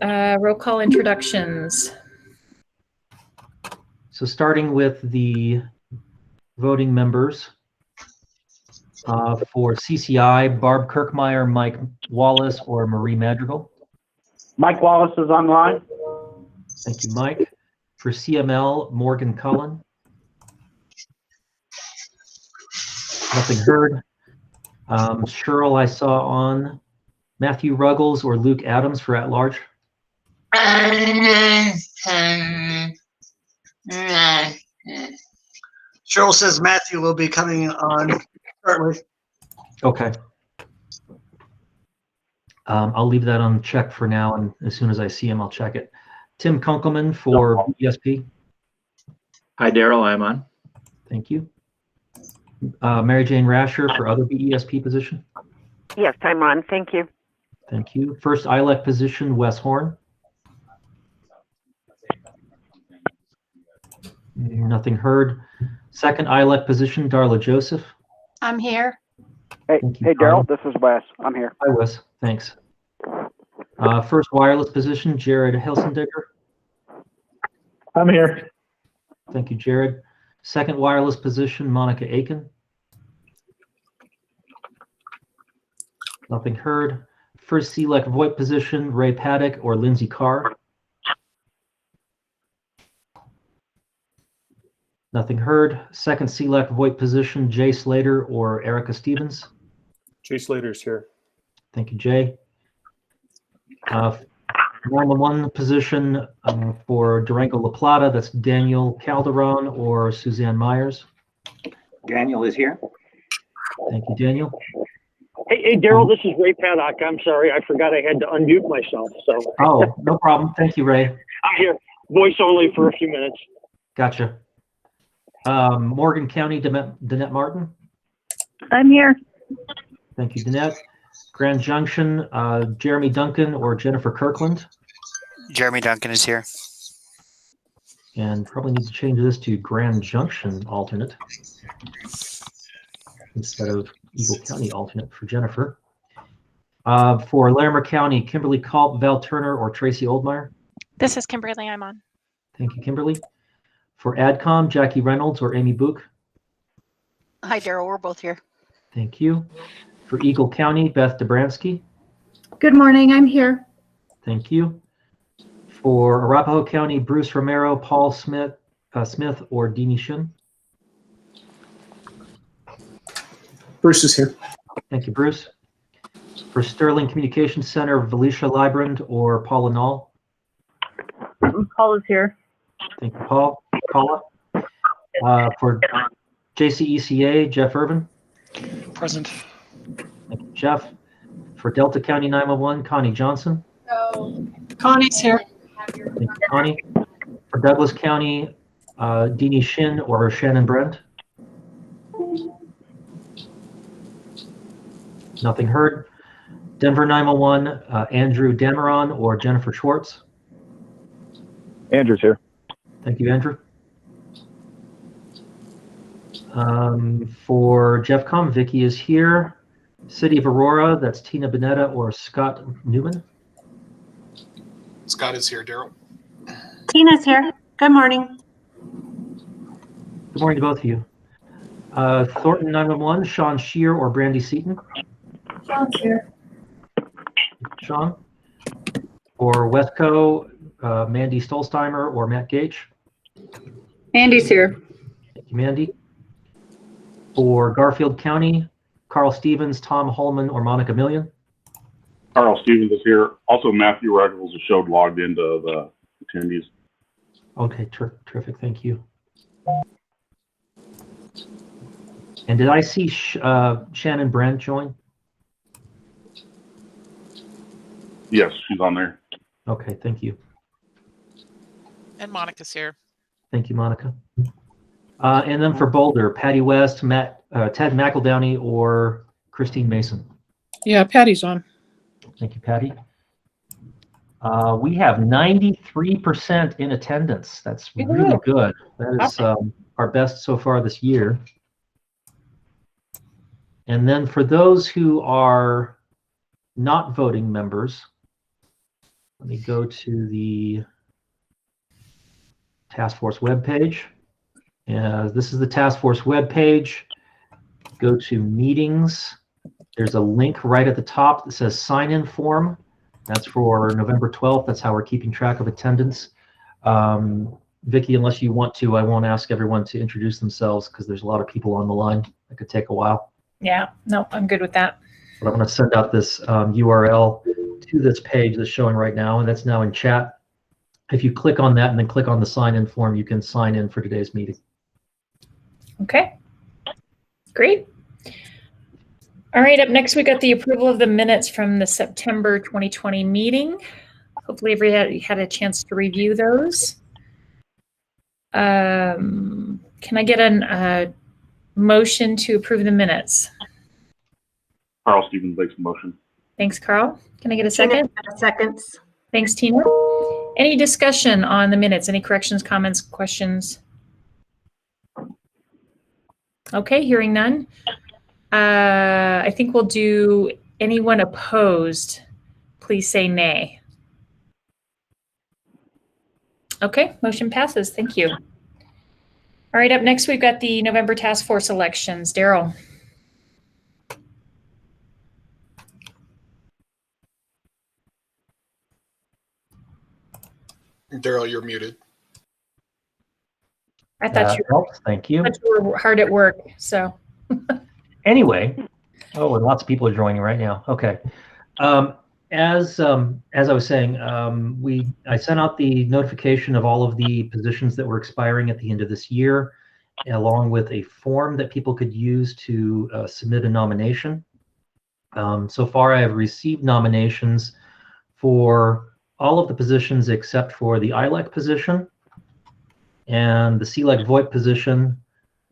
roll call introductions. So starting with the voting members for CCI, Barb Kirkmeyer, Mike Wallace, or Marie Madrigal. Mike Wallace is online. Thank you, Mike. For CML, Morgan Cullen. Nothing heard. Cheryl, I saw on. Matthew Ruggles or Luke Adams for at-large. Cheryl says Matthew will be coming on shortly. Okay. I'll leave that on check for now, and as soon as I see him, I'll check it. Tim Kunkelman for ESP. Hi, Daryl. I'm on. Thank you. Mary Jane Rasher for other BESP position. Yes, I'm on. Thank you. Thank you. First ILEC position, Wes Horn. Nothing heard. Second ILEC position, Darla Joseph. I'm here. Hey, Daryl, this is Wes. I'm here. Hi, Wes. Thanks. First wireless position, Jared Hilsendigger. I'm here. Thank you, Jared. Second wireless position, Monica Aiken. Nothing heard. First CLEC VoIP position, Ray Paddock or Lindsay Carr. Nothing heard. Second CLEC VoIP position, Jay Slater or Erica Stevens. Jay Slater's here. Thank you, Jay. 911 position for Durango La Plata, that's Daniel Calderon or Suzanne Myers. Daniel is here. Thank you, Daniel. Hey, Daryl, this is Ray Paddock. I'm sorry, I forgot I had to unmute myself. So. Oh, no problem. Thank you, Ray. I'm here. Voice only for a few minutes. Gotcha. Morgan County, Danette Martin. I'm here. Thank you, Danette. Grand Junction, Jeremy Duncan or Jennifer Kirkland. Jeremy Duncan is here. And probably need to change this to Grand Junction alternate instead of Eagle County alternate for Jennifer. For Larimer County, Kimberly Culp, Val Turner, or Tracy Oldmeyer. This is Kimberly. I'm on. Thank you, Kimberly. For AdCom, Jackie Reynolds or Amy Book. Hi, Daryl. We're both here. Thank you. For Eagle County, Beth Dobransky. Good morning. I'm here. Thank you. For Arapahoe County, Bruce Romero, Paul Smith, or Deanie Shin. Bruce is here. Thank you, Bruce. For Sterling Communications Center, Valicia Librand or Paula Knoll. Paul is here. Thank you, Paula. For JCECA, Jeff Irvin. Present. Thank you, Jeff. For Delta County 911, Connie Johnson. So Connie's here. Thank you, Connie. For Douglas County, Deanie Shin or Shannon Brent. Nothing heard. Denver 911, Andrew Dameron or Jennifer Schwartz. Andrew's here. Thank you, Andrew. For JeffCom, Vicky is here. City of Aurora, that's Tina Bonetta or Scott Newman. Scott is here, Daryl. Tina's here. Good morning. Good morning to both of you. Thornton 911, Sean Shear or Brandy Seaton. Sean's here. Sean. For Westco, Mandy Stolzheimer or Matt Gage. Andy's here. Thank you, Mandy. For Garfield County, Carl Stevens, Tom Holman, or Monica Million. Carl Stevens is here. Also, Matthew Ruggles is showed logged into the attendees. Okay, terrific. Thank you. And did I see Shannon Brent join? Yes, she's on there. Okay, thank you. And Monica's here. Thank you, Monica. And then for Boulder, Patty West, Ted McEldowney, or Christine Mason. Yeah, Patty's on. Thank you, Patty. We have 93% in attendance. That's really good. That is our best so far this year. And then for those who are not voting members, Let me go to the task force webpage. This is the task force webpage. Go to meetings. There's a link right at the top that says sign-in form. That's for November 12th. That's how we're keeping track of attendance. Vicki, unless you want to, I won't ask everyone to introduce themselves because there's a lot of people on the line. It could take a while. Yeah, no, I'm good with that. But I'm going to send out this URL to this page that's showing right now, and that's now in chat. If you click on that and then click on the sign-in form, you can sign in for today's meeting. Okay, great. All right, up next we got the approval of the minutes from the September 2020 meeting. Hopefully everybody had a chance to review those. Can I get a motion to approve the minutes? Carl Stevens makes a motion. Thanks, Carl. Can I get a second? Seconds. Thanks, Tina. Any discussion on the minutes? Any corrections, comments, questions? Okay, hearing none. I think we'll do anyone opposed, please say nay. Okay, motion passes. Thank you. All right, up next we've got the November task force elections. Daryl. Daryl, you're muted. I thought you helps. Thank you. were hard at work, so. Anyway, oh, and lots of people are joining right now. Okay. As I was saying, I sent out the notification of all of the positions that were expiring at the end of this year, along with a form that people could use to submit a nomination. So far, I have received nominations for all of the positions except for the ILEC position and the CLEC VoIP position.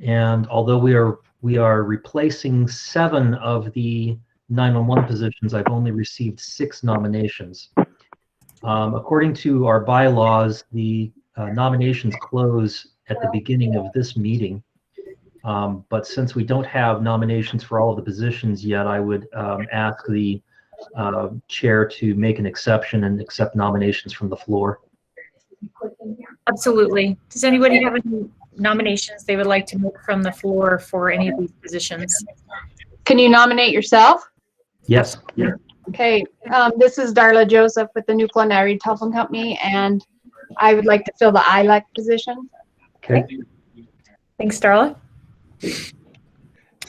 And although we are replacing 7 of the 911 positions, I've only received 6 nominations. According to our bylaws, the nominations close at the beginning of this meeting. But since we don't have nominations for all of the positions yet, I would ask the chair to make an exception and accept nominations from the floor. Absolutely. Does anybody have any nominations they would like to make from the floor for any of these positions? Can you nominate yourself? Yes. Yeah. Okay. This is Darla Joseph with the New Glenary Telephone Company, and I would like to fill the ILEC position. Okay. Thanks, Darla.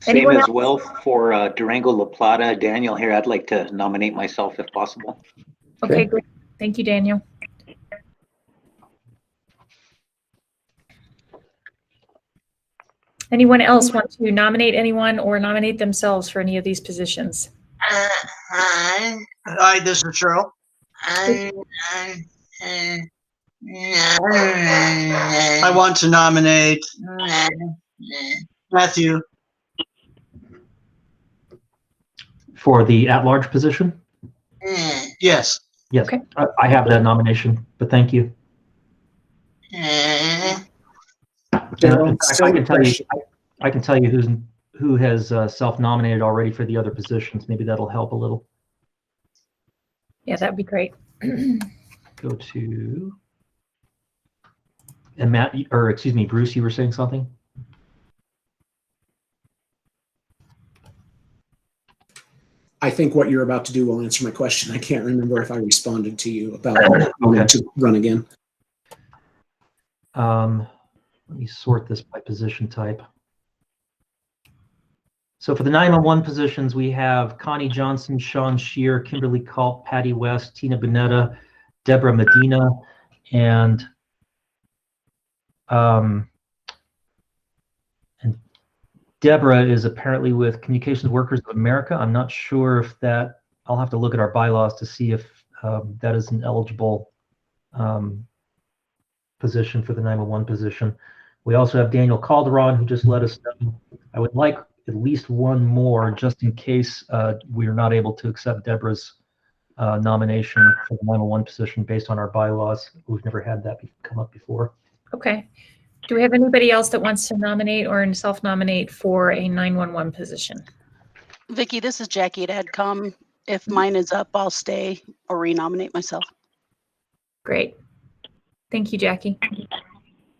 Same Anyone as else? well for Durango La Plata. Daniel here, I'd like to nominate myself if possible. Okay, great. Thank you, Daniel. Anyone else want to nominate anyone or nominate themselves for any of these positions? Hi, this is Cheryl. I want to nominate Matthew. For the at-large position? Yes. Yes. Okay. I have that nomination, but thank you. Daryl, In fact, still I can tell you who has self-nominated already for the other positions. Maybe that'll help a little. Yeah, that'd be great. Go to, and Matt, or excuse me, Bruce, you were saying something? I think what you're about to do will answer my question. I can't remember if I responded to you about Okay. to run again. Let me sort this by position type. So for the 911 positions, we have Connie Johnson, Sean Shear, Kimberly Culp, Patty West, Tina Bonetta, Deborah Medina, and Deborah is apparently with Communications Workers of America. I'm not sure if that, I'll have to look at our bylaws to see if that is an eligible position for the 911 position. We also have Daniel Calderon, who just let us know. I would like at least one more just in case we are not able to accept Deborah's nomination for the 911 position based on our bylaws. We've never had that come up before. Okay. Do we have anybody else that wants to nominate or self-nominate for a 911 position? Vicki, this is Jackie at AdCom. If mine is up, I'll stay or renominate myself. Great. Thank you, Jackie.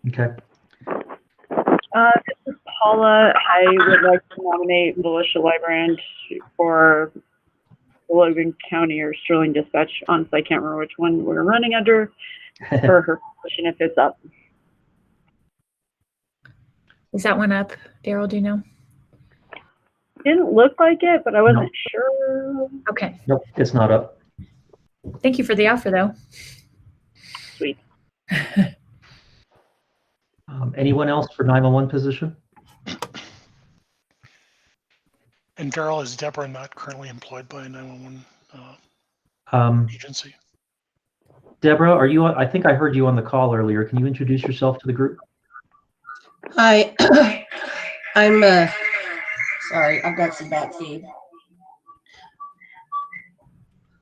Okay. This is Paula. I would like to nominate Militia Librand for Logan County or Sterling Dispatch. Honestly, I can't remember which one we're running under for her position if it's up. Is that one up? Daryl, do you know? Didn't look like it, but I wasn't sure. Okay. Nope, it's not up. Thank you for the offer, though. Sweet. Anyone else for 911 position? And Daryl, is Deborah not currently employed by a 911 agency? Deborah, are you on? I think I heard you on the call earlier. Can you introduce yourself to the group? Hi, I'm sorry, I've got some bad feed.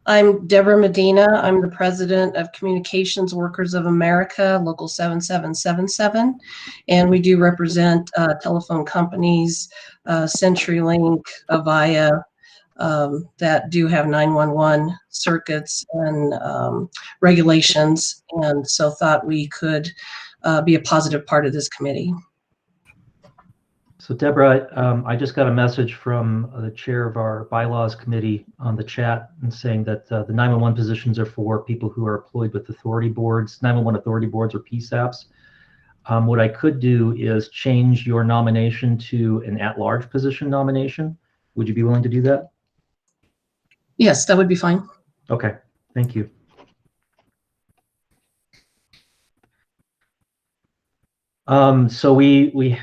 I'm Deborah Medina. I'm the president of Communications Workers of America, Local 7777, and we do represent telephone companies, CenturyLink, Avaya, that do have 911 circuits and regulations, and so thought we could be a positive part of this committee. So Deborah, I just got a message from the chair of our bylaws committee on the chat and saying that the 911 positions are for people who are employed with authority boards, 911 authority boards or PSAPs. What I could do is change your nomination to an at-large position nomination. Would you be willing to do that? Yes, that would be fine. Okay, thank you. So we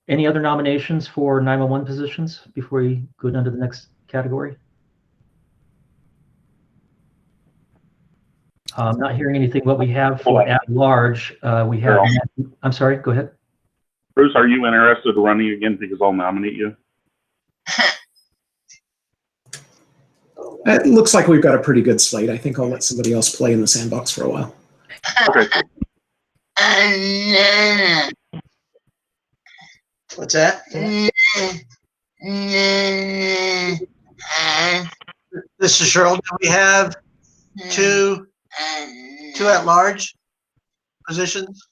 any other nominations for 911 positions before we go down to the next category? Not hearing anything. What we have for at large, we have. I'm sorry. Go ahead. Bruce, are you interested in running again? Because I'll nominate you. It looks like we've got a pretty good slate. I think I'll let somebody else play in the sandbox for a while. Okay. What's that? This is Cheryl. Do we have two at-large positions?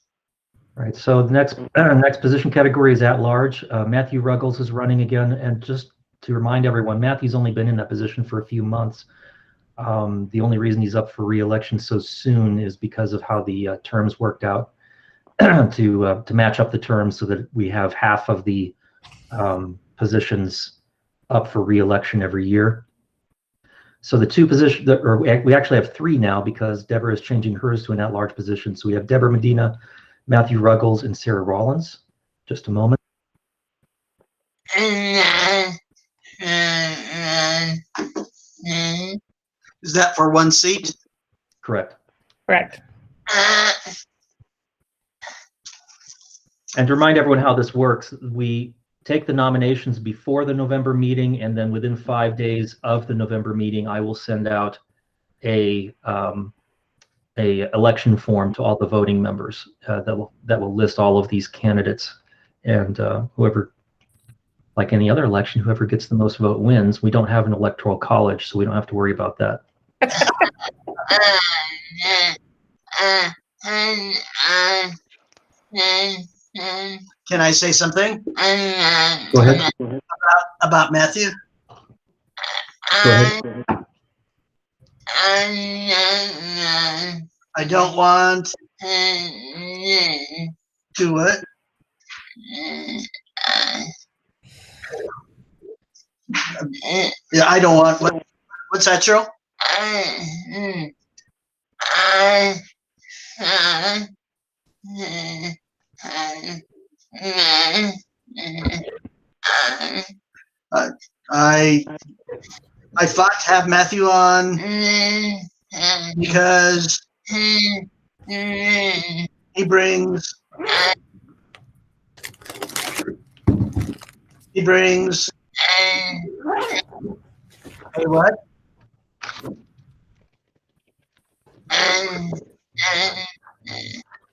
All right. So the next position category is at large. Matthew Ruggles is running again, and just to remind everyone, Matthew's only been in that position for a few months. The only reason he's up for re-election so soon is because of how the terms worked out. to match up the terms so that we have half of the positions up for re-election every year. So the two positions, or we actually have three now because Deborah is changing hers to an at-large position. So we have Deborah Medina, Matthew Ruggles, and Sarah Rollins. Just a moment. Is that for one seat? Correct. Correct. And to remind everyone how this works, we take the nominations before the November meeting, and then within 5 days of the November meeting, I will send out a election form to all the voting members that will list all of these candidates, and whoever, like any other election, whoever gets the most vote wins. We don't have an electoral college, so we don't have to worry about that. Can I say something? Go ahead. About Matthew? Go ahead. I don't want to what? Yeah, I don't want what? What's that, Cheryl? I fought to have Matthew on because he brings hey, what?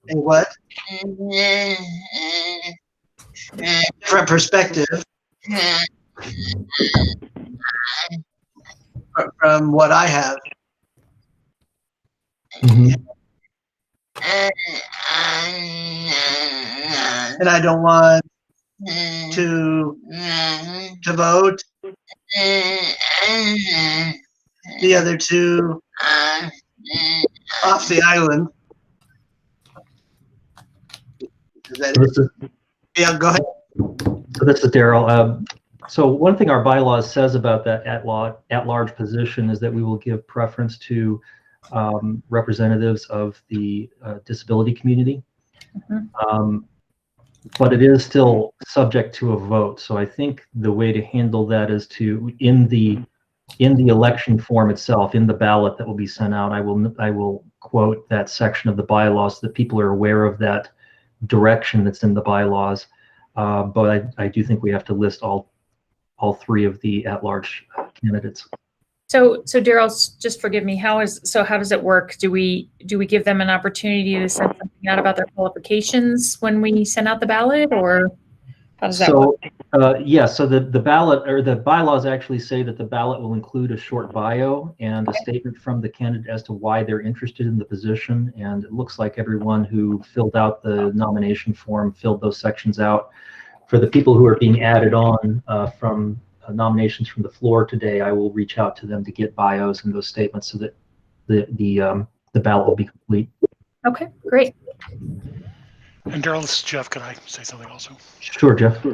Hey, what? Different perspective from what I have. Mm-hmm. and I don't want to vote. The other two off the island. Is that it? Yeah, go ahead. So this is Daryl. So one thing our bylaws says about that at-large position is that we will give preference to representatives of the disability community. But it is still subject to a vote. So I think the way to handle that is to, in the election form itself, in the ballot that will be sent out, I will quote that section of the bylaws so that people are aware of that direction that's in the bylaws. But I do think we have to list all three of the at-large candidates. So Daryl, just forgive me. How does it work? Do we give them an opportunity to send something out about their qualifications when we send out the ballot, or how does that work? Yeah. So the ballot, or the bylaws, actually say that the ballot will include a short bio and a statement from the candidate as to why they're interested in the position. And it looks like everyone who filled out the nomination form filled those sections out. For the people who are being added on from nominations from the floor today, I will reach out to them to get bios and those statements so that the ballot will be complete. Okay, great. And Daryl, this is Jeff. Can I say something also? Sure, Jeff.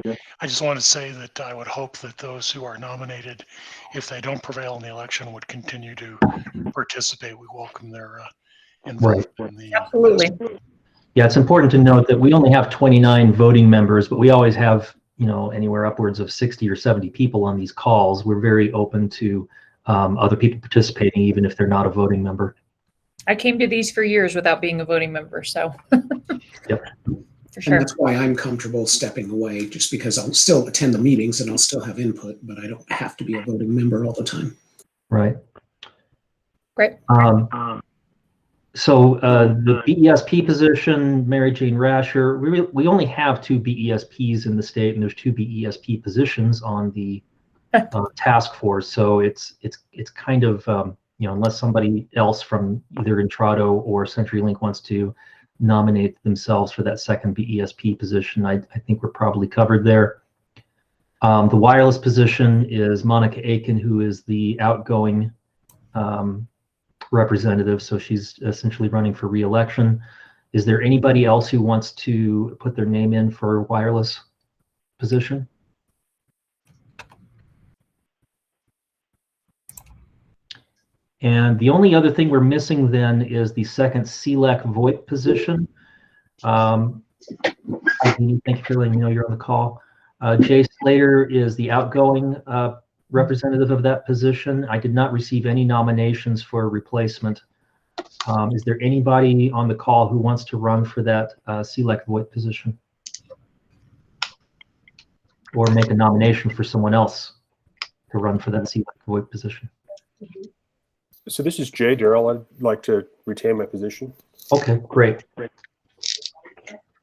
I just want to say that I would hope that those who are nominated, if they don't prevail in the election, would continue to participate. We welcome their involvement in the absolutely. Yeah, it's important to note that we only have 29 voting members, but we always have, anywhere upwards of 60 or 70 people on these calls. We're very open to other people participating, even if they're not a voting member. I came to these for years without being a voting member, so. Yep. For sure. And that's why I'm comfortable stepping away, just because I'll still attend the meetings and I'll still have input, but I don't have to be a voting member all the time. Right. Great. So the BESP position, Mary Jane Rasher, we only have 2 BESPs in the state, and there's 2 BESP positions on the task force. So it's kind of unless somebody else from either Intrado or CenturyLink wants to nominate themselves for that second BESP position, I think we're probably covered there. The wireless position is Monica Aiken, who is the outgoing representative, so she's essentially running for re-election. Is there anybody else who wants to put their name in for wireless position? And the only other thing we're missing then is the second CLEC VoIP position. Thank you, Shirley. You're on the call. Jay Slater is the outgoing representative of that position. I did not receive any nominations for a replacement. Is there anybody on the call who wants to run for that CLEC VoIP position? Or make a nomination for someone else to run for that CLEC VoIP position? So this is Jay, Daryl. I'd like to retain my position. Okay, great.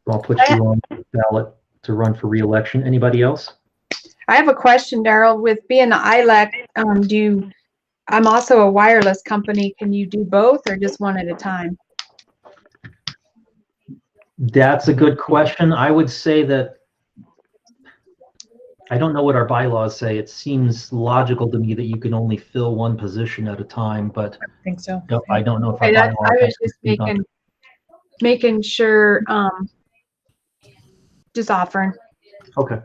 I'll put you on the ballot to run for re-election. Anybody else? I have a question, Daryl. With being the ILEC, I'm also a wireless company. Can you do both or just one at a time? That's a good question. I would say that I don't know what our bylaws say. It seems logical to me that you can only fill one position at a time, but I think so. No, I don't know if Okay, our I bylaws was just making sure, just offering. Okay.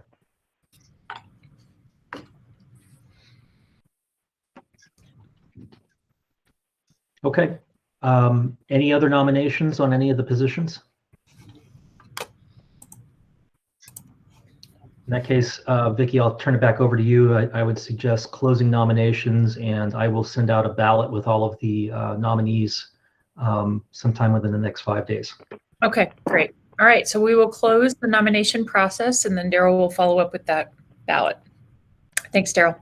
Okay. Any other nominations on any of the positions? In that case, Vicki, I'll turn it back over to you. I would suggest closing nominations, and I will send out a ballot with all of the nominees sometime within the next 5 days. Okay, great. All right, so we will close the nomination process, and then Daryl will follow up with that ballot. Thanks, Daryl.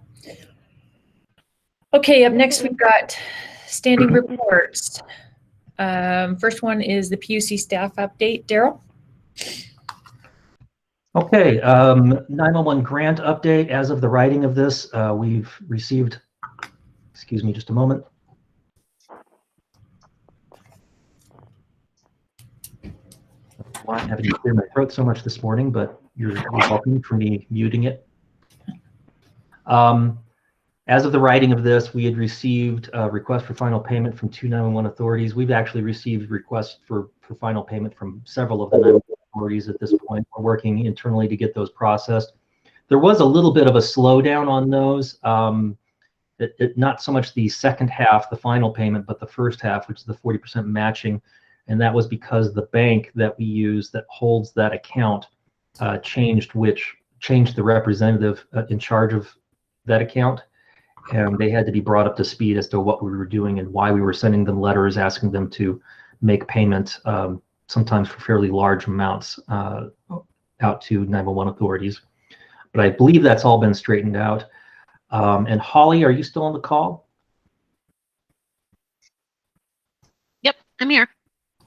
Okay, up next we've got standing reports. First one is the PUC staff update. Daryl? Okay, 911 grant update. As of the writing of this, we've received, excuse me just a moment. why I'm having to clear my throat so much this morning, but you're welcome for me muting it. As of the writing of this, we had received a request for final payment from 2 911 authorities. We've actually received requests for final payment from several of the 911 authorities at this point. We're working internally to get those processed. There was a little bit of a slowdown on those. Not so much the second half, the final payment, but the first half, which is the 40% matching. And that was because the bank that we use that holds that account changed the representative in charge of that account. And they had to be brought up to speed as to what we were doing and why we were sending them letters asking them to make payment, sometimes for fairly large amounts, out to 911 authorities. But I believe that's all been straightened out. And Holly, are you still on the call? Yep, I'm here.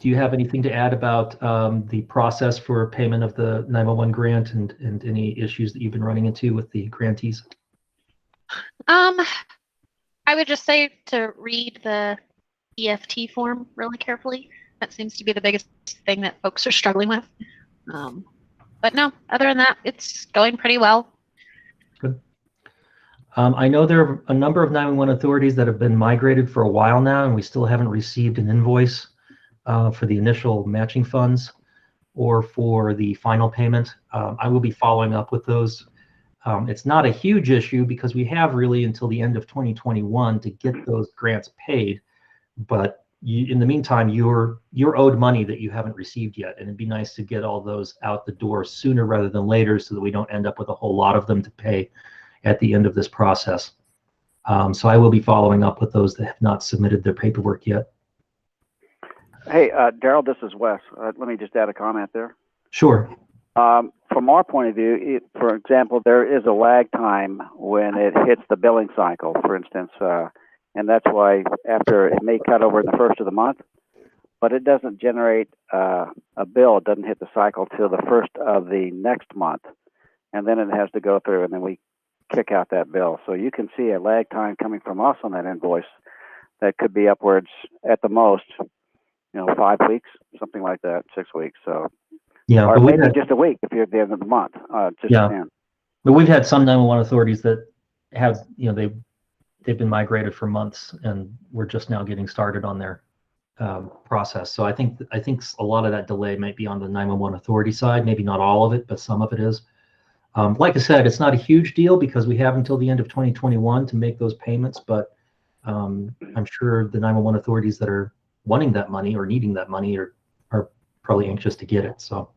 Do you have anything to add about the process for payment of the 911 grant and any issues that you've been running into with the grantees? I would just say to read the EFT form really carefully. That seems to be the biggest thing that folks are struggling with. But no, other than that, it's going pretty well. Good. I know there are a number of 911 authorities that have been migrated for a while now, and we still haven't received an invoice for the initial matching funds or for the final payment. I will be following up with those. It's not a huge issue because we have really until the end of 2021 to get those grants paid. But in the meantime, you're owed money that you haven't received yet. And it'd be nice to get all those out the door sooner rather than later so that we don't end up with a whole lot of them to pay at the end of this process. So I will be following up with those that have not submitted their paperwork yet. Hey, Daryl, this is Wes. Let me just add a comment there. Sure. From our point of view, for example, there is a lag time when it hits the billing cycle, for instance, and that's why after it may cut over the first of the month, but it doesn't generate a bill. It doesn't hit the cycle till the first of the next month, and then it has to go through, and then we kick out that bill. So you can see a lag time coming from us on that invoice that could be upwards at the most, 5 weeks, something like that, 6 weeks. So. Yeah, or maybe just a week if you're at the end of the month. But we've had some 911 authorities that have, they've been migrated for months, and we're just now getting started on their process. So I think a lot of that delay might be on the 911 authority side. Maybe not all of it, but some of it is. Like I said, it's not a huge deal because we have until the end of 2021 to make those payments. But I'm sure the 911 authorities that are wanting that money or needing that money are probably anxious to get it. So.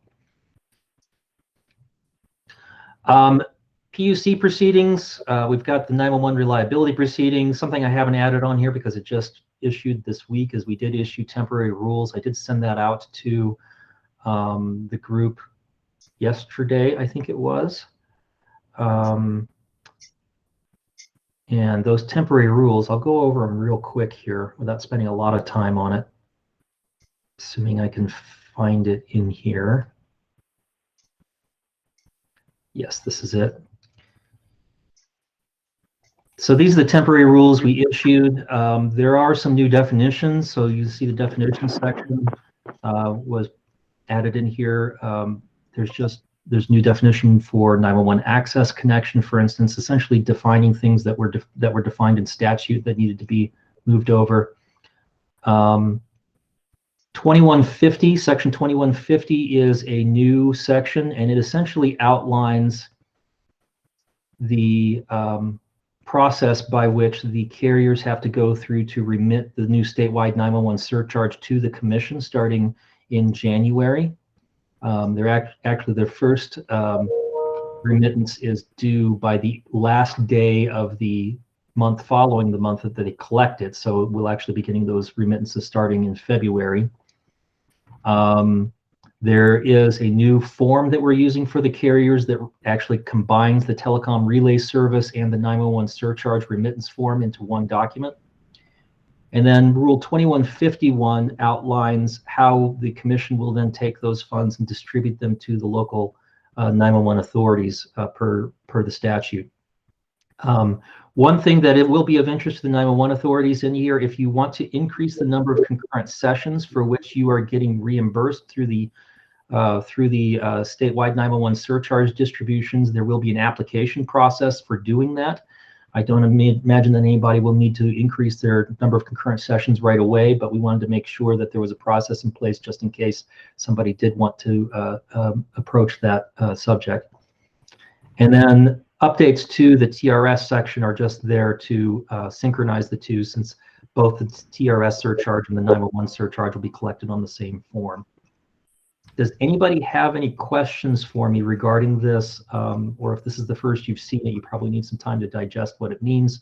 PUC proceedings, we've got the 911 reliability proceedings. Something I haven't added on here because it just issued this week is we did issue temporary rules. I did send that out to the group yesterday, I think it was. And those temporary rules, I'll go over them real quick here without spending a lot of time on it, assuming I can find it in here. Yes, this is it. So these are the temporary rules we issued. There are some new definitions. So you see the definition section was added in here. There's new definition for 911 access connection, for instance, essentially defining things that were defined in statute that needed to be moved over. 2150, section 2150 is a new section, and it essentially outlines the process by which the carriers have to go through to remit the new statewide 911 surcharge to the commission starting in January. Their first remittance is due by the last day of the month following the month that they collect it. So we'll actually be getting those remittances starting in February. There is a new form that we're using for the carriers that actually combines the telecom relay service and the 911 surcharge remittance form into one document. And then Rule 2151 outlines how the commission will then take those funds and distribute them to the local 911 authorities per the statute. One thing that it will be of interest to the 911 authorities in here, if you want to increase the number of concurrent sessions for which you are getting reimbursed through the through the statewide 911 surcharge distributions. There will be an application process for doing that. I don't imagine that anybody will need to increase their number of concurrent sessions right away, but we wanted to make sure that there was a process in place just in case somebody did want to approach that subject. And then updates to the TRS section are just there to synchronize the two, since both the TRS surcharge and the 911 surcharge will be collected on the same form. Does anybody have any questions for me regarding this? Or if this is the first you've seen it, you probably need some time to digest what it means.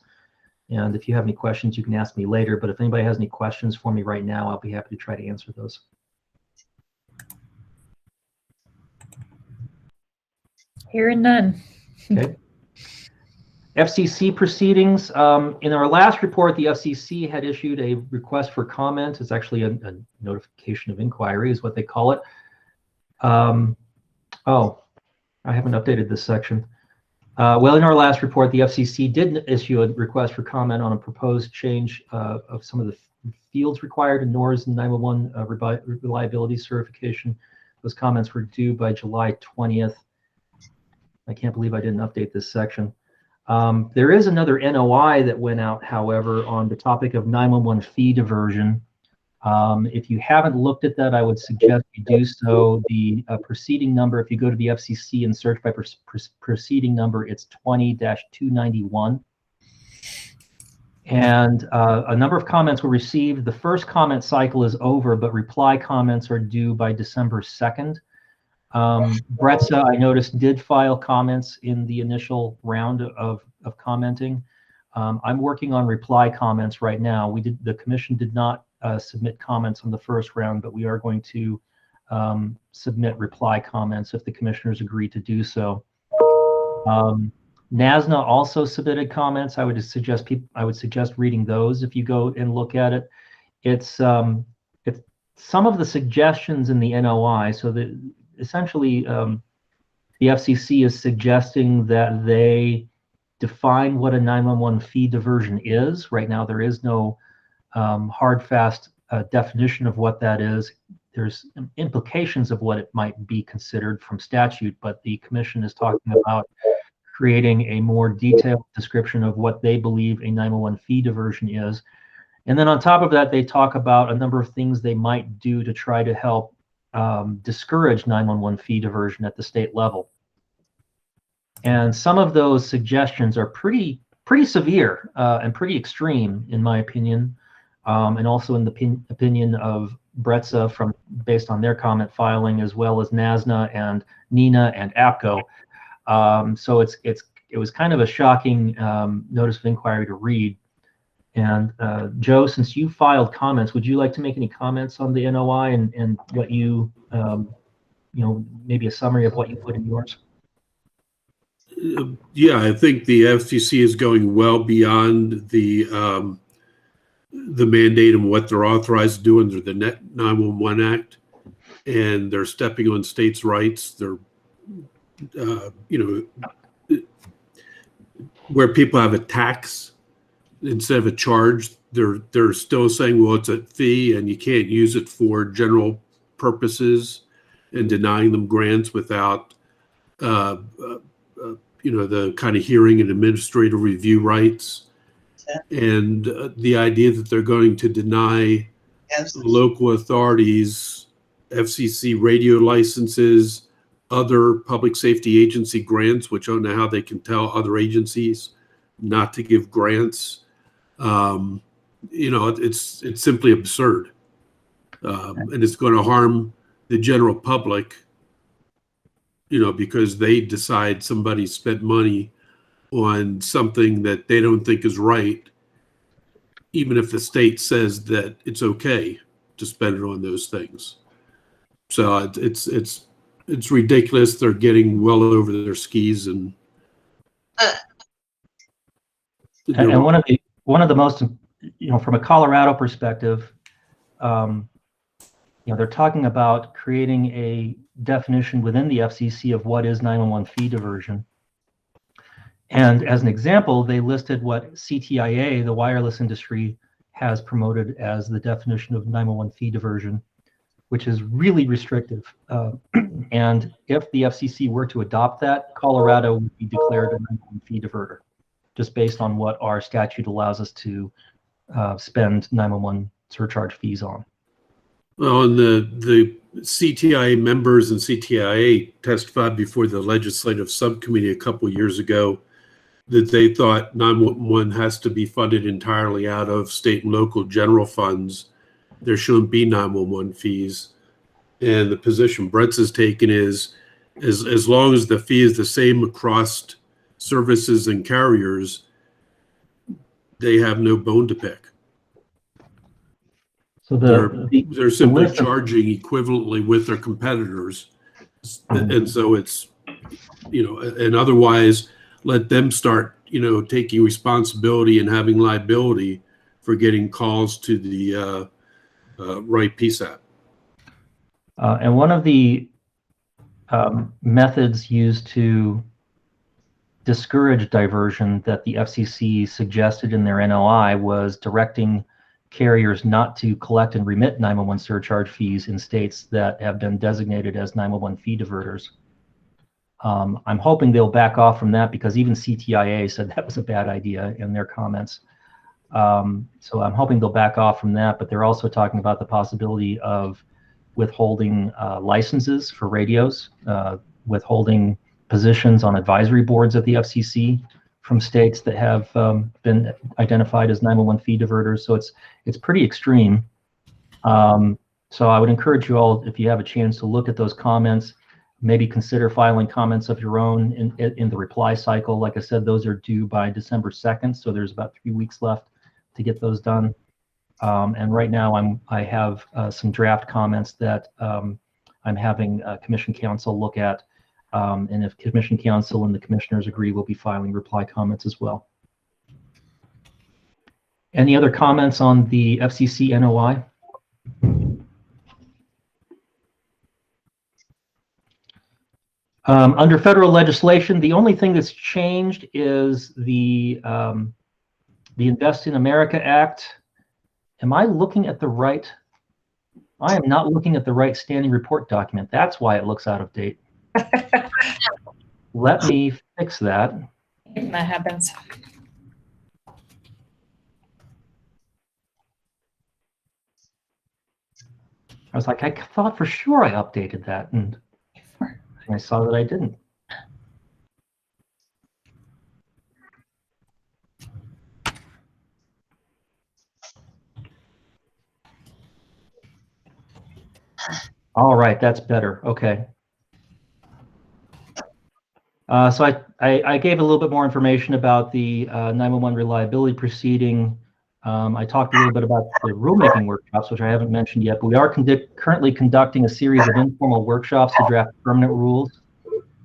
And if you have any questions, you can ask me later. But if anybody has any questions for me right now, I'll be happy to try to answer those. Hearing none. Okay. FCC proceedings. In our last report, the FCC had issued a request for comment. It's actually a notification of inquiry is what they call it. Oh, I haven't updated this section. Well, in our last report, the FCC did issue a request for comment on a proposed change of some of the fields required in NORS 911 reliability certification. Those comments were due by July 20th. I can't believe I didn't update this section. There is another NOI that went out, however, on the topic of 911 fee diversion. If you haven't looked at that, I would suggest you do so. The proceeding number, if you go to the FCC and search by proceeding number, it's 20-291. And a number of comments were received. The first comment cycle is over, but reply comments are due by December 2nd. Bretsa, I noticed, did file comments in the initial round of commenting. I'm working on reply comments right now. The commission did not submit comments on the first round, but we are going to submit reply comments if the commissioners agree to do so. NASNA also submitted comments. I would suggest reading those if you go and look at it. It's some of the suggestions in the NOI. So that essentially the FCC is suggesting that they define what a 911 fee diversion is. Right now, there is no hard, fast definition of what that is. There's implications of what it might be considered from statute, but the commission is talking about creating a more detailed description of what they believe a 911 fee diversion is. And then on top of that, they talk about a number of things they might do to try to help discourage 911 fee diversion at the state level. And some of those suggestions are pretty severe and pretty extreme, in my opinion, and also in the opinion of Bretsa based on their comment filing, as well as NASNA and NENA and APCO. So it was kind of a shocking notice of inquiry to read. And Joe, since you filed comments, would you like to make any comments on the NOI and what you, maybe a summary of what you put in yours? Yeah, I think the FCC is going well beyond the mandate and what they're authorized to do under the Net 911 Act, and they're stepping on states' rights. They're, where people have a tax instead of a charge, they're still saying, well, it's a fee and you can't use it for general purposes, and denying them grants without the kind of hearing and administrative review rights. And the idea that they're going to deny local authorities FCC radio licenses, other public safety agency grants, which I don't know how they can tell other agencies not to give grants. It's simply absurd. And it's going to harm the general public, because they decide somebody spent money on something that they don't think is right, even if the state says that it's okay to spend it on those things. So it's ridiculous. They're getting well over their skis, and one of the most, from a Colorado perspective, they're talking about creating a definition within the FCC of what is 911 fee diversion. And as an example, they listed what CTIA, the wireless industry, has promoted as the definition of 911 fee diversion. which is really restrictive. And if the FCC were to adopt that, Colorado would be declared a 911 fee diverter, just based on what our statute allows us to spend 911 surcharge fees on. Well, and the CTIA members and CTIA testified before the legislative subcommittee a couple of years ago that they thought 911 has to be funded entirely out of state and local general funds. There shouldn't be 911 fees. And the position Brett's has taken is as long as the fee is the same across services and carriers, they have no bone to pick. So they're simply charging equivalently with their competitors. And so it's, and otherwise let them start, taking responsibility and having liability for getting calls to the right PSAP. And one of the methods used to discourage diversion that the FCC suggested in their NOI was directing carriers not to collect and remit 911 surcharge fees in states that have been designated as 911 fee diverters. I'm hoping they'll back off from that because even CTIA said that was a bad idea in their comments. So I'm hoping they'll back off from that, but they're also talking about the possibility of withholding licenses for radios, withholding positions on advisory boards at the FCC from states that have been identified as 911 fee diverters. So it's pretty extreme. So I would encourage you all, if you have a chance to look at those comments, maybe consider filing comments of your own in the reply cycle. Like I said, those are due by December 2nd, so there's about 3 weeks left to get those done. And right now I have some draft comments that I'm having Commission Counsel look at. And if Commission Counsel and the commissioners agree, we'll be filing reply comments as well. Any other comments on the FCC NOI? Under federal legislation, the only thing that's changed is the Invest in America Act. Am I looking at the right? I am not looking at the right standing report document. That's why it looks out of date. Let me fix that. That happens. I was like, I thought for sure I updated that, and I saw that I didn't. All right, that's better. Okay. So I gave a little bit more information about the 911 reliability proceeding. I talked a little bit about the rulemaking workshops, which I haven't mentioned yet, but we are currently conducting a series of informal workshops to draft permanent rules.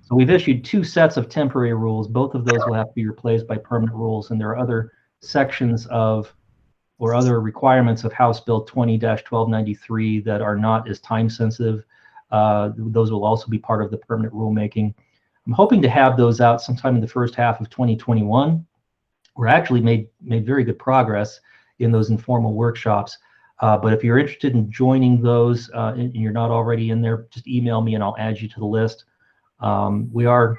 So we've issued 2 sets of temporary rules. Both of those will have to be replaced by permanent rules, and there are other sections of or other requirements of House Bill 20-1293 that are not as time sensitive. Those will also be part of the permanent rulemaking. I'm hoping to have those out sometime in the first half of 2021. We're actually made very good progress in those informal workshops. But if you're interested in joining those and you're not already in there, just email me and I'll add you to the list. We are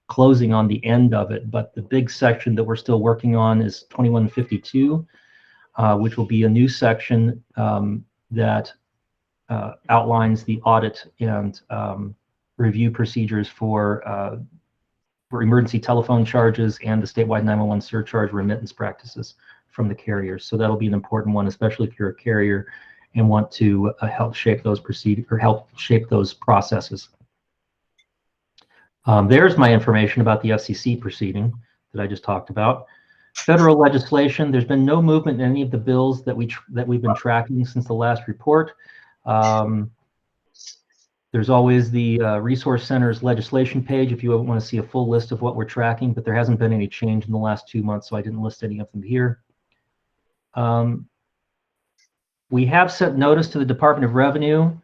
closing on the end of it, but the big section that we're still working on is 2152, which will be a new section that outlines the audit and review procedures for emergency telephone charges and the statewide 911 surcharge remittance practices from the carriers. So that'll be an important one, especially if you're a carrier and want to help shape those processes. There's my information about the FCC proceeding that I just talked about. Federal legislation, there's been no movement in any of the bills that we've been tracking since the last report. There's always the Resource Center's legislation page if you want to see a full list of what we're tracking, but there hasn't been any change in the last 2 months, so I didn't list any of them here. We have sent notice to the Department of Revenue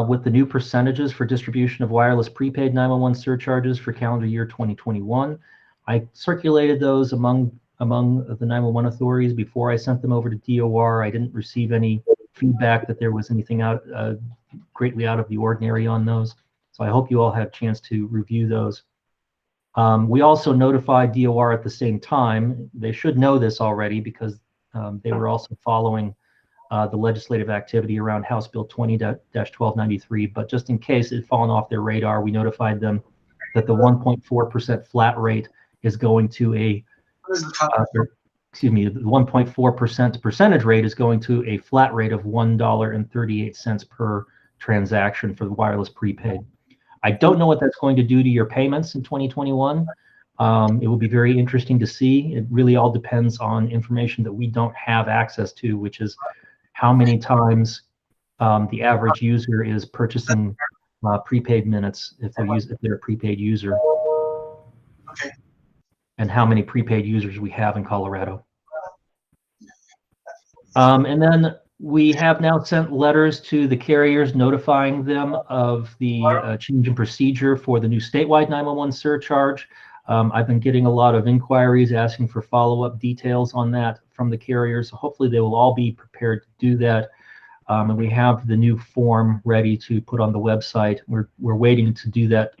with the new percentages for distribution of wireless prepaid 911 surcharges for calendar year 2021. I circulated those among the 911 authorities before I sent them over to DOR. I didn't receive any feedback that there was anything greatly out of the ordinary on those. So I hope you all had a chance to review those. We also notified DOR at the same time. They should know this already because they were also following the legislative activity around House Bill 20-1293. But just in case it had fallen off their radar, we notified them that the 1.4% flat rate is going to a, excuse me, the 1.4% percentage rate is going to a flat rate of $1.38 per transaction for the wireless prepaid. I don't know what that's going to do to your payments in 2021. It will be very interesting to see. It really all depends on information that we don't have access to, which is how many times the average user is purchasing prepaid minutes if they're a prepaid user. Okay. And how many prepaid users we have in Colorado. And then we have now sent letters to the carriers notifying them of the change in procedure for the new statewide 911 surcharge. I've been getting a lot of inquiries asking for follow-up details on that from the carriers. So hopefully they will all be prepared to do that. And we have the new form ready to put on the website. We're waiting to do that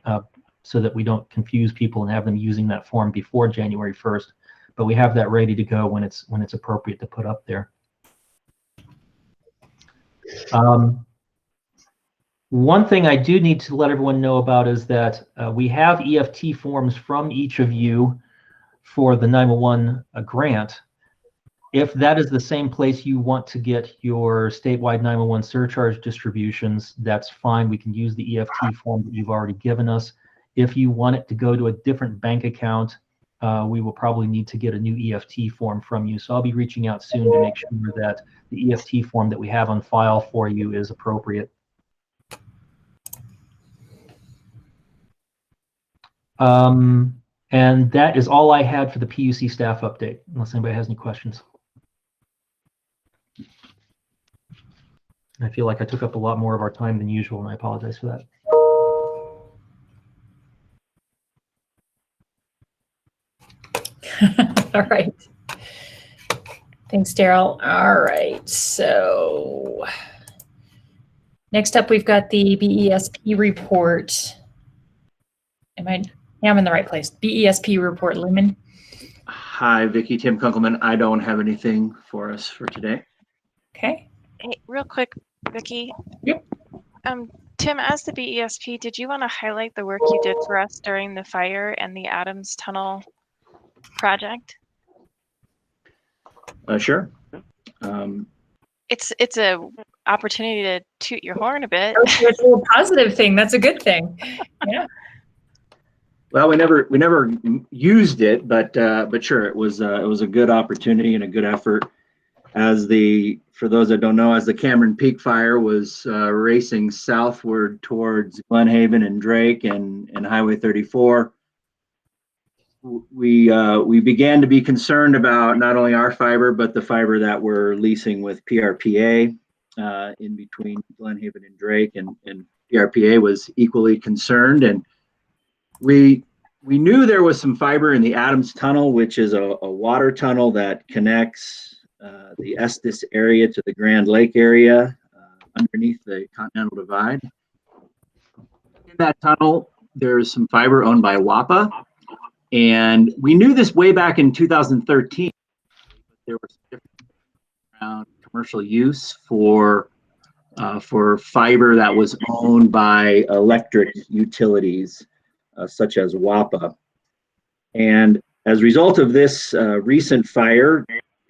so that we don't confuse people and have them using that form before January 1st. But we have that ready to go when it's appropriate to put up there. One thing I do need to let everyone know about is that we have EFT forms from each of you for the 911 grant. If that is the same place you want to get your statewide 911 surcharge distributions, that's fine. We can use the EFT form that you've already given us. If you want it to go to a different bank account, we will probably need to get a new EFT form from you. So I'll be reaching out soon to make sure that the EFT form that we have on file for you is appropriate. And that is all I had for the PUC staff update, unless anybody has any questions. I feel like I took up a lot more of our time than usual, and I apologize for that. All right. Thanks, Daryl. All right. So next up, we've got the BESP report. Yeah, I'm in the right place. BESP report, Lumen. Hi, Vicki, Tim Kunkelman. I don't have anything for us for today. Okay. Hey, real quick, Vicki. Yep. Tim, as the BESP, did you want to highlight the work you did for us during the fire and the Adams Tunnel project? Sure. It's a opportunity to toot your horn a bit. It's a little positive thing. That's a good thing. Yeah. Well, we never used it, but sure, it was a good opportunity and a good effort. For those that don't know, as the Cameron Peak fire was racing southward towards Glen Haven and Drake and Highway 34, we began to be concerned about not only our fiber but the fiber that we're leasing with PRPA in between Glen Haven and Drake, and PRPA was equally concerned, and we knew there was some fiber in the Adams Tunnel, which is a water tunnel that connects the Estes area to the Grand Lake area underneath the Continental Divide. In that tunnel, there's some fiber owned by WAPA, and we knew this way back in 2013. There was different around commercial use for fiber that was owned by electric utilities, such as WAPA. And as a result of this recent fire,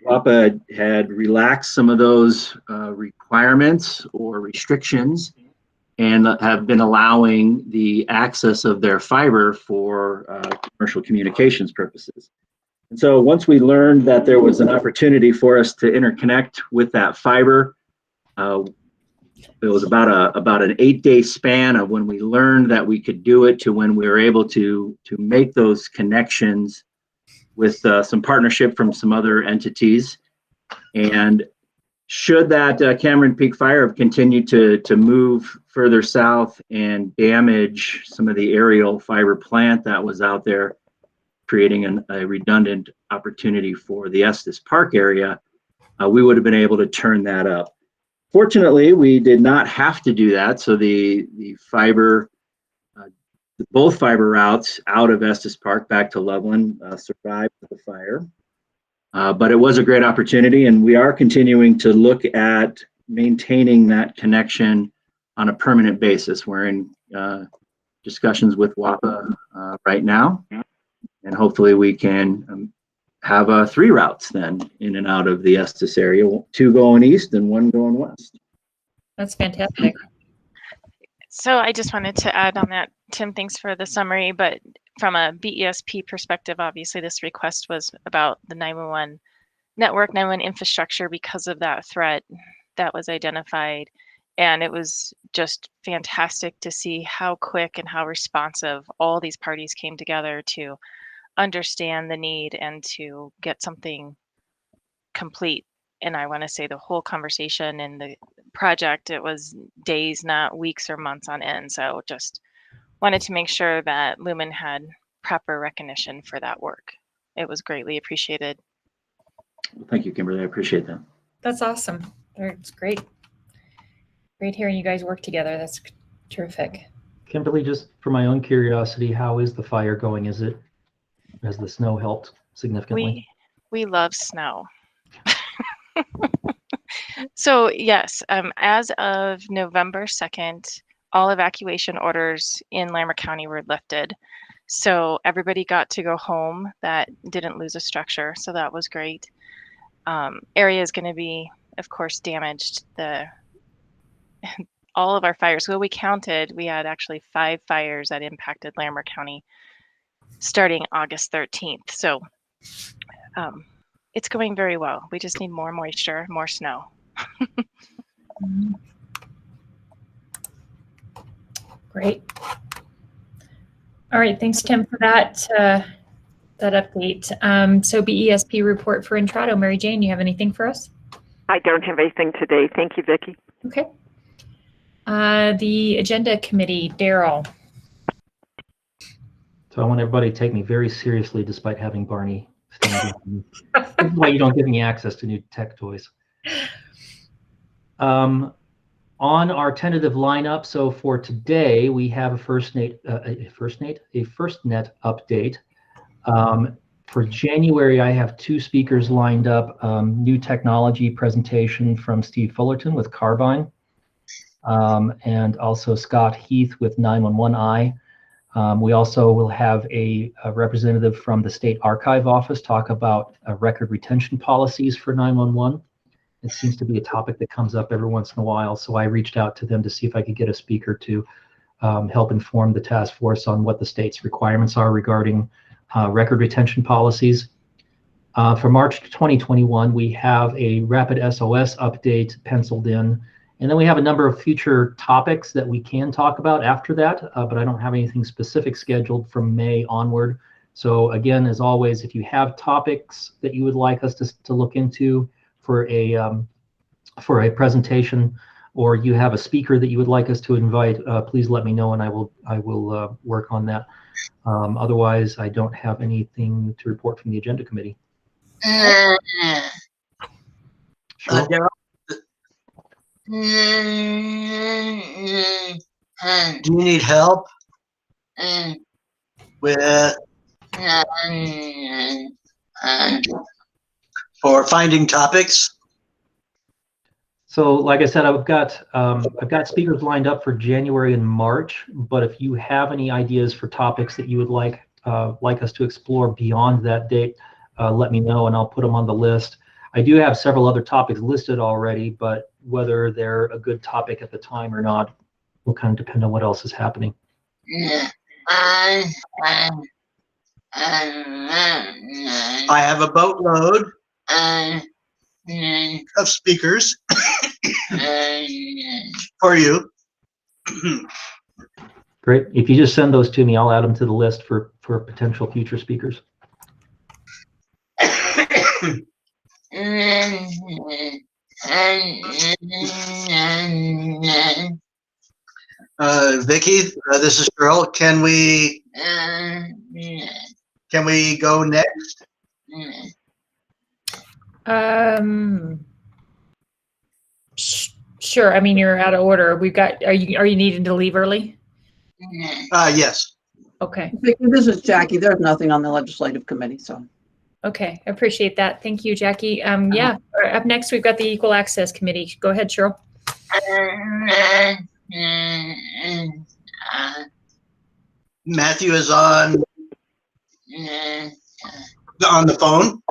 WAPA had relaxed some of those requirements or restrictions and have been allowing the access of their fiber for commercial communications purposes. And so once we learned that there was an opportunity for us to interconnect with that fiber, it was about an 8-day span of when we learned that we could do it to when we were able to make those connections with some partnership from some other entities. And should that Cameron Peak fire have continued to move further south and damage some of the aerial fiber plant that was out there, creating a redundant opportunity for the Estes Park area, we would have been able to turn that up. Fortunately, we did not have to do that. So the fiber, both fiber routes out of Estes Park back to Loveland survived the fire. But it was a great opportunity, and we are continuing to look at maintaining that connection on a permanent basis. We're in discussions with WAPA right now, and hopefully we can have 3 routes then in and out of the Estes area, 2 going east and 1 going west. That's fantastic. So I just wanted to add on that, Tim, thanks for the summary, but from a BESP perspective, obviously this request was about the 911 network, 911 infrastructure because of that threat that was identified. And it was just fantastic to see how quick and how responsive all these parties came together to understand the need and to get something complete. And I want to say the whole conversation and the project, it was days, not weeks or months on end. So just wanted to make sure that Lumen had proper recognition for that work. It was greatly appreciated. Well, thank you, Kimberly. I appreciate that. That's awesome. It's great. Great hearing you guys work together. That's terrific. Kimberly, just for my own curiosity, how is the fire going? Has the snow helped significantly? We love snow. So yes, as of November 2nd, all evacuation orders in Larimer County were lifted. So everybody got to go home that didn't lose a structure. So that was great. Area is going to be, of course, damaged. All of our fires, well, we counted, we had actually 5 fires that impacted Larimer County starting August 13th. So it's going very well. We just need more moisture, more snow. Great. All right, thanks, Tim, for that update. So BESP report for Intrado. Mary Jane, you have anything for us? I don't have anything today. Thank you, Vicki. Okay. The agenda committee, Daryl. So I want everybody to take me very seriously despite having Barney stand with me. This is why you don't give me access to new tech toys. On our tentative lineup, so for today, we have a FirstNet update. For January, I have 2 speakers lined up. New technology presentation from Steve Fullerton with Carbine, and also Scott Heath with 911i. We also will have a representative from the State Archive Office talk about record retention policies for 911. It seems to be a topic that comes up every once in a while, so I reached out to them to see if I could get a speaker to help inform the task force on what the state's requirements are regarding record retention policies. For March 2021, we have a rapid SOS update penciled in, and then we have a number of future topics that we can talk about after that, but I don't have anything specific scheduled from May onward. So again, as always, if you have topics that you would like us to look into for a presentation, or you have a speaker that you would like us to invite, please let me know and I will work on that. Otherwise, I don't have anything to report from the agenda committee. Sure. Do you need help with for finding topics? So, like I said, I've got speakers lined up for January and March. But if you have any ideas for topics that you would like us to explore beyond that date, let me know and I'll put them on the list. I do have several other topics listed already, but whether they're a good topic at the time or not will kind of depend on what else is happening. I have a boatload of speakers for you. Great. If you just send those to me, I'll add them to the list for potential future speakers. Vicki, this is Earl. Can we go next? Sure. I mean, you're out of order. We've got, are you needing to leave early? Yes. Okay. This is Jackie. There's nothing on the legislative committee, so. Okay. I appreciate that. Thank you, Jackie. Yeah. Up next, we've got the Equal Access Committee. Go ahead, Cheryl. Matthew is on the phone.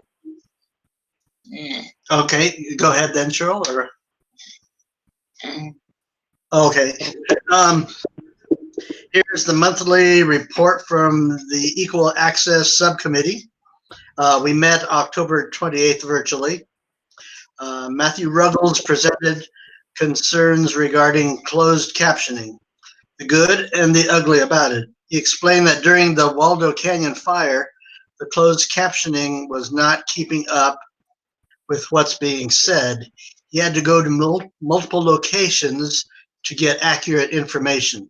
Okay, go ahead then, Cheryl. Or okay. Here's the monthly report from the Equal Access Subcommittee. We met October 28th virtually. Matthew Ruggles presented concerns regarding closed captioning, the good and the ugly about it. He explained that during the Waldo Canyon fire, the closed captioning was not keeping up with what's being said. He had to go to multiple locations to get accurate information.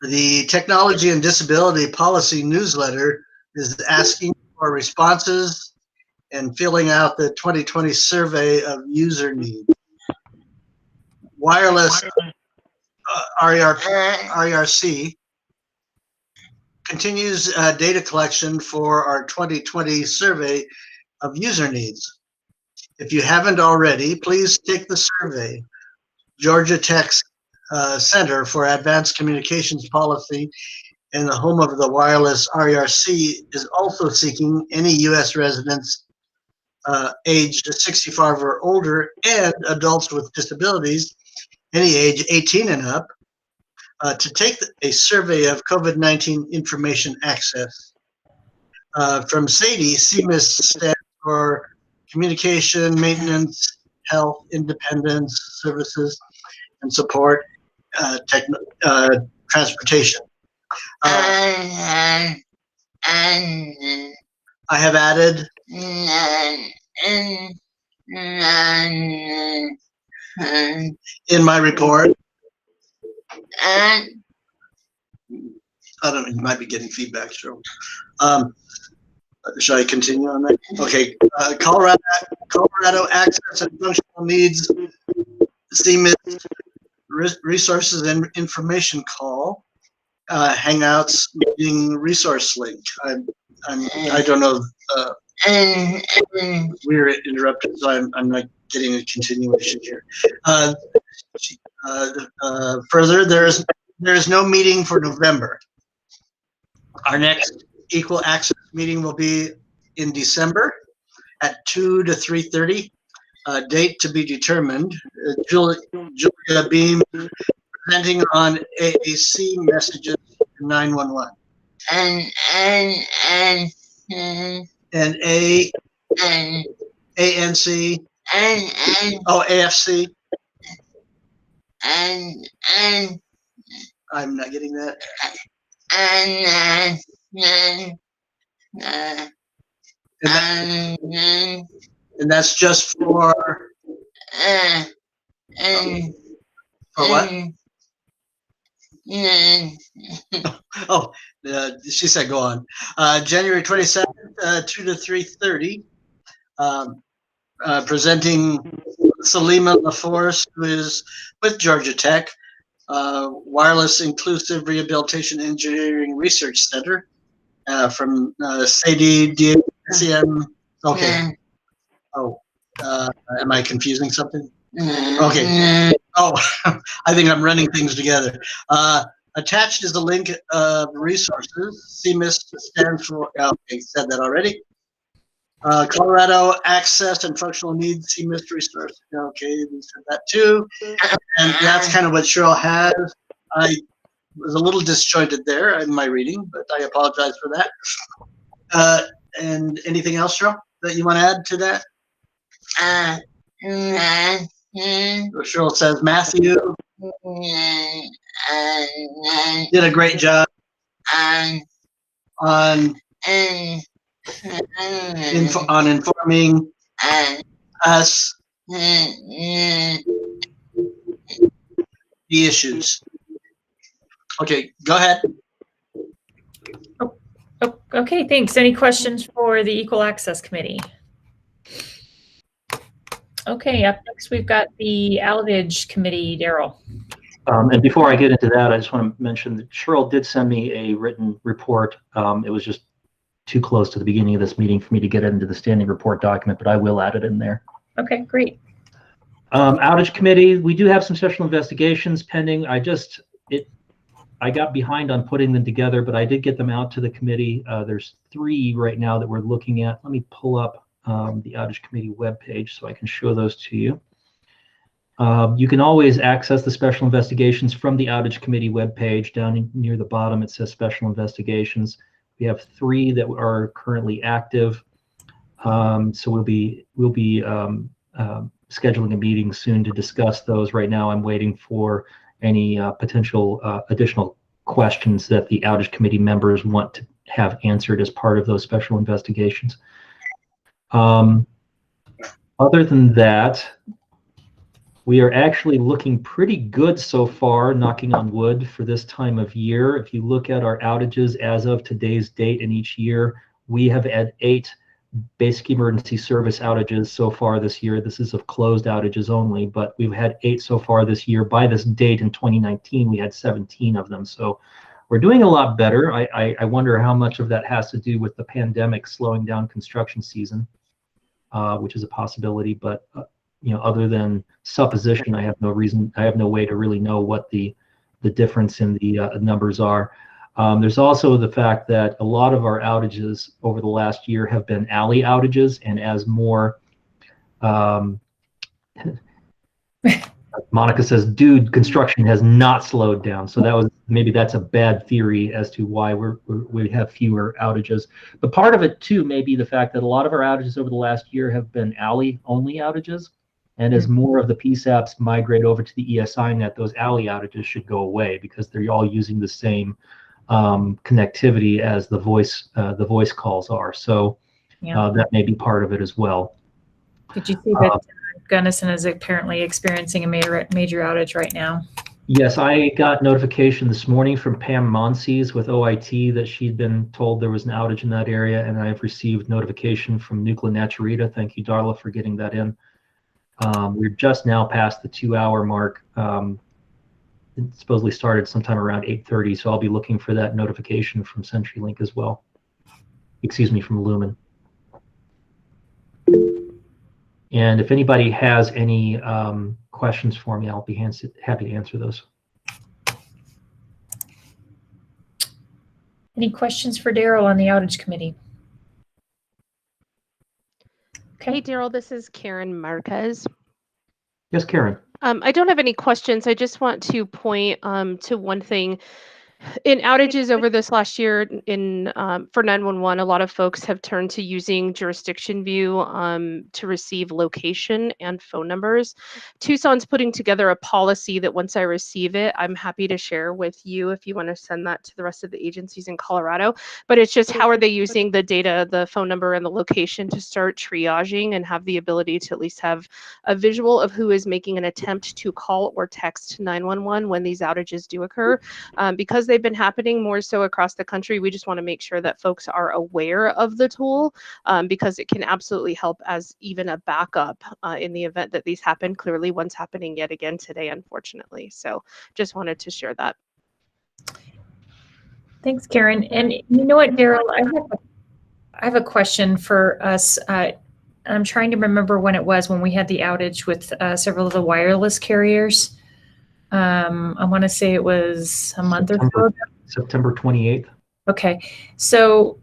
The Technology and Disability Policy newsletter is asking for responses and filling out the 2020 survey of user needs. Wireless RERC continues data collection for our 2020 survey of user needs. If you haven't already, please take the survey. Georgia Tech's Center for Advanced Communications Policy and the home of the wireless RERC is also seeking any U.S. residents aged 65 or older and adults with disabilities, any age 18 and up, to take a survey of COVID-19 information access. From SADE, CMIS stands for Communication, Maintenance, Health, Independence, Services, and Support, Transportation. I have added in my report. I don't know, you might be getting feedback, Cheryl. Should I continue on that? Okay, Colorado Access and Functional Needs, CMIS Resources and Information Call, Hangouts Meeting Resource Link. I don't know. We were interrupted, so I'm not getting a continuation here. Further, there is no meeting for November. Our next Equal Access meeting will be in December at 2 to 3:30. Date to be determined. Julia Beam presenting on AAC messages 911. And ANC. AFC. I'm not getting that. And that's just for what? Oh, she said go on. January 27th, 2 to 3:30. Presenting Salima LaForce, who is with Georgia Tech, Wireless Inclusive Rehabilitation Engineering Research Center, from SADE DCM. Okay. Oh, am I confusing something? Okay. Oh, I think I'm running things together. Attached is a link of resources. CMIS stands for, okay, said that already. Colorado Access and Functional Needs CMIS resource. Okay, we said that too. And that's kind of what Cheryl has. I was a little disjointed there in my reading, but I apologize for that. And anything else, Cheryl, that you want to add to that? Cheryl says Matthew did a great job on informing us the issues. Okay, go ahead. Oh, okay, thanks. Any questions for the Equal Access Committee? Okay, up next we've got the outage committee, Daryl. And before I get into that, I just want to mention that Cheryl did send me a written report. It was just too close to the beginning of this meeting for me to get into the standing report document, but I will add it in there. Okay, great. Outage committee, we do have some special investigations pending. I got behind on putting them together, but I did get them out to the committee. There's 3 right now that we're looking at. Let me pull up the outage committee webpage so I can show those to you. You can always access the special investigations from the outage committee webpage. Down near the bottom, it says special investigations. We have 3 that are currently active. So we'll be scheduling a meeting soon to discuss those. Right now, I'm waiting for any potential additional questions that the outage committee members want to have answered as part of those special investigations. Other than that, we are actually looking pretty good so far, knocking on wood, for this time of year. If you look at our outages as of today's date in each year, we have had 8 basic emergency service outages so far this year. This is of closed outages only, but we've had 8 so far this year. By this date in 2019, we had 17 of them. So we're doing a lot better. I wonder how much of that has to do with the pandemic slowing down construction season, which is a possibility. But other than supposition, I have no way to really know what the difference in the numbers are. There's also the fact that a lot of our outages over the last year have been alley outages, and as more, Monica says, dude, construction has not slowed down. So maybe that's a bad theory as to why we have fewer outages. But part of it too may be the fact that a lot of our outages over the last year have been alley only outages. And as more of the PSAPs migrate over to the ESI net, those alley outages should go away because they're all using the same connectivity as the voice calls are. So that may be part of it as well. Did you see that Gunnison is apparently experiencing a major outage right now? Yes, I got notification this morning from Pam Monsees with OIT that she'd been told there was an outage in that area, and I've received notification from Nuclear Naturita. Thank you, Darla, for getting that in. We're just now past the 2-hour mark. It supposedly started sometime around 8:30, so I'll be looking for that notification from CenturyLink as well. Excuse me, from Lumen. And if anybody has any questions for me, I'll be happy to answer those. Any questions for Daryl on the outage committee? Hey, Daryl, this is Karen Marquez. Yes, Karen. I don't have any questions. I just want to point to one thing. In outages over this last year for 911, a lot of folks have turned to using Jurisdiction View to receive location and phone numbers. Tucson's putting together a policy that once I receive it, I'm happy to share with you if you want to send that to the rest of the agencies in Colorado. But it's just how are they using the data, the phone number and the location to start triaging and have the ability to at least have a visual of who is making an attempt to call or text 911 when these outages do occur. Because they've been happening more so across the country, we just want to make sure that folks are aware of the tool because it can absolutely help as even a backup in the event that these happen. Clearly, one's happening yet again today, unfortunately. So just wanted to share that. Thanks, Karen. And you know what, Daryl, I have a question for us. I'm trying to remember when it was when we had the outage with several of the wireless carriers. I want to say it was a month or so ago. September 28th. Okay. So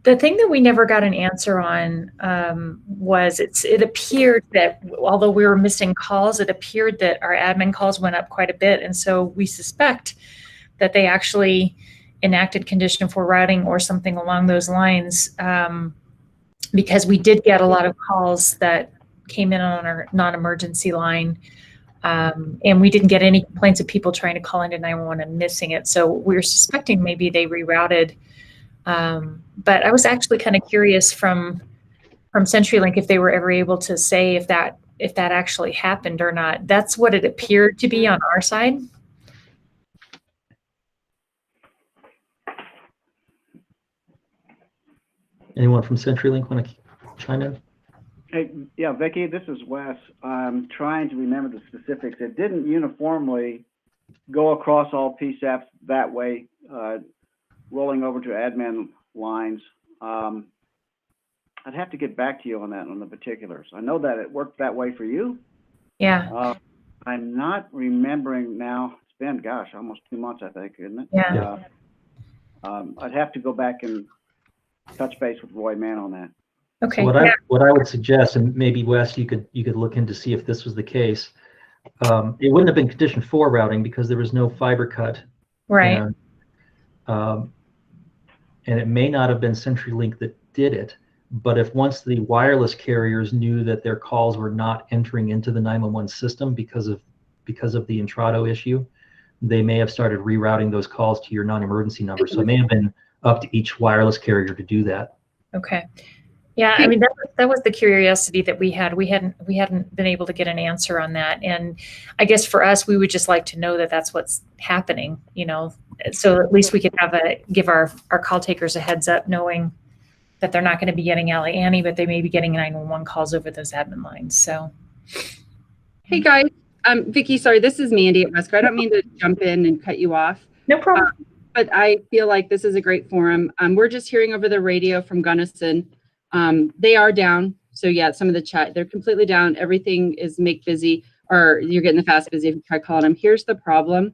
the thing that we never got an answer on was it appeared that although we were missing calls, it appeared that our admin calls went up quite a bit. And so we suspect that they actually enacted condition for routing or something along those lines because we did get a lot of calls that came in on our non-emergency line. And we didn't get any complaints of people trying to call into 911 and missing it. So we're suspecting maybe they rerouted. But I was actually kind of curious from CenturyLink if they were ever able to say if that actually happened or not. That's what it appeared to be on our side. Anyone from CenturyLink want to chime in? Hey, yeah, Vicki, this is Wes. I'm trying to remember the specifics. It didn't uniformly go across all PSAPs that way, rolling over to admin lines. I'd have to get back to you on that, on the particulars. I know that it worked that way for you. Yeah. I'm not remembering now. It's been, gosh, almost 2 months, I think, isn't it? Yeah. I'd have to go back and touch base with Roy Mann on that. Okay. So what I would suggest, and maybe Wes, you could look into see if this was the case. It wouldn't have been condition 4 routing because there was no fiber cut. Right. And it may not have been CenturyLink that did it, but if once the wireless carriers knew that their calls were not entering into the 911 system because of the Intrado issue, they may have started rerouting those calls to your non-emergency number. So it may have been up to each wireless carrier to do that. Okay. Yeah, I mean that was the curiosity that we had. We hadn't been able to get an answer on that, and I guess for us, we would just like to know that that's what's happening. So at least we could give our call takers a heads up, knowing that they're not going to be getting Alley Annie, but they may be getting 911 calls over those admin lines. So, hey guys, Vicki, sorry, this is Mandy at Wesco. I don't mean to jump in and cut you off. No problem. But I feel like this is a great forum. We're just hearing over the radio from Gunnison. They are down. So yeah, some of the chat, they're completely down. Everything is make busy, or you're getting the fast busy if you try calling them. Here's the problem.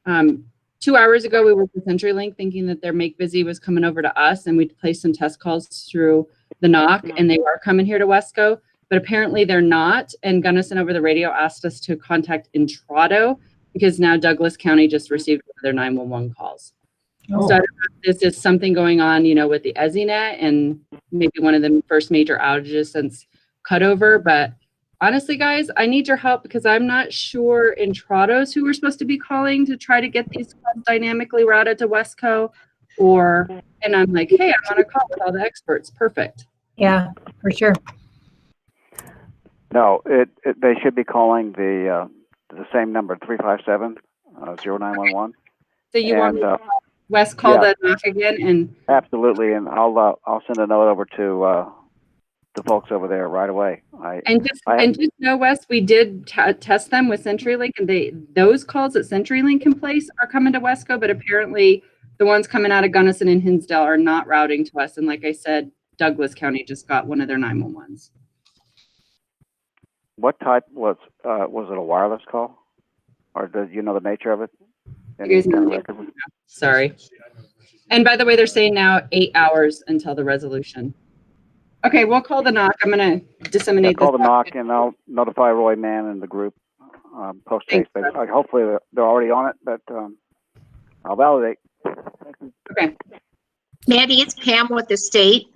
2 hours ago, we were with CenturyLink thinking that their make busy was coming over to us, and we'd placed some test calls through the NOC, and they were coming here to Wesco, but apparently they're not. And Gunnison over the radio asked us to contact Intrado because now Douglas County just received their 911 calls. Oh. So I don't know if this is something going on, with the EZNet and maybe one of the first major outages since cutover. But honestly, guys, I need your help because I'm not sure Intrados who we're supposed to be calling to try to get these calls dynamically routed to Wesco, and I'm like, hey, I'm on a call with all the experts. Perfect. Yeah, for sure. No, they should be calling the same number, 357-0911. So you want me to Wes call the NOC again? And absolutely, and I'll send a note over to the folks over there right away. Just know, Wes, we did test them with CenturyLink, and those calls that CenturyLink can place are coming to Wesco, but apparently the ones coming out of Gunnison and Hinsdale are not routing to us. And like I said, Douglas County just got one of their 911s. What type was it? A wireless call, or do you know the nature of it? Sorry. And by the way, they're saying now 8 hours until the resolution. Okay, we'll call the NOC. I'm going to disseminate call the NOC, and I'll notify Roy Mann and the group post haste. Hopefully they're already on it, but I'll validate. Okay. Mandy, it's Pam with the state.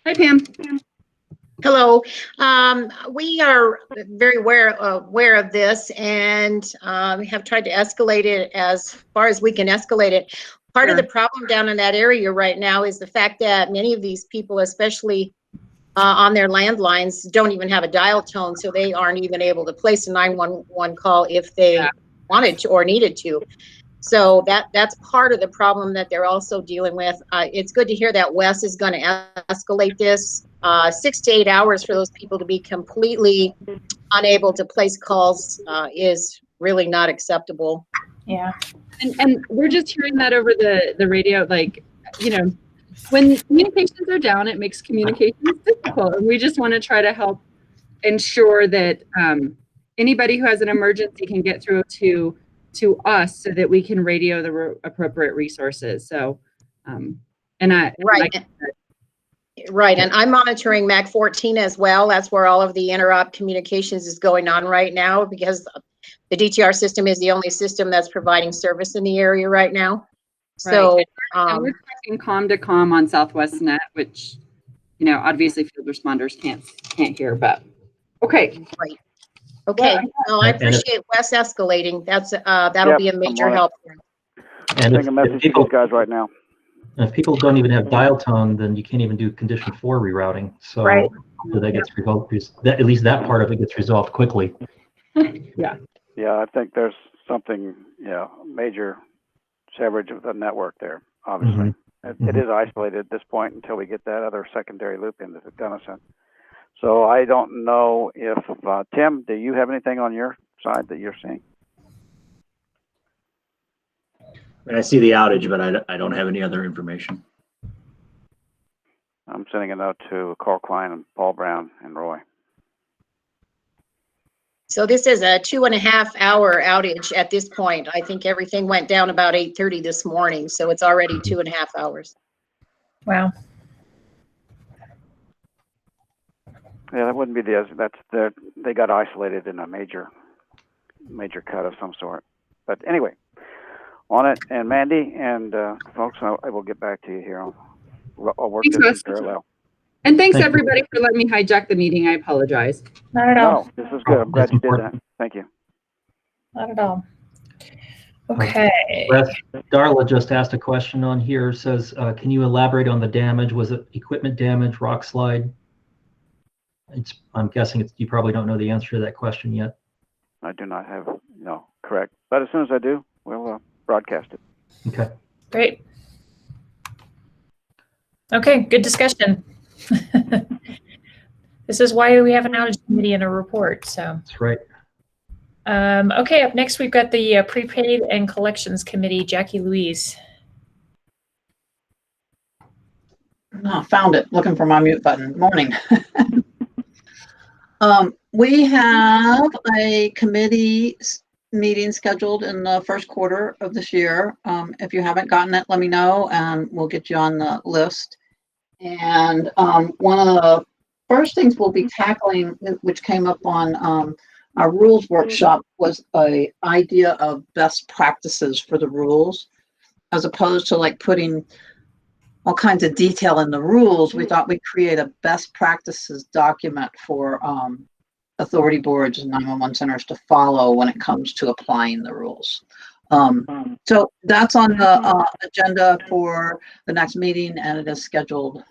Hi, Pam. Hello. We are very aware of this and have tried to escalate it as far as we can escalate it. Part of the problem down in that area right now is the fact that many of these people, especially on their landlines, don't even have a dial tone, so they aren't even able to place a 911 call if they wanted to or needed to. So that's part of the problem that they're also dealing with. It's good to hear that Wes is going to escalate this. 6 to 8 hours for those people to be completely unable to place calls is really not acceptable. Yeah. And we're just hearing that over the radio, when communications are down, it makes communications difficult. And we just want to try to help ensure that anybody who has an emergency can get through to us so that we can radio the appropriate resources. So, Right, and I'm monitoring MAC 14 as well. That's where all of the interop communications is going on right now because the DTR system is the only system that's providing service in the area right now. So, and we're talking comm to comm on Southwest Net, which, obviously field responders can't hear, but okay. Right. Okay. Well, I appreciate Wes escalating. That'll be a major help. And a message to these guys right now. If people don't even have dial tone, then you can't even do condition 4 rerouting. So that gets resolved. At least that part of it gets resolved quickly. Yeah. Yeah, I think there's something, major severage of the network there, obviously. It is isolated at this point until we get that other secondary loop into Gunnison. So I don't know if, Tim, do you have anything on your side that you're seeing? I see the outage, but I don't have any other information. I'm sending a note to Carl Klein and Paul Brown and Roy. So this is a 2.5 hour outage at this point. I think everything went down about 8:30 this morning, so it's already 2.5 hours. Wow. Yeah, that wouldn't be they got isolated in a major cut of some sort. But anyway, on it, and Mandy and folks, I will get back to you here. I'll work Thanks, this in Wes. parallel. And thanks Thank you. everybody for letting me hijack the meeting. I apologize. Not at all. No, this is good. I'm glad That's you did important. that. Thank you. Not at all. Okay. Wes, Darla just asked a question on here. Says, can you elaborate on the damage? Was it equipment damage, rock slide? I'm guessing you probably don't know the answer to that question yet. I do not have, no, correct. But as soon as I do, we'll broadcast it. Okay. Great. Okay, good discussion. This is why we have an outage committee and a report, so. That's right. Okay, up next we've got the prepaid and collections committee, Jackie Louise. Oh, found it, looking for my mute button. Morning. We have a committee meeting scheduled in the first quarter of this year. If you haven't gotten it, let me know and we'll get you on the list. And one of the first things we'll be tackling, which came up on our rules workshop, was a idea of best practices for the rules, as opposed to like putting all kinds of detail in the rules. We thought we'd create a best practices document for authority boards and 911 centers to follow when it comes to applying the rules. So that's on the agenda for the next meeting, and it is scheduled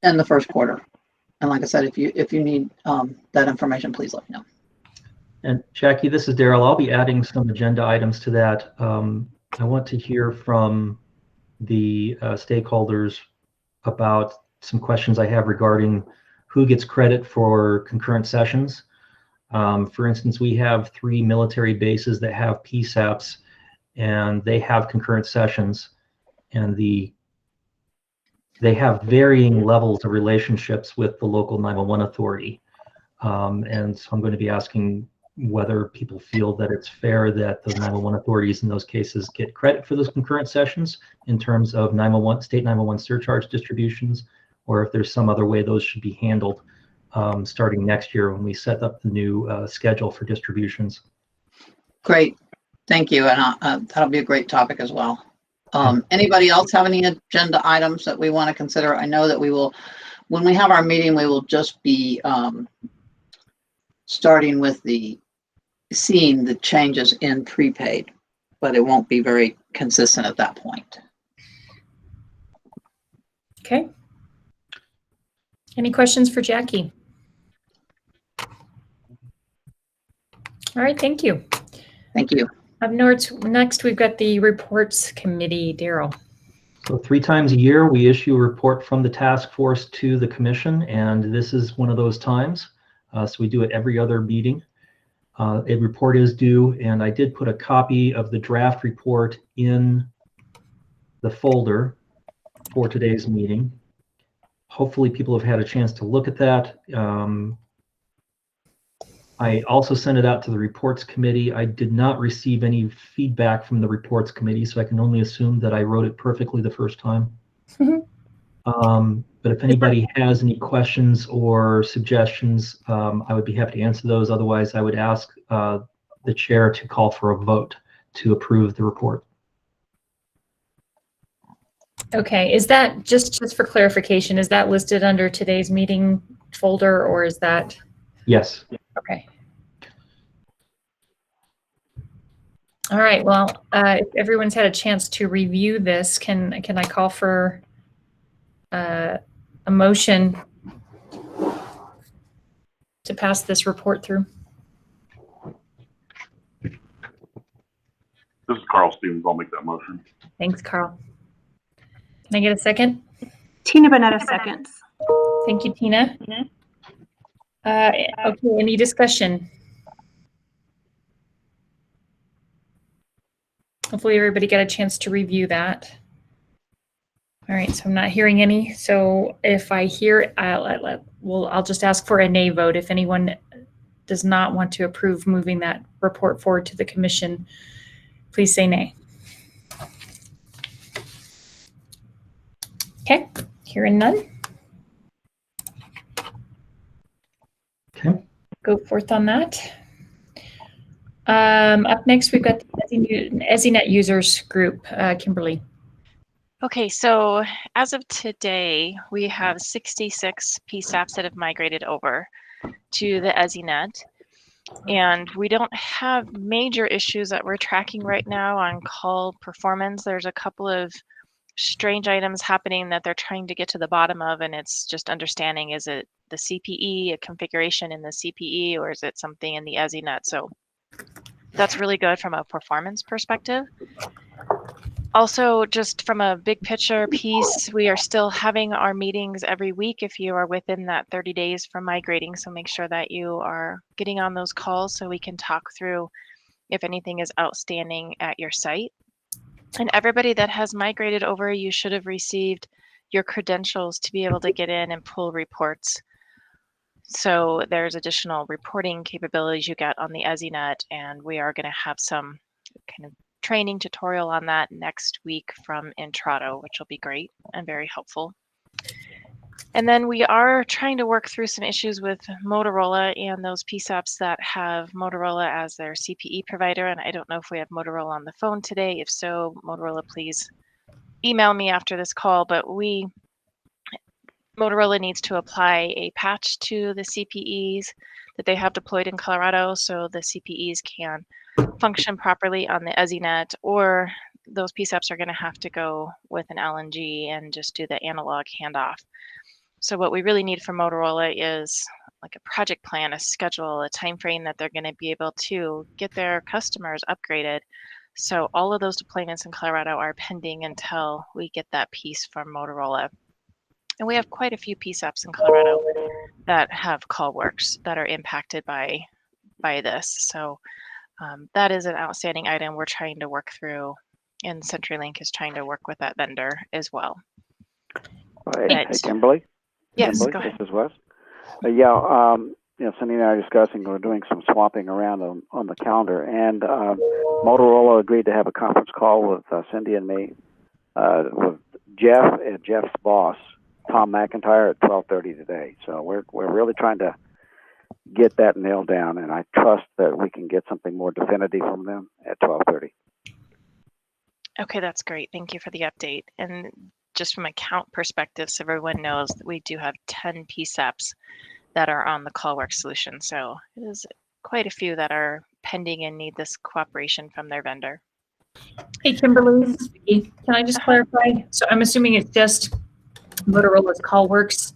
in the first quarter. And like I said, if you need that information, please let me know. And Jackie, this is Daryl. I'll be adding some agenda items to that. I want to hear from the stakeholders about some questions I have regarding who gets credit for concurrent sessions. For instance, we have 3 military bases that have PSAPs, and they have concurrent sessions, and they have varying levels of relationships with the local 911 authority. And so I'm going to be asking whether people feel that it's fair that the 911 authorities in those cases get credit for those concurrent sessions in terms of state 911 surcharge distributions, or if there's some other way those should be handled starting next year when we set up the new schedule for distributions. Great, thank you, and that'll be a great topic as well. Anybody else have any agenda items that we want to consider? I know that we will, when we have our meeting, we will just be starting with seeing the changes in prepaid, but it won't be very consistent at that point. Okay. Any questions for Jackie? All right, thank you. Thank you. Up next, we've got the reports committee, Daryl. So 3 times a year, we issue a report from the task force to the commission, and this is one of those times. So we do it every other meeting. A report is due, and I did put a copy of the draft report in the folder for today's meeting. Hopefully people have had a chance to look at that. I also sent it out to the reports committee. I did not receive any feedback from the reports committee, so I can only assume that I wrote it perfectly the first time. But if anybody has any questions or suggestions, I would be happy to answer those. Otherwise, I would ask the chair to call for a vote to approve the report. Okay, is that just for clarification, is that listed under today's meeting folder, or is that? Yes. Okay. All right, well, if everyone's had a chance to review this, can I call for a motion to pass this report through? This is Carl Stevens. I'll make that motion. Thanks, Carl. Can I get a second? Tina Bonetta seconds. Thank you, Tina. Okay, any discussion? Hopefully everybody got a chance to review that. All right, so I'm not hearing any. So if I hear, I'll just ask for a nay vote. If anyone does not want to approve moving that report forward to the commission, please say nay. Okay, hearing none. Okay. Go forth on that. Up next, we've got the EZNet users group, Kimberly. Okay, so as of today, we have 66 PSAPs that have migrated over to the EZNet. And we don't have major issues that we're tracking right now on call performance. There's a couple of strange items happening that they're trying to get to the bottom of, and it's just understanding, is it the CPE, a configuration in the CPE, or is it something in the EZNet? So that's really good from a performance perspective. Also, just from a big picture piece, we are still having our meetings every week if you are within that 30 days from migrating. So make sure that you are getting on those calls so we can talk through if anything is outstanding at your site. And everybody that has migrated over, you should have received your credentials to be able to get in and pull reports. So there's additional reporting capabilities you get on the EZNet, and we are going to have some kind of training tutorial on that next week from Intrado, which will be great and very helpful. And then we are trying to work through some issues with Motorola and those PSAPs that have Motorola as their CPE provider. And I don't know if we have Motorola on the phone today. If so, Motorola, please email me after this call. But Motorola needs to apply a patch to the CPEs that they have deployed in Colorado so the CPEs can function properly on the EZNet, or those PSAPs are going to have to go with an LNG and just do the analog handoff. So what we really need from Motorola is like a project plan, a schedule, a time frame that they're going to be able to get their customers upgraded. So all of those deployments in Colorado are pending until we get that piece from Motorola. And we have quite a few PSAPs in Colorado that have CallWorks that are impacted by this. So that is an outstanding item we're trying to work through, and CenturyLink is trying to work with that vendor as well. Hey, Kimberly? Yes, Kimberly, go ahead. This is Wes. Cindy and I are discussing, we're doing some swapping around on the calendar, and Motorola agreed to have a conference call with Cindy and me, with Jeff and Jeff's boss, Tom McIntyre, at 12:30 today. So we're really trying to get that nailed down, and I trust that we can get something more definitive from them at 12:30. Okay, that's great. Thank you for the update. And just from a count perspective, so everyone knows that we do have 10 PSAPs that are on the CallWorks solution. So it is quite a few that are pending and need this cooperation from their vendor. Hey, Kimberly, this is Vicki. Can I just clarify? So I'm assuming it's just Motorola's CallWorks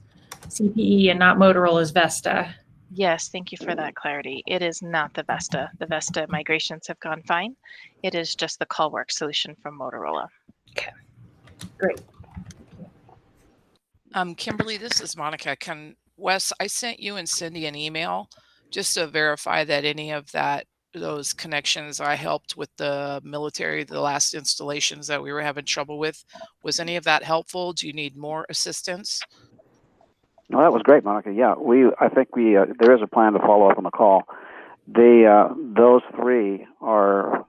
CPE and not Motorola's Vesta. Yes, thank you for that clarity. It is not the Vesta. The Vesta migrations have gone fine. It is just the CallWorks solution from Motorola. Okay, great. Kimberly, this is Monica. Wes, I sent you and Cindy an email just to verify that any of those connections I helped with the military, the last installations that we were having trouble with. Was any of that helpful? Do you need more assistance? No, that was great, Monica. Yeah, I think there is a plan to follow up on the call. Those three are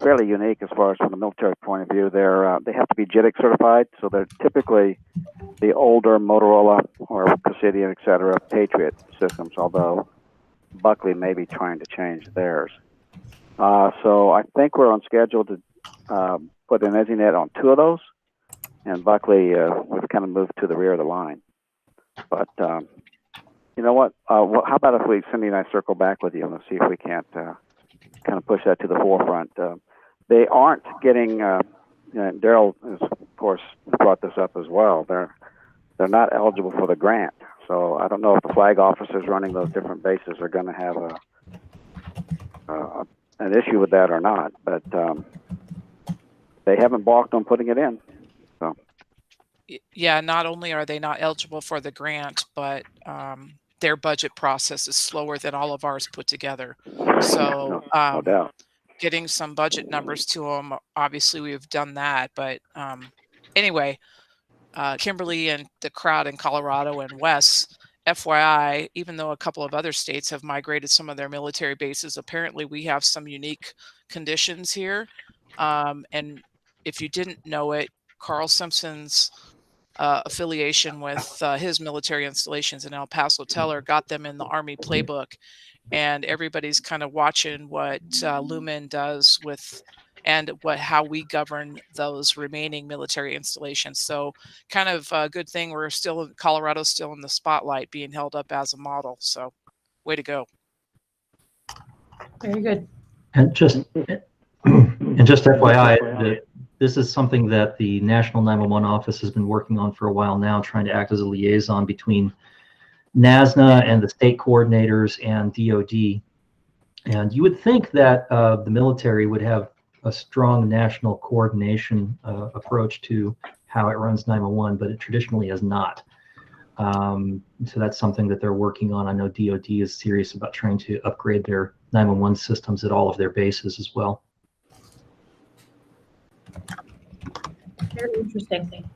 fairly unique as far as from the military point of view. They have to be JITC certified, so they're typically the older Motorola or Presidian, et cetera, Patriot systems, although Buckley may be trying to change theirs. So I think we're on schedule to put an EZNet on 2 of those, and Buckley we've kind of moved to the rear of the line. But you know what? How about if Cindy and I circle back with you and see if we can't kind of push that to the forefront. They aren't getting. Daryl has, of course, brought this up as well. They're not eligible for the grant. So I don't know if the flag officers running those different bases are going to have an issue with that or not. But they haven't balked on putting it in. So. yeah, not only are they not eligible for the grant, but their budget process is slower than all of ours put together. So No doubt. getting some budget numbers to them, obviously we've done that. But anyway, Kimberly and the crowd in Colorado and Wes, FYI, even though a couple of other states have migrated some of their military bases, apparently we have some unique conditions here. And if you didn't know it, Carl Simpson's affiliation with his military installations in El Paso Teller got them in the Army playbook, and everybody's kind of watching what Lumen does with and how we govern those remaining military installations. So kind of a good thing we're still, Colorado's still in the spotlight being held up as a model. So way to go. Very good. And just FYI, this is something that the National 911 Office has been working on for a while now, trying to act as a liaison between NASNA and the state coordinators and DOD. And you would think that the military would have a strong national coordination approach to how it runs 911, but it traditionally has not. So that's something that they're working on. I know DOD is serious about trying to upgrade their 911 systems at all of their bases as well. Very interesting.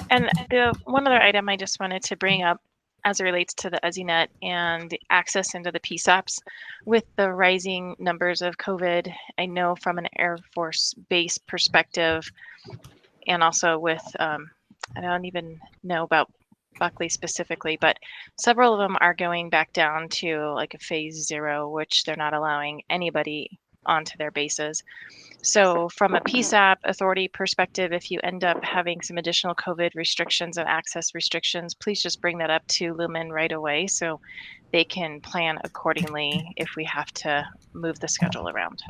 And the one other item I just wanted to bring up as it relates to the EZNet and the access into the PSAPs with the rising numbers of COVID, I know from an Air Force base perspective, and also with, I don't even know about Buckley specifically, but several of them are going back down to like a phase 0, which they're not allowing anybody onto their bases. So from a PSAP authority perspective, if you end up having some additional COVID restrictions and access restrictions, please just bring that up to Lumen right away so they can plan accordingly if we have to move the schedule around.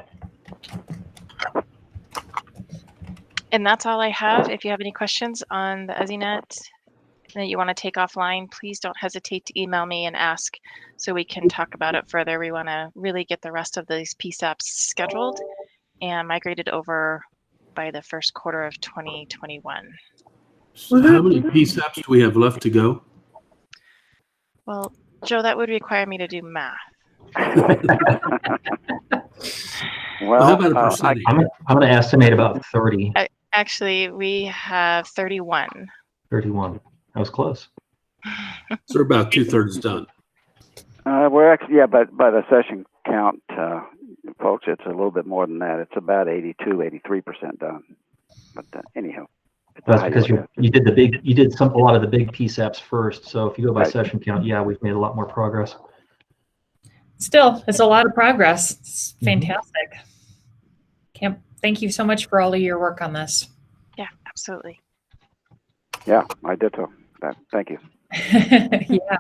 And that's all I have. If you have any questions on the EZNet that you want to take offline, please don't hesitate to email me and ask so we can talk about it further. We want to really get the rest of these PSAPs scheduled and migrated over by the first quarter of 2021. So how many PSAPs do we have left to go? Well, Joe, that would require me to do math. Well, how about a percentage? I'm going to estimate about 30. Actually, we have 31. 31. That was close. So we're about 2/3 done. We're actually, yeah, but by the session count, folks, it's a little bit more than that. It's about 83% done. But anyhow, that's because you did a lot of the big PSAPs first. So if you go by session count, yeah, we've made a lot more progress. Still, it's a lot of progress. It's fantastic. Thank you so much for all of your work on this. Yeah, absolutely. Yeah, I did so. Thank you. Yeah.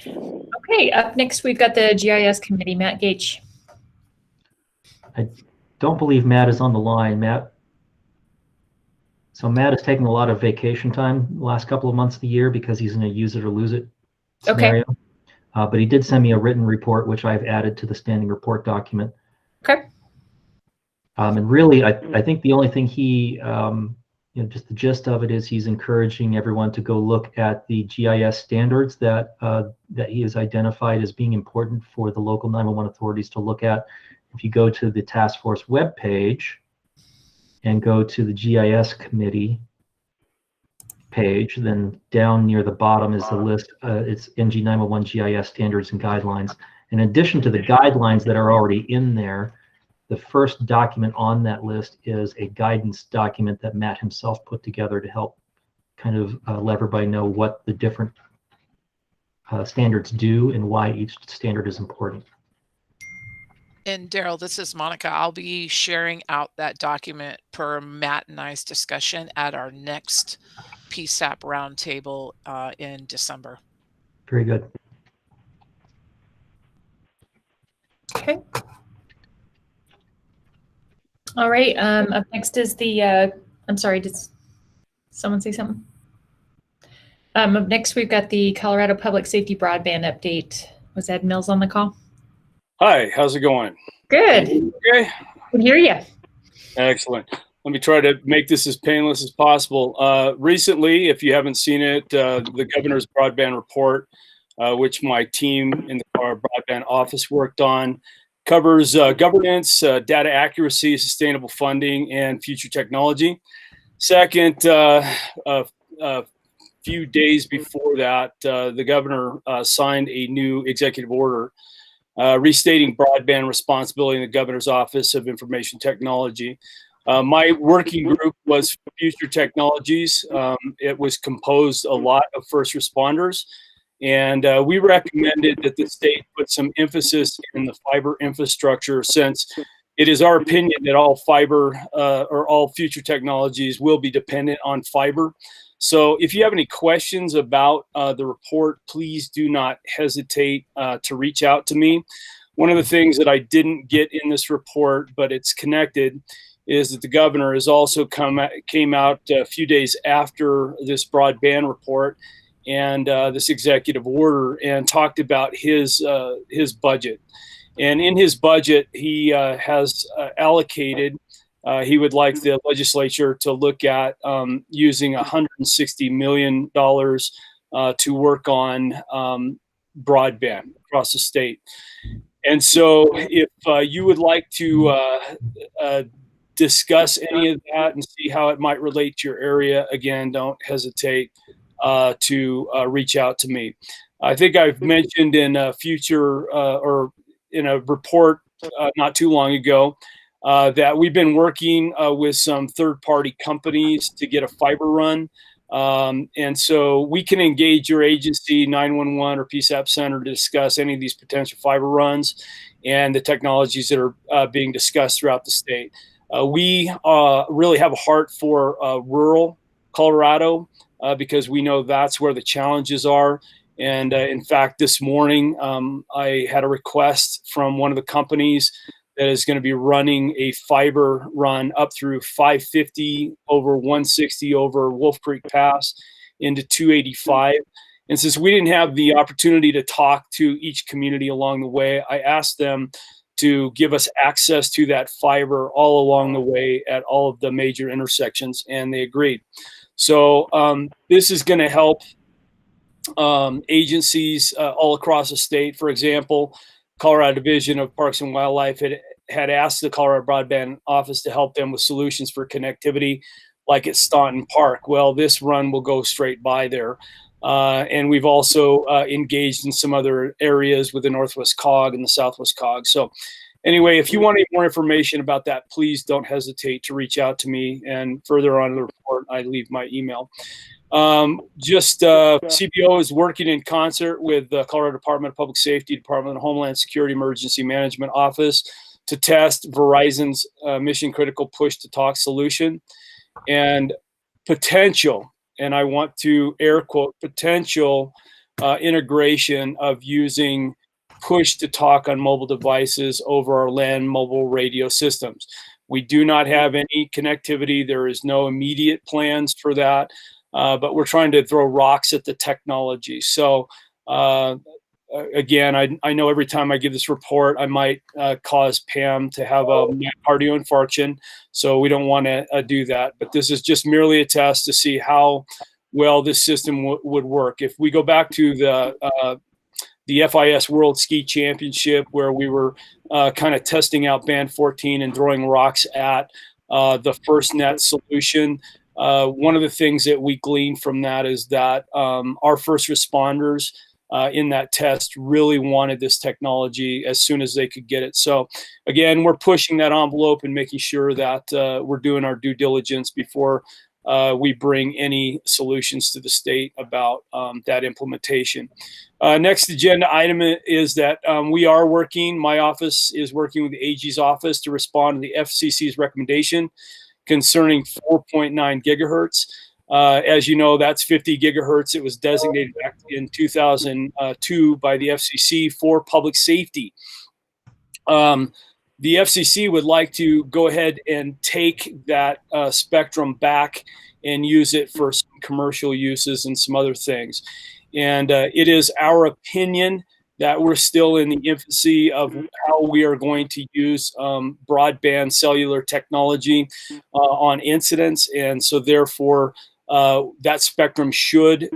Okay, up next we've got the GIS committee, Matt Gage. I don't believe Matt is on the line. Matt. So Matt is taking a lot of vacation time the last couple of months of the year because he's in a use it or lose it scenario. Okay. But he did send me a written report, which I've added to the standing report document. Okay. And really, I think the only thing he, just the gist of it is he's encouraging everyone to go look at the GIS standards that he has identified as being important for the local 911 authorities to look at. If you go to the task force webpage and go to the GIS committee page, then down near the bottom is the list. It's NG 911 GIS standards and guidelines. In addition to the guidelines that are already in there, the first document on that list is a guidance document that Matt himself put together to help kind of let everybody know what the different standards do and why each standard is important. And Daryl, this is Monica. I'll be sharing out that document per Matt and I's discussion at our next PSAP roundtable in December. Very good. Okay. All right. Up next is the, I'm sorry, did someone say something? Up next, we've got the Colorado Public Safety Broadband update. Was Ed Mills on the call? Hi, how's it going? Good. Okay. Can hear you. Excellent. Let me try to make this as painless as possible. Recently, if you haven't seen it, the governor's broadband report, which my team in the broadband office worked on, covers governance, data accuracy, sustainable funding, and future technology. Second, a few days before that, the governor signed a new executive order restating broadband responsibility in the governor's office of information technology. My working group was Future Technologies. It was composed a lot of first responders, and we recommended that the state put some emphasis in the fiber infrastructure, since it is our opinion that all fiber or all future technologies will be dependent on fiber. So if you have any questions about the report, please do not hesitate to reach out to me. One of the things that I didn't get in this report, but it's connected, is that the governor has also came out a few days after this broadband report and this executive order, and talked about his budget. And in his budget, he has allocated, he would like the legislature to look at using $160 million to work on broadband across the state. And so if you would like to discuss any of that and see how it might relate to your area, again, don't hesitate to reach out to me. I think I've mentioned in a future or in a report not too long ago that we've been working with some third-party companies to get a fiber run. And so we can engage your agency, 911 or PSAP Center, to discuss any of these potential fiber runs and the technologies that are being discussed throughout the state. We really have a heart for rural Colorado because we know that's where the challenges are. And in fact, this morning, I had a request from one of the companies that is going to be running a fiber run up through 550 over 160 over Wolf Creek Pass into 285. And since we didn't have the opportunity to talk to each community along the way, I asked them to give us access to that fiber all along the way at all of the major intersections, and they agreed. So this is going to help agencies all across the state. For example, Colorado Division of Parks and Wildlife had asked the Colorado Broadband Office to help them with solutions for connectivity, like at Staunton Park. Well, this run will go straight by there. And we've also engaged in some other areas with the Northwest COG and the Southwest COG. So anyway, if you want any more information about that, please don't hesitate to reach out to me. And further on in the report, I leave my email. CBO is working in concert with the Colorado Department of Public Safety, Department of Homeland Security Emergency Management Office to test Verizon's mission critical push to talk solution and potential, and I want to air quote, potential integration of using push to talk on mobile devices over our land mobile radio systems. We do not have any connectivity. There is no immediate plans for that. But we're trying to throw rocks at the technology. So again, I know every time I give this report, I might cause Pam to have a myocardial infarction. So we don't want to do that. But this is just merely a test to see how well this system would work. If we go back to the FIS World Ski Championship, where we were kind of testing out Band 14 and throwing rocks at the FirstNet solution, one of the things that we gleaned from that is that our first responders in that test really wanted this technology as soon as they could get it. So again, we're pushing that envelope and making sure that we're doing our due diligence before we bring any solutions to the state about that implementation. Next agenda item is that we are working, my office is working with the AG's office to respond to the FCC's recommendation concerning 4.9 gigahertz. As you know, that's 50 gigahertz. It was designated back in 2002 by the FCC for public safety. The FCC would like to go ahead and take that spectrum back and use it for some commercial uses and some other things. And it is our opinion that we're still in the infancy of how we are going to use broadband cellular technology on incidents. And so therefore, that spectrum should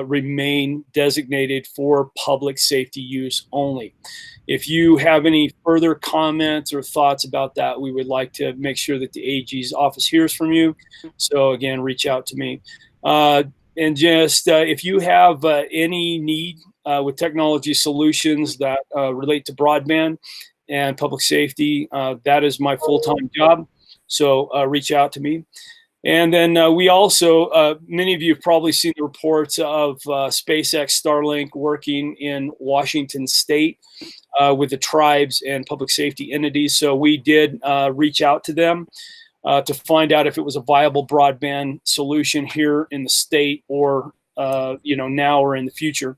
remain designated for public safety use only. If you have any further comments or thoughts about that, we would like to make sure that the AG's office hears from you. So again, reach out to me. And just if you have any need with technology solutions that relate to broadband and public safety, that is my full-time job. So reach out to me. And then we also, many of you have probably seen the reports of SpaceX Starlink working in Washington State with the tribes and public safety entities. So we did reach out to them to find out if it was a viable broadband solution here in the state or, now or in the future.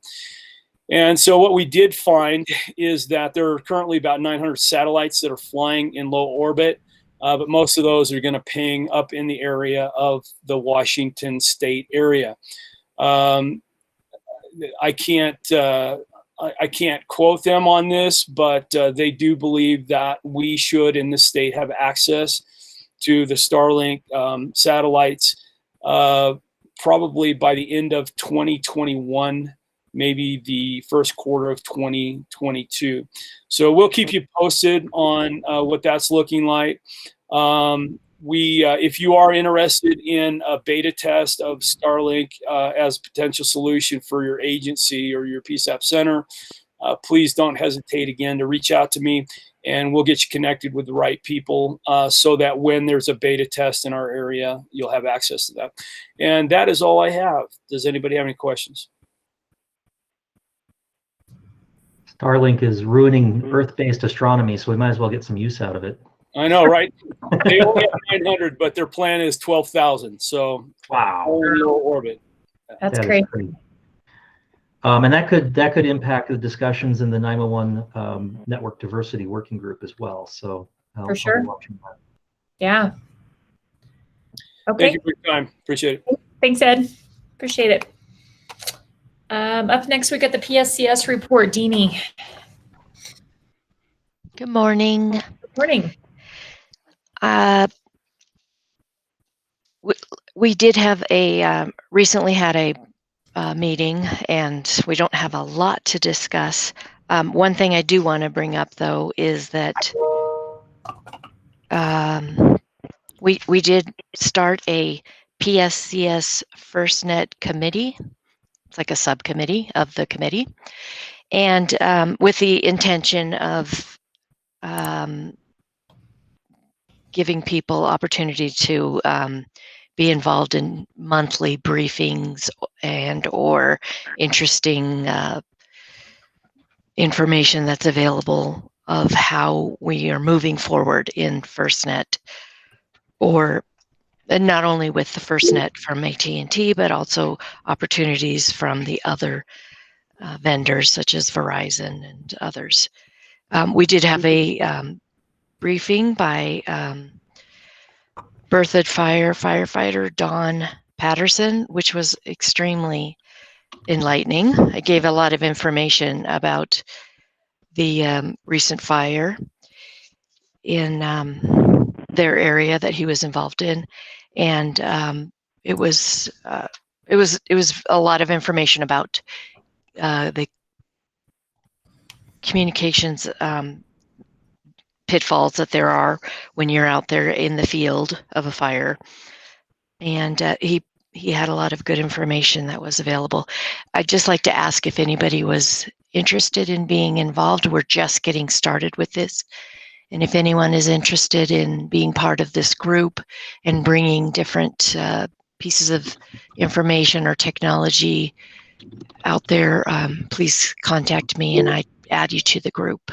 And so what we did find is that there are currently about 900 satellites that are flying in low orbit. But most of those are going to ping up in the area of the Washington State area. I can't quote them on this, but they do believe that we should in the state have access to the Starlink satellites probably by the end of 2021, maybe the first quarter of 2022. So we'll keep you posted on what that's looking like. If you are interested in a beta test of Starlink as a potential solution for your agency or your PSAP center, please don't hesitate again to reach out to me, and we'll get you connected with the right people so that when there's a beta test in our area, you'll have access to that. And that is all I have. Does anybody have any questions? Starlink is ruining Earth-based astronomy, so we might as well get some use out of it. I know, right? They only have 900, but their plan is 12,000. So wow, low orbit. That's great. And that could impact the discussions in the 911 network diversity working group as well. So for sure. Yeah. Thank Okay. you for your time. Appreciate it. Thanks, Ed. Appreciate it. Up next, we got the PSCS report. Deanie. Good morning. Good morning. We did have recently had a meeting, and we don't have a lot to discuss. One thing I do want to bring up, though, is that we did start a PSCS FirstNet committee. It's like a subcommittee of the committee, and with the intention of giving people opportunity to be involved in monthly briefings and or interesting information that's available of how we are moving forward in FirstNet, or not only with the FirstNet from AT&T, but also opportunities from the other vendors such as Verizon and others. We did have a briefing by Berthoud Fire firefighter Dawn Patterson, which was extremely enlightening. It gave a lot of information about the recent fire in their area that he was involved in, and it was a lot of information about the communications pitfalls that there are when you're out there in the field of a fire. And he had a lot of good information that was available. I'd just like to ask if anybody was interested in being involved. We're just getting started with this. And if anyone is interested in being part of this group and bringing different pieces of information or technology out there, please contact me and I add you to the group.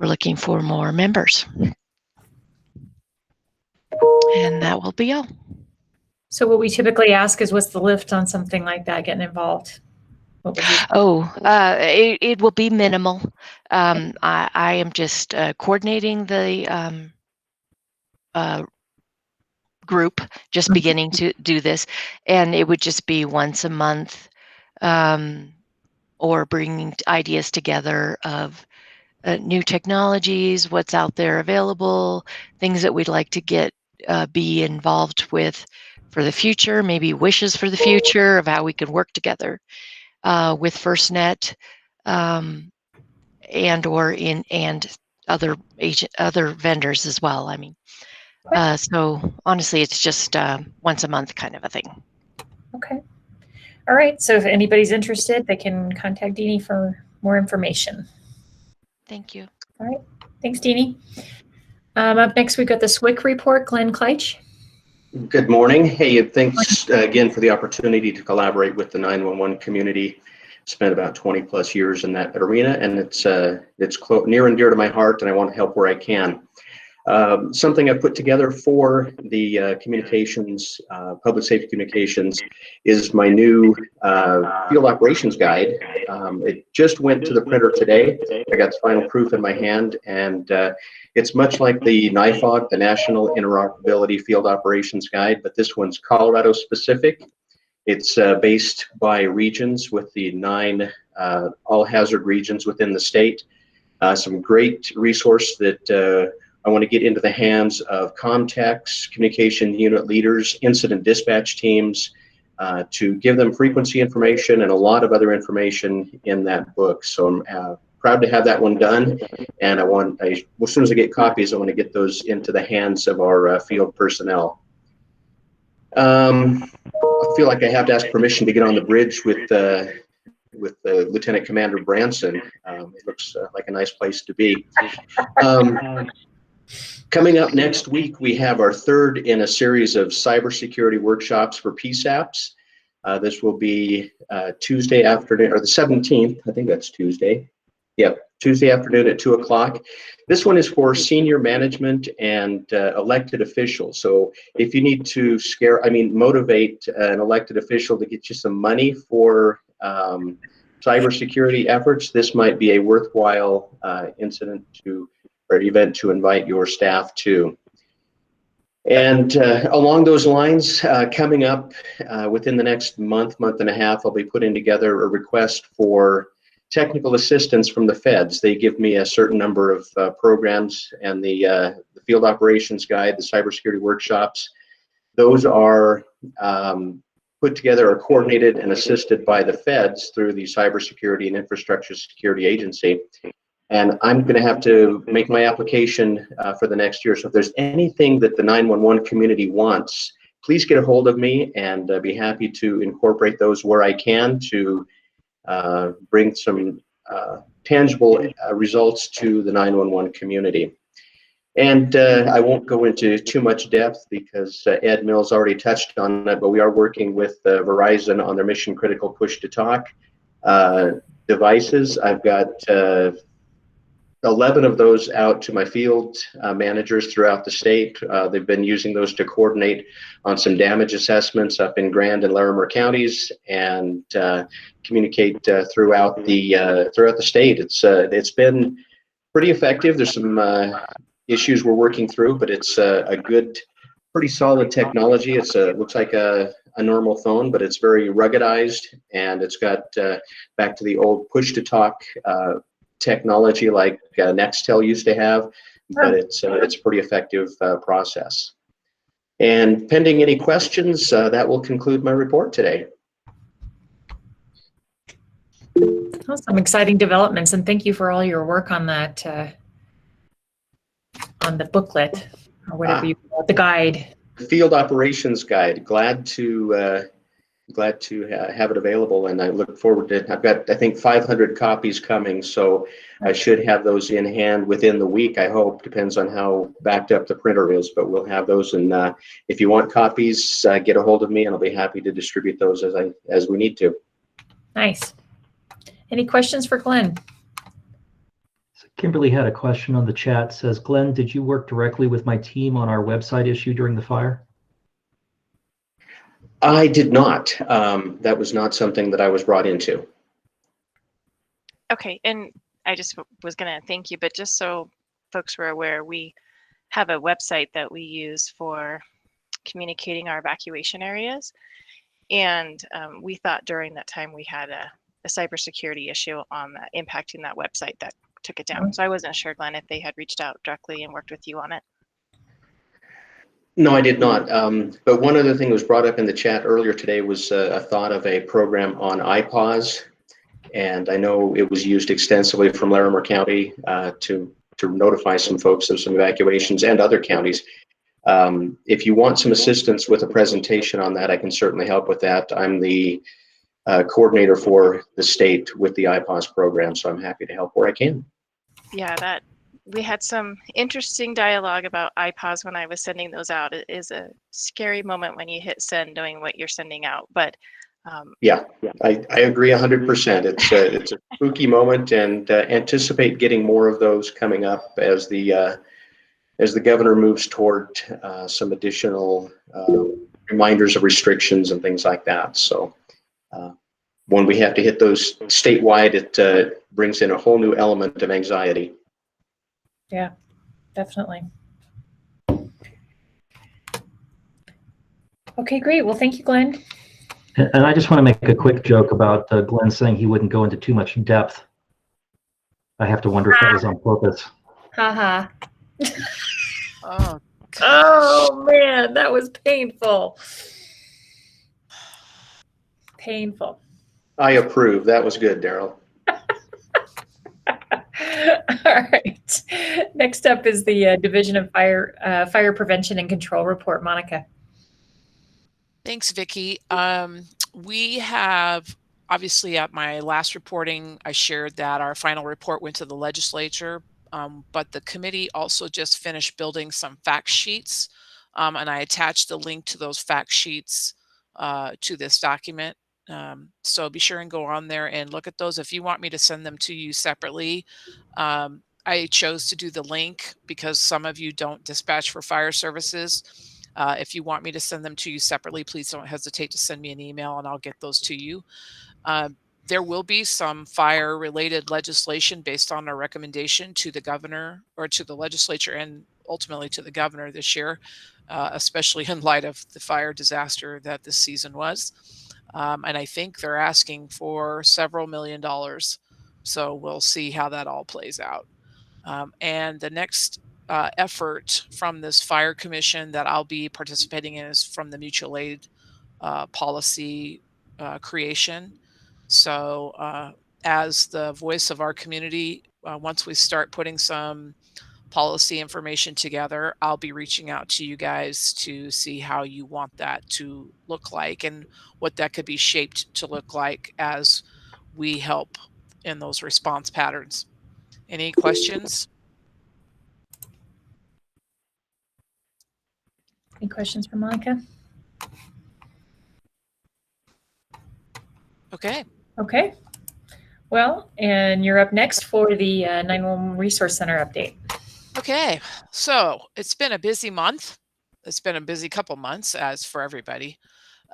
We're looking for more members. And that will be all. So what we typically ask is, what's the lift on something like that, getting involved? It will be minimal. I am just coordinating the group, just beginning to do this, and it would just be once a month. or bringing ideas together of new technologies, what's out there available, things that we'd like to get be involved with for the future, maybe wishes for the future of how we can work together with FirstNet and other vendors as well. I mean, so honestly, it's just once a month kind of a thing. Okay. All right. So if anybody's interested, they can contact Deanie for more information. Thank you. All right. Thanks, Deanie. Up next, we've got the SWIC report. Glenn Kleitch. Good morning. Hey, thanks again for the opportunity to collaborate with the 911 community. Spent about 20 plus years in that arena, and it's near and dear to my heart, and I want to help where I can. Something I put together for the communications, public safety communications, is my new field operations guide. It just went to the printer today. I got the final proof in my hand, and it's much like the NIFOG, the National Interoperability Field Operations Guide, but this one's Colorado specific. It's based by regions with the 9 all-hazard regions within the state. Some great resource that I want to get into the hands of ComTechs, communication unit leaders, incident dispatch teams, to give them frequency information and a lot of other information in that book. So I'm proud to have that one done, and as soon as I get copies, I want to get those into the hands of our field personnel. I feel like I have to ask permission to get on the bridge with Lieutenant Commander Branson. It looks like a nice place to be. Coming up next week, we have our third in a series of cybersecurity workshops for PSAPs. This will be Tuesday afternoon, or the 17th. I think that's Tuesday. Yep, Tuesday afternoon at 2 o'clock. This one is for senior management and elected officials. So if you need to motivate an elected official to get you some money for cybersecurity efforts, this might be a worthwhile event to invite your staff to. And along those lines, coming up within the next month and a half, I'll be putting together a request for technical assistance from the feds. They give me a certain number of programs, and the field operations guide, the cybersecurity workshops, those are put together, are coordinated and assisted by the feds through the Cybersecurity and Infrastructure Security Agency. And I'm going to have to make my application for the next year. So if there's anything that the 911 community wants, please get a hold of me, and be happy to incorporate those where I can to bring some tangible results to the 911 community. And I won't go into too much depth because Ed Mills already touched on that, but we are working with Verizon on their mission critical push to talk devices. I've got 11 of those out to my field managers throughout the state. They've been using those to coordinate on some damage assessments up in Grand and Larimer counties, and communicate throughout the state. It's been pretty effective. There's some issues we're working through, but it's a good, pretty solid technology. It looks like a normal phone, but it's very ruggedized, and it's got back to the old push to talk technology like Nextel used to have, but it's a pretty effective process. And pending any questions, that will conclude my report today. Some exciting developments, and thank you for all your work on that, on the booklet, or whatever you call it, the guide. Field operations guide. Glad to have it available, and I look forward to. I've got, I think, 500 copies coming, so I should have those in hand within the week. I hope. Depends on how backed up the printer is, but we'll have those. And if you want copies, get a hold of me, and I'll be happy to distribute those as we need to. Nice. Any questions for Glenn? Kimberly had a question on the chat. Says, Glenn, did you work directly with my team on our website issue during the fire? I did not. That was not something that I was brought into. Okay, and I just was going to thank you, but just so folks were aware, we have a website that we use for communicating our evacuation areas. And we thought during that time we had a cybersecurity issue on that, impacting that website that took it down. So I wasn't sure, Glenn, if they had reached out directly and worked with you on it. No, I did not. But one other thing was brought up in the chat earlier today was a thought of a program on iPause. And I know it was used extensively from Larimer County to notify some folks of some evacuations and other counties. If you want some assistance with a presentation on that, I can certainly help with that. I'm the coordinator for the state with the iPause program, so I'm happy to help where I can. Yeah, that we had some interesting dialogue about iPause when I was sending those out. It is a scary moment when you hit send knowing what you're sending out, but yeah, I agree 100%. It's a spooky moment, and anticipate getting more of those coming up as the governor moves toward some additional reminders of restrictions and things like that. So when we have to hit those statewide, it brings in a whole new element of anxiety. Yeah, definitely. Okay, great. Well, thank you, Glenn. And I just want to make a quick joke about Glenn saying he wouldn't go into too much depth. I have to wonder if that was on purpose. Haha. Oh, Oh man, that was painful. Painful. I approve. That was good, Daryl. All right. Next up is the Division of Fire Prevention and Control report. Monica. Thanks, Vicki. We have, obviously at my last reporting, I shared that our final report went to the legislature, but the committee also just finished building some fact sheets, and I attached the link to those fact sheets to this document. So be sure and go on there and look at those. If you want me to send them to you separately, I chose to do the link because some of you don't dispatch for fire services. If you want me to send them to you separately, please don't hesitate to send me an email and I'll get those to you. There will be some fire-related legislation based on our recommendation to the governor or to the legislature and ultimately to the governor this year, especially in light of the fire disaster that this season was. And I think they're asking for several $1 million. So we'll see how that all plays out. And the next effort from this fire commission that I'll be participating in is from the mutual aid policy creation. So as the voice of our community, once we start putting some policy information together, I'll be reaching out to you guys to see how you want that to look like and what that could be shaped to look like as we help in those response patterns. Any questions? Any questions for Monica? Okay. Okay. Well, and you're up next for the 911 Resource Center update. Okay, so it's been a busy month. It's been a busy couple months, as for everybody.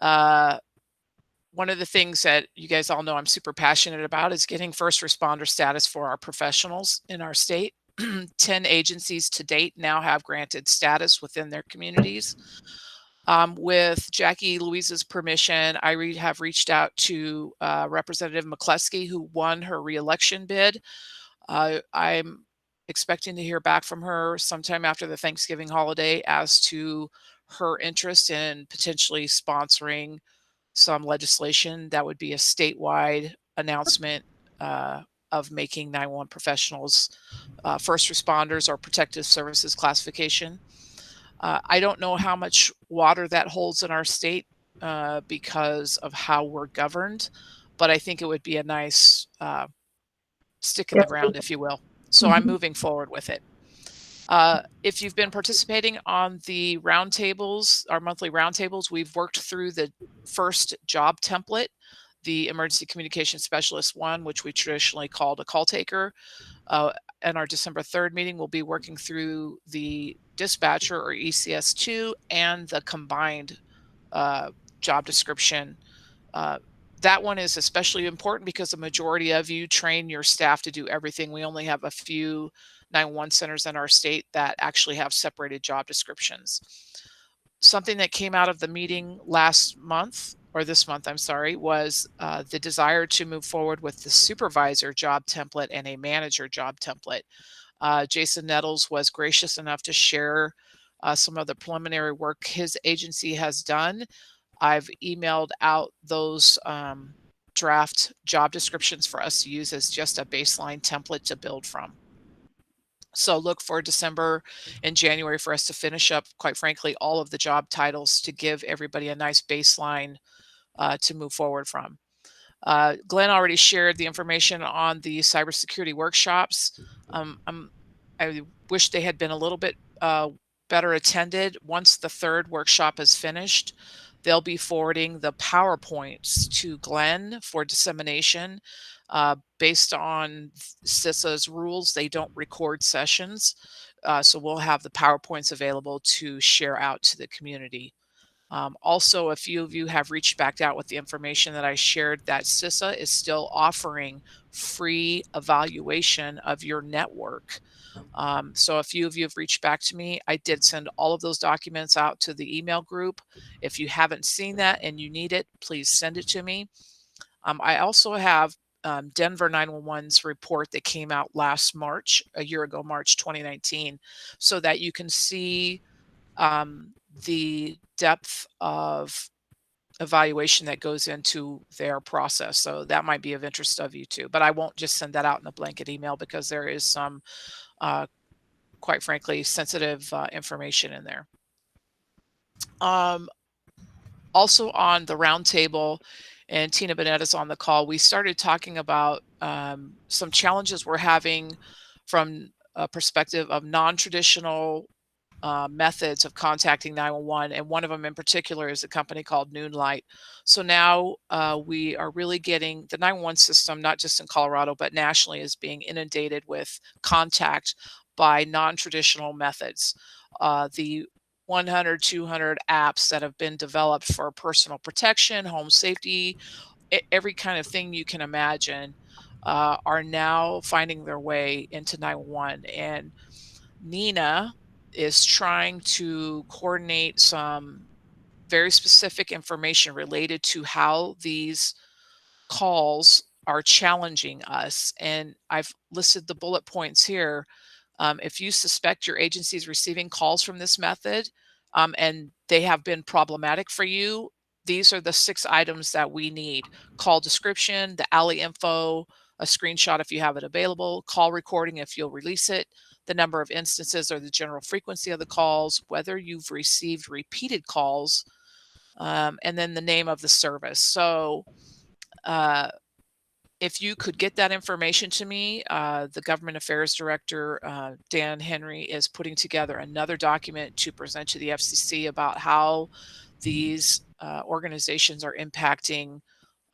One of the things that you guys all know I'm super passionate about is getting first responder status for our professionals in our state. 10 agencies to date now have granted status within their communities. With Jackie Louise's permission, I have reached out to Representative McCluskey, who won her reelection bid. I'm expecting to hear back from her sometime after the Thanksgiving holiday as to her interest in potentially sponsoring some legislation that would be a statewide announcement of making 911 professionals first responders or protective services classification. I don't know how much water that holds in our state because of how we're governed, but I think it would be a nice stick in the ground, if you will. So I'm moving forward with it. If you've been participating on the roundtables, our monthly roundtables, we've worked through the first job template, the emergency communication specialist one, which we traditionally called a call taker. And our December 3rd meeting, we'll be working through the dispatcher or ECS2 and the combined job description. That one is especially important because the majority of you train your staff to do everything. We only have a few 911 centers in our state that actually have separated job descriptions. Something that came out of the meeting last month or this month, I'm sorry, was the desire to move forward with the supervisor job template and a manager job template. Jason Nettles was gracious enough to share some of the preliminary work his agency has done. I've emailed out those draft job descriptions for us to use as just a baseline template to build from. So look for December and January for us to finish up, quite frankly, all of the job titles to give everybody a nice baseline to move forward from. Glenn already shared the information on the cybersecurity workshops. I wish they had been a little bit better attended. Once the third workshop is finished, they'll be forwarding the PowerPoints to Glenn for dissemination. Based on CISA's rules, they don't record sessions. So we'll have the PowerPoints available to share out to the community. Also, a few of you have reached back out with the information that I shared that CISA is still offering free evaluation of your network. So a few of you have reached back to me. I did send all of those documents out to the email group. If you haven't seen that and you need it, please send it to me. I also have Denver 911's report that came out last March, a year ago, March 2019, so that you can see the depth of evaluation that goes into their process. So that might be of interest of you too, but I won't just send that out in a blanket email because there is some, quite frankly, sensitive information in there. Also on the roundtable, and Tina Bennett is on the call, we started talking about some challenges we're having from a perspective of non-traditional methods of contacting 911, and one of them in particular is a company called Noonlight. So now we are really getting the 911 system, not just in Colorado, but nationally, is being inundated with contact by non-traditional methods. The 100, 200 apps that have been developed for personal protection, home safety, every kind of thing you can imagine are now finding their way into 911. And Nina is trying to coordinate some very specific information related to how these calls are challenging us. And I've listed the bullet points here. If you suspect your agency is receiving calls from this method and they have been problematic for you, these are the 6 items that we need: call description, the alley info, a screenshot if you have it available, call recording if you'll release it, the number of instances or the general frequency of the calls, whether you've received repeated calls, and then the name of the service. So if you could get that information to me, the Government Affairs Director, Dan Henry, is putting together another document to present to the FCC about how these organizations are impacting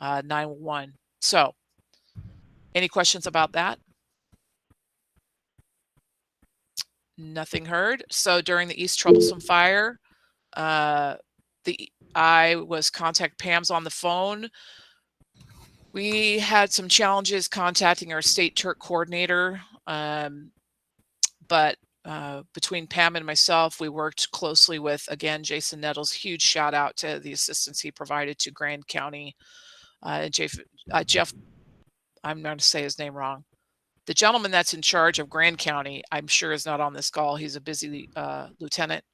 911. So any questions about that? Nothing heard. So during the East Troublesome Fire, I was contact Pam's on the phone. We had some challenges contacting our state TERC coordinator, but between Pam and myself, we worked closely with, again, Jason Nettles. Huge shout out to the assistance he provided to Grand County. Jeff, I'm going to say his name wrong. The gentleman that's in charge of Grand County, I'm sure is not on this call. He's a busy lieutenant.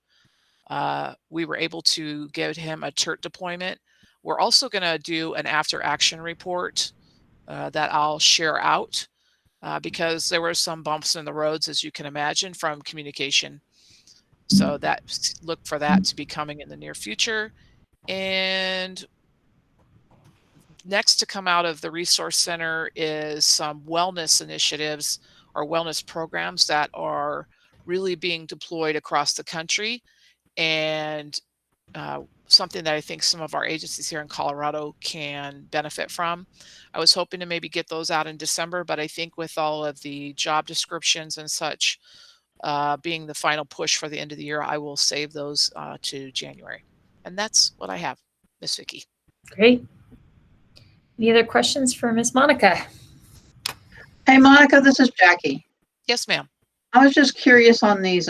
We were able to give him a TERT deployment. We're also going to do an after action report that I'll share out because there were some bumps in the roads, as you can imagine, from communication. So look for that to be coming in the near future. And next to come out of the Resource Center is some wellness initiatives or wellness programs that are really being deployed across the country, and something that I think some of our agencies here in Colorado can benefit from. I was hoping to maybe get those out in December, but I think with all of the job descriptions and such being the final push for the end of the year, I will save those to January. And that's what I have, Miss Vicki. Great. Any other questions for Miss Monica? Hey, Monica, this is Jackie. Yes, ma'am. I was just curious on these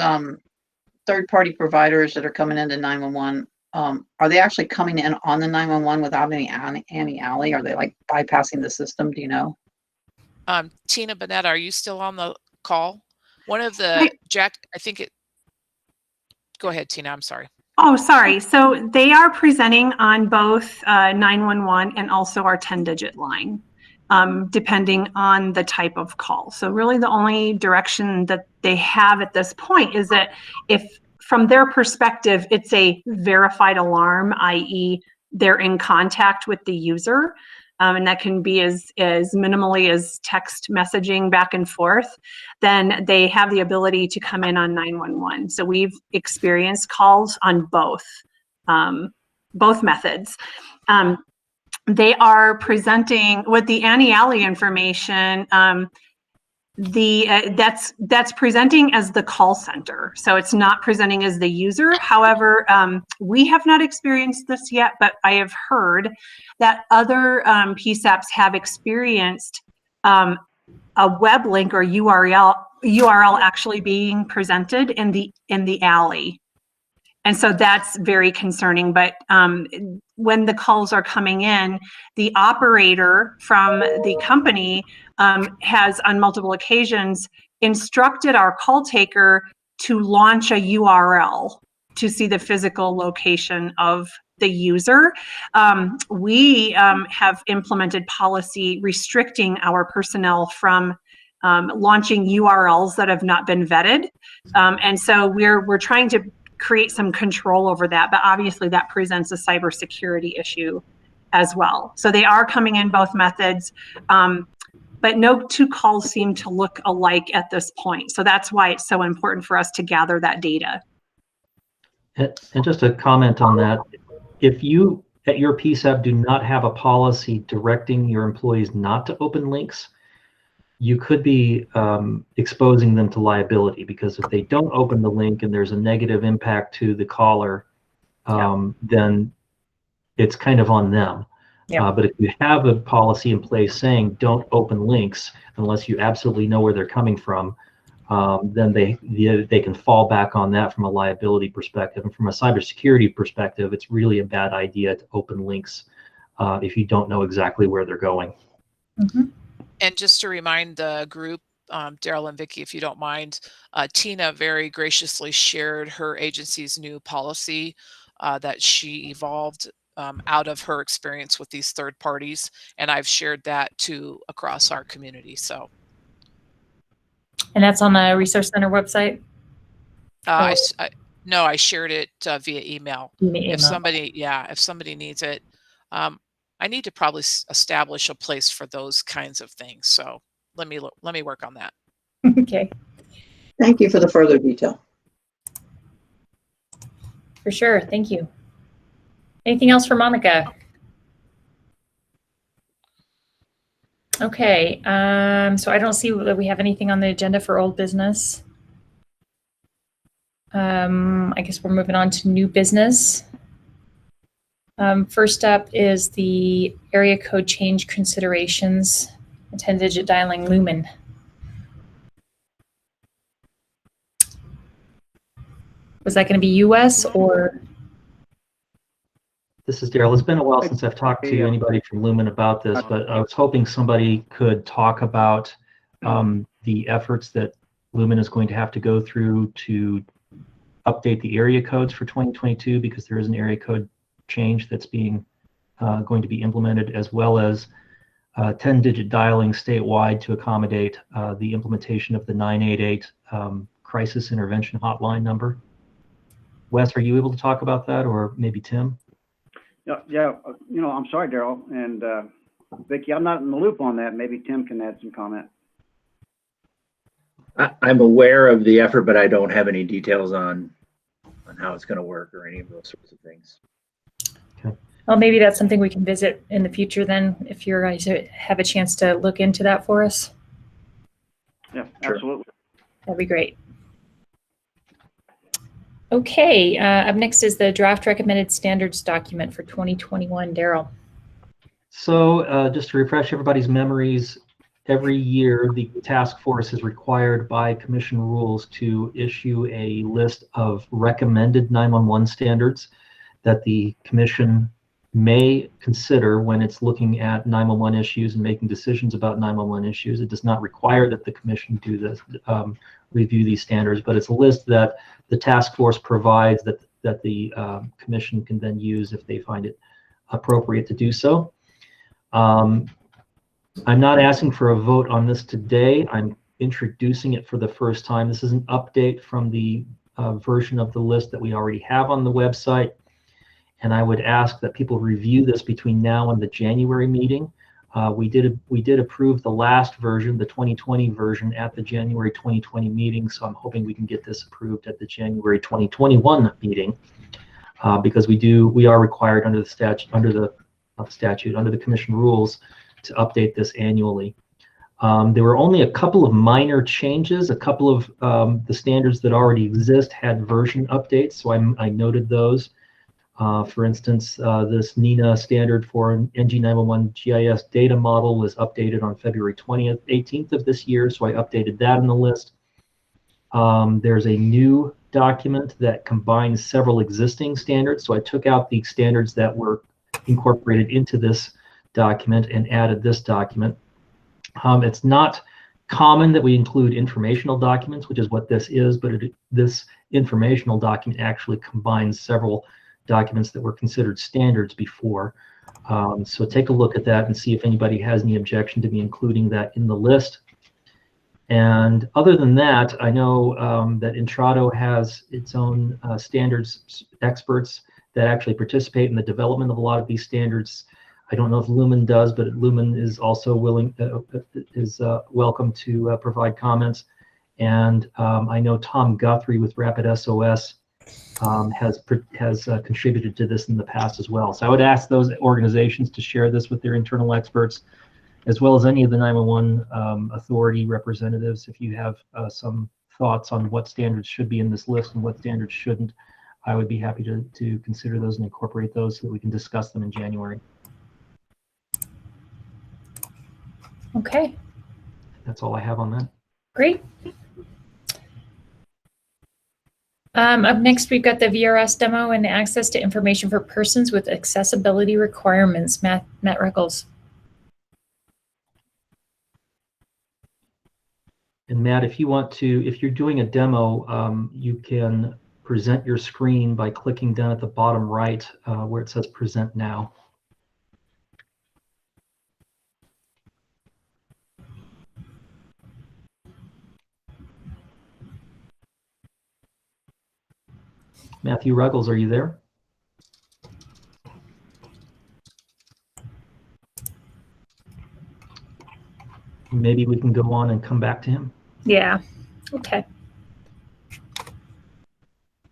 third-party providers that are coming into 911. are they actually coming in on the 911 without any anti-alley? Are they like bypassing the system? Do you know? Tina Bennett, are you still on the call? One of the go ahead, Tina, I'm sorry. Oh, sorry. So they are presenting on both 911 and also our 10-digit line, depending on the type of call. So really the only direction that they have at this point is that if from their perspective, it's a verified alarm, i.e. they're in contact with the user, and that can be as minimally as text messaging back and forth, then they have the ability to come in on 911. So we've experienced calls on both methods. They are presenting with the anti-alley information. That's presenting as the call center, so it's not presenting as the user. However, we have not experienced this yet, but I have heard that other PSAPs have experienced a web link or URL actually being presented in the alley, and so that's very concerning. But when the calls are coming in, the operator from the company has on multiple occasions instructed our call taker to launch a URL to see the physical location of the user. We have implemented policy restricting our personnel from launching URLs that have not been vetted. And so we're trying to create some control over that, but obviously that presents a cybersecurity issue as well. So they are coming in both methods, but no two calls seem to look alike at this point. So that's why it's so important for us to gather that data. And just a comment on that, if you at your PSAP do not have a policy directing your employees not to open links, you could be exposing them to liability, because if they don't open the link and there's a negative impact to the caller, then it's kind of on them. But if you have a policy in place saying don't open links unless you absolutely know where they're coming from, then they can fall back on that from a liability perspective. And from a cybersecurity perspective, it's really a bad idea to open links if you don't know exactly where they're going. Mm-hmm. And just to remind the group, Daryl and Vicki, if you don't mind, Tina very graciously shared her agency's new policy that she evolved out of her experience with these third parties, and I've shared that too across our community. So, and that's on the Resource Center website? No, I shared it via email. If somebody needs it, I need to probably establish a place for those kinds of things. So let me work on that. Okay. Thank you for the further detail. For sure. Thank you. Anything else for Monica? Okay. So I don't see that we have anything on the agenda for old business. I guess we're moving on to new business. First up is the area code change considerations, 10-digit dialing Lumen. Was that going to be US or? This is Daryl. It's been a while since I've talked to anybody from Lumen about this, but I was hoping somebody could talk about the efforts that Lumen is going to have to go through to update the area codes for 2022, because there is an area code change that's being going to be implemented, as well as 10-digit dialing statewide to accommodate the implementation of the 988 crisis intervention hotline number. Wes, are you able to talk about that, or maybe Tim? Yeah. I'm sorry, Daryl and Vicki, I'm not in the loop on that. Maybe Tim can add some comment. I'm aware of the effort, but I don't have any details on how it's going to work or any of those sorts of things. Well, maybe that's something we can visit in the future then, if you guys have a chance to look into that for us. Yeah, absolutely. That'd be great. Okay, up next is the draft recommended standards document for 2021. Daryl. So just to refresh everybody's memories, every year the task force is required by commission rules to issue a list of recommended 911 standards that the commission may consider when it's looking at 911 issues and making decisions about 911 issues. It does not require that the commission do this, review these standards, but it's a list that the task force provides that the commission can then use if they find it appropriate to do so. I'm not asking for a vote on this today. I'm introducing it for the first time. This is an update from the version of the list that we already have on the website. And I would ask that people review this between now and the January meeting. We did approve the last version, the 2020 version, at the January 2020 meeting. So I'm hoping we can get this approved at the January 2021 meeting, because we are required under the under the commission rules to update this annually. There were only a couple of minor changes. A couple of the standards that already exist had version updates, so I noted those. For instance, this NENA standard for NG911 GIS data model was updated on February 18th of this year, so I updated that in the list. There's a new document that combines several existing standards, so I took out the standards that were incorporated into this document and added this document. It's not common that we include informational documents, which is what this is, but this informational document actually combines several documents that were considered standards before. So take a look at that and see if anybody has any objection to me including that in the list. And other than that, I know that Intrado has its own standards experts that actually participate in the development of a lot of these standards. I don't know if Lumen does, but Lumen is also welcome to provide comments. And I know Tom Guthrie with RapidSOS has contributed to this in the past as well. So I would ask those organizations to share this with their internal experts, as well as any of the 911 authority representatives. If you have some thoughts on what standards should be in this list and what standards shouldn't, I would be happy to consider those and incorporate those so that we can discuss them in January. Okay. That's all I have on that. Great. Up next, we've got the VRS demo and access to information for persons with accessibility requirements. Matt Reckles. And Matt, if you want to, if you're doing a demo, you can present your screen by clicking down at the bottom right where it says Present Now. Matthew Ruggles, are you there? Maybe we can go on and come back to him. Yeah. Okay.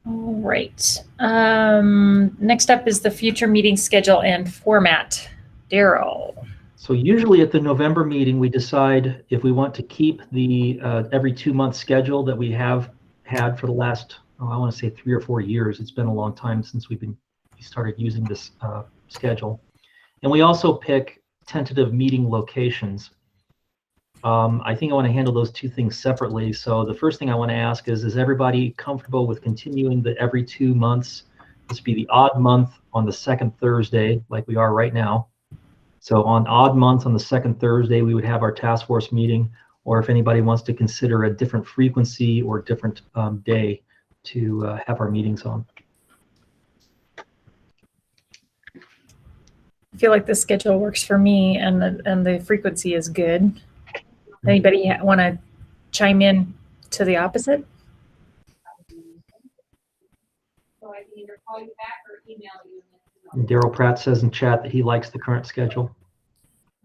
All right. Next up is the future meeting schedule and format. Daryl. So usually at the November meeting, we decide if we want to keep the every 2-month schedule that we have had for the last, I want to say 3 or 4 years. It's been a long time since we started using this schedule. And we also pick tentative meeting locations. I think I want to handle those two things separately. So the first thing I want to ask is everybody comfortable with continuing the every 2 months? This would be the odd month on the second Thursday, like we are right now. So on odd months on the second Thursday, we would have our task force meeting, or if anybody wants to consider a different frequency or different day to have our meetings on. I feel like the schedule works for me, and the frequency is good. Anybody want to chime in to the opposite? So I can either call you back or email you. Daryl Pratt says in chat that he likes the current schedule.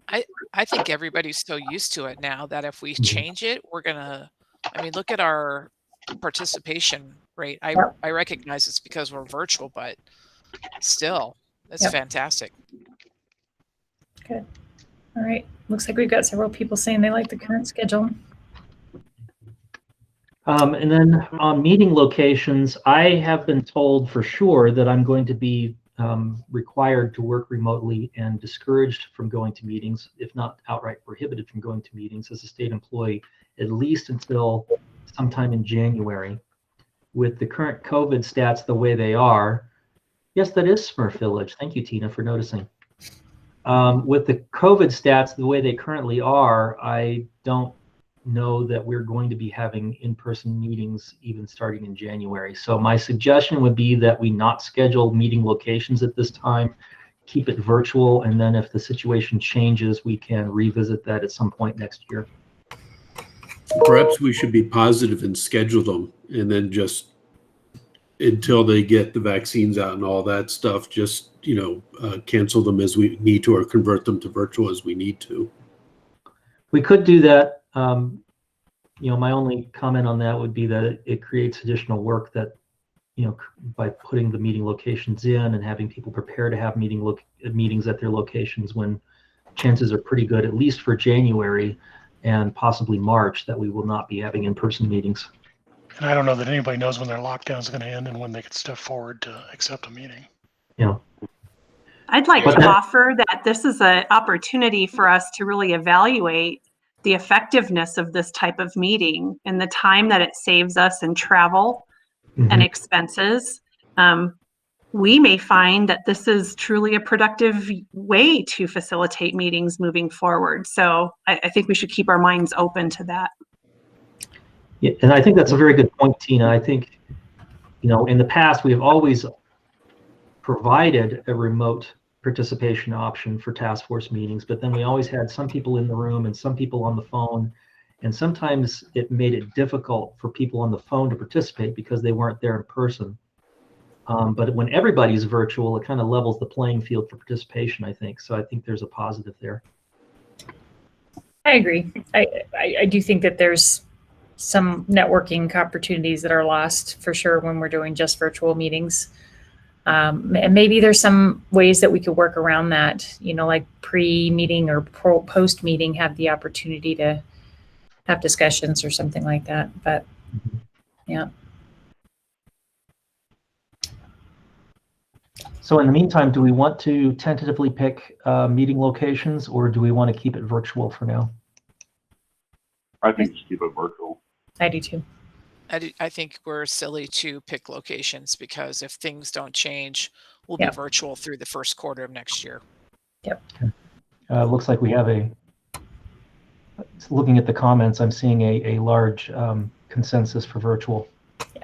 I think everybody's so used to it now that if we change it, we're gonna, I mean, look at our participation rate. I recognize it's because we're virtual, but still, it's fantastic. Good. All right. Looks like we've got several people saying they like the current schedule. And then on meeting locations, I have been told for sure that I'm going to be required to work remotely and discouraged from going to meetings, if not outright prohibited from going to meetings as a state employee, at least until sometime in January. With the current COVID stats the way they are, Yes, that is Smurf Village. Thank you, Tina, for noticing. With the COVID stats the way they currently are, I don't know that we're going to be having in-person meetings even starting in January. So my suggestion would be that we not schedule meeting locations at this time, keep it virtual, and then if the situation changes, we can revisit that at some point next year. Perhaps we should be positive and schedule them, and then just until they get the vaccines out and all that stuff, just, cancel them as we need to or convert them to virtual as we need to. We could do that. My only comment on that would be that it creates additional work that, by putting the meeting locations in and having people prepare to have meetings at their locations, when chances are pretty good, at least for January and possibly March, that we will not be having in-person meetings. And I don't know that anybody knows when their lockdown is going to end and when they could step forward to accept a meeting. Yeah. I'd like to offer that this is an opportunity for us to really evaluate the effectiveness of this type of meeting and the time that it saves us in travel and expenses. We may find that this is truly a productive way to facilitate meetings moving forward. So I think we should keep our minds open to that. Yeah, and I think that's a very good point, Tina. I think, in the past, we have always provided a remote participation option for task force meetings, but then we always had some people in the room and some people on the phone. And sometimes it made it difficult for people on the phone to participate because they weren't there in person. But when everybody's virtual, it kind of levels the playing field for participation, I think. So I think there's a positive there. I agree. I do think that there's some networking opportunities that are lost for sure when we're doing just virtual meetings. And maybe there's some ways that we could work around that, like pre-meeting or post-meeting, have the opportunity to have discussions or something like that. But yeah. So in the meantime, do we want to tentatively pick meeting locations, or do we want to keep it virtual for now? I think just keep it virtual. I do too. I think we're silly to pick locations because if things don't change, we'll be virtual through the first quarter of next year. Yep. Looks like we have looking at the comments, I'm seeing a large consensus for virtual. Yeah.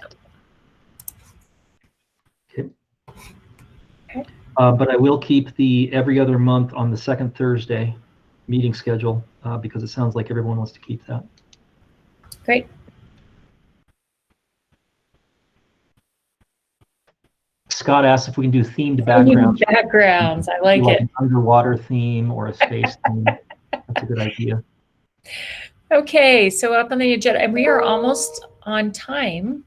Okay. But I will keep the every other month on the second Thursday meeting schedule because it sounds like everyone wants to keep that. Great. Scott asked if we can do themed backgrounds. Backgrounds, I like it. An underwater theme or a space theme. That's a good idea. Okay, so up on the agenda, and we are almost on time.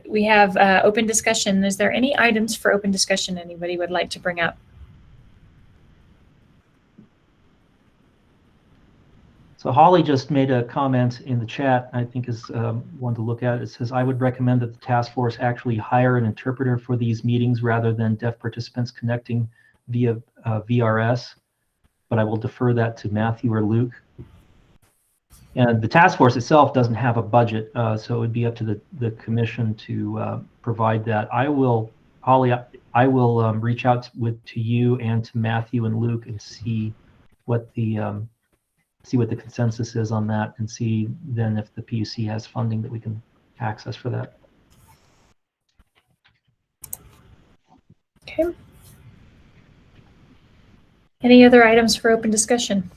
We have open discussion. Is there any items for open discussion anybody would like to bring up? So Holly just made a comment in the chat, I think is one to look at. It says, I would recommend that the task force actually hire an interpreter for these meetings rather than deaf participants connecting via VRS, but I will defer that to Matthew or Luke. And the task force itself doesn't have a budget, so it would be up to the commission to provide that. Holly, I will reach out to you and to Matthew and Luke and see what the consensus is on that, and see then if the PUC has funding that we can access for that. Okay. Any other items for open discussion?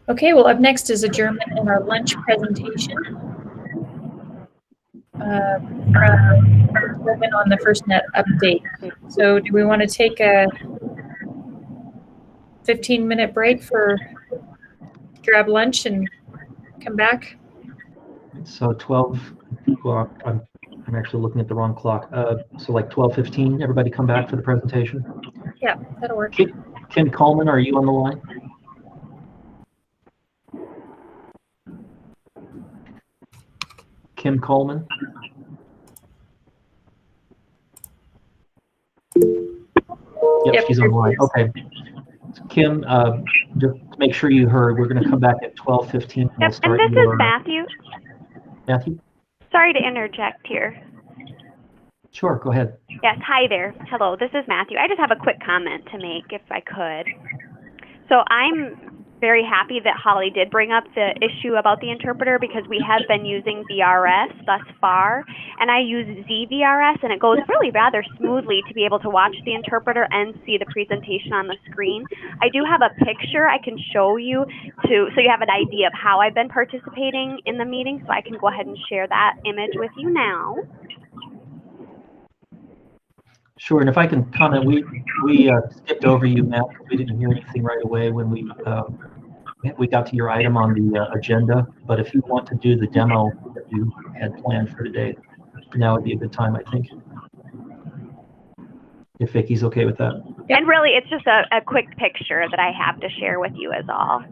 Okay, well, up next is adjournment and our lunch presentation. From on the FirstNet update. So do we want to take a 15-minute break for grab lunch and come back? So 12, well, I'm actually looking at the wrong clock. So like 12:15, everybody come back for the presentation? Yeah, that'll work. Kim Coleman, are you on the line? Kim Coleman? Yep, she's on the line. Okay. So Kim, just to make sure you heard, we're going to come back at 12:15. Yep, and this is Matthew. Matthew? Sorry to interject here. Sure, go ahead. Yes, hi there. Hello, this is Matthew. I just have a quick comment to make if I could. So I'm very happy that Holly did bring up the issue about the interpreter because we have been using VRS thus far, and I use ZVRS, and it goes really rather smoothly to be able to watch the interpreter and see the presentation on the screen. I do have a picture I can show you so you have an idea of how I've been participating in the meeting, so I can go ahead and share that image with you now. Sure, and if I can comment, we skipped over you, Matt, because we didn't hear anything right away when we got to your item on the agenda. But if you want to do the demo that you had planned for today, now would be a good time, I think. If Vicky's okay with that. And really, it's just a quick picture that I have to share with you is all.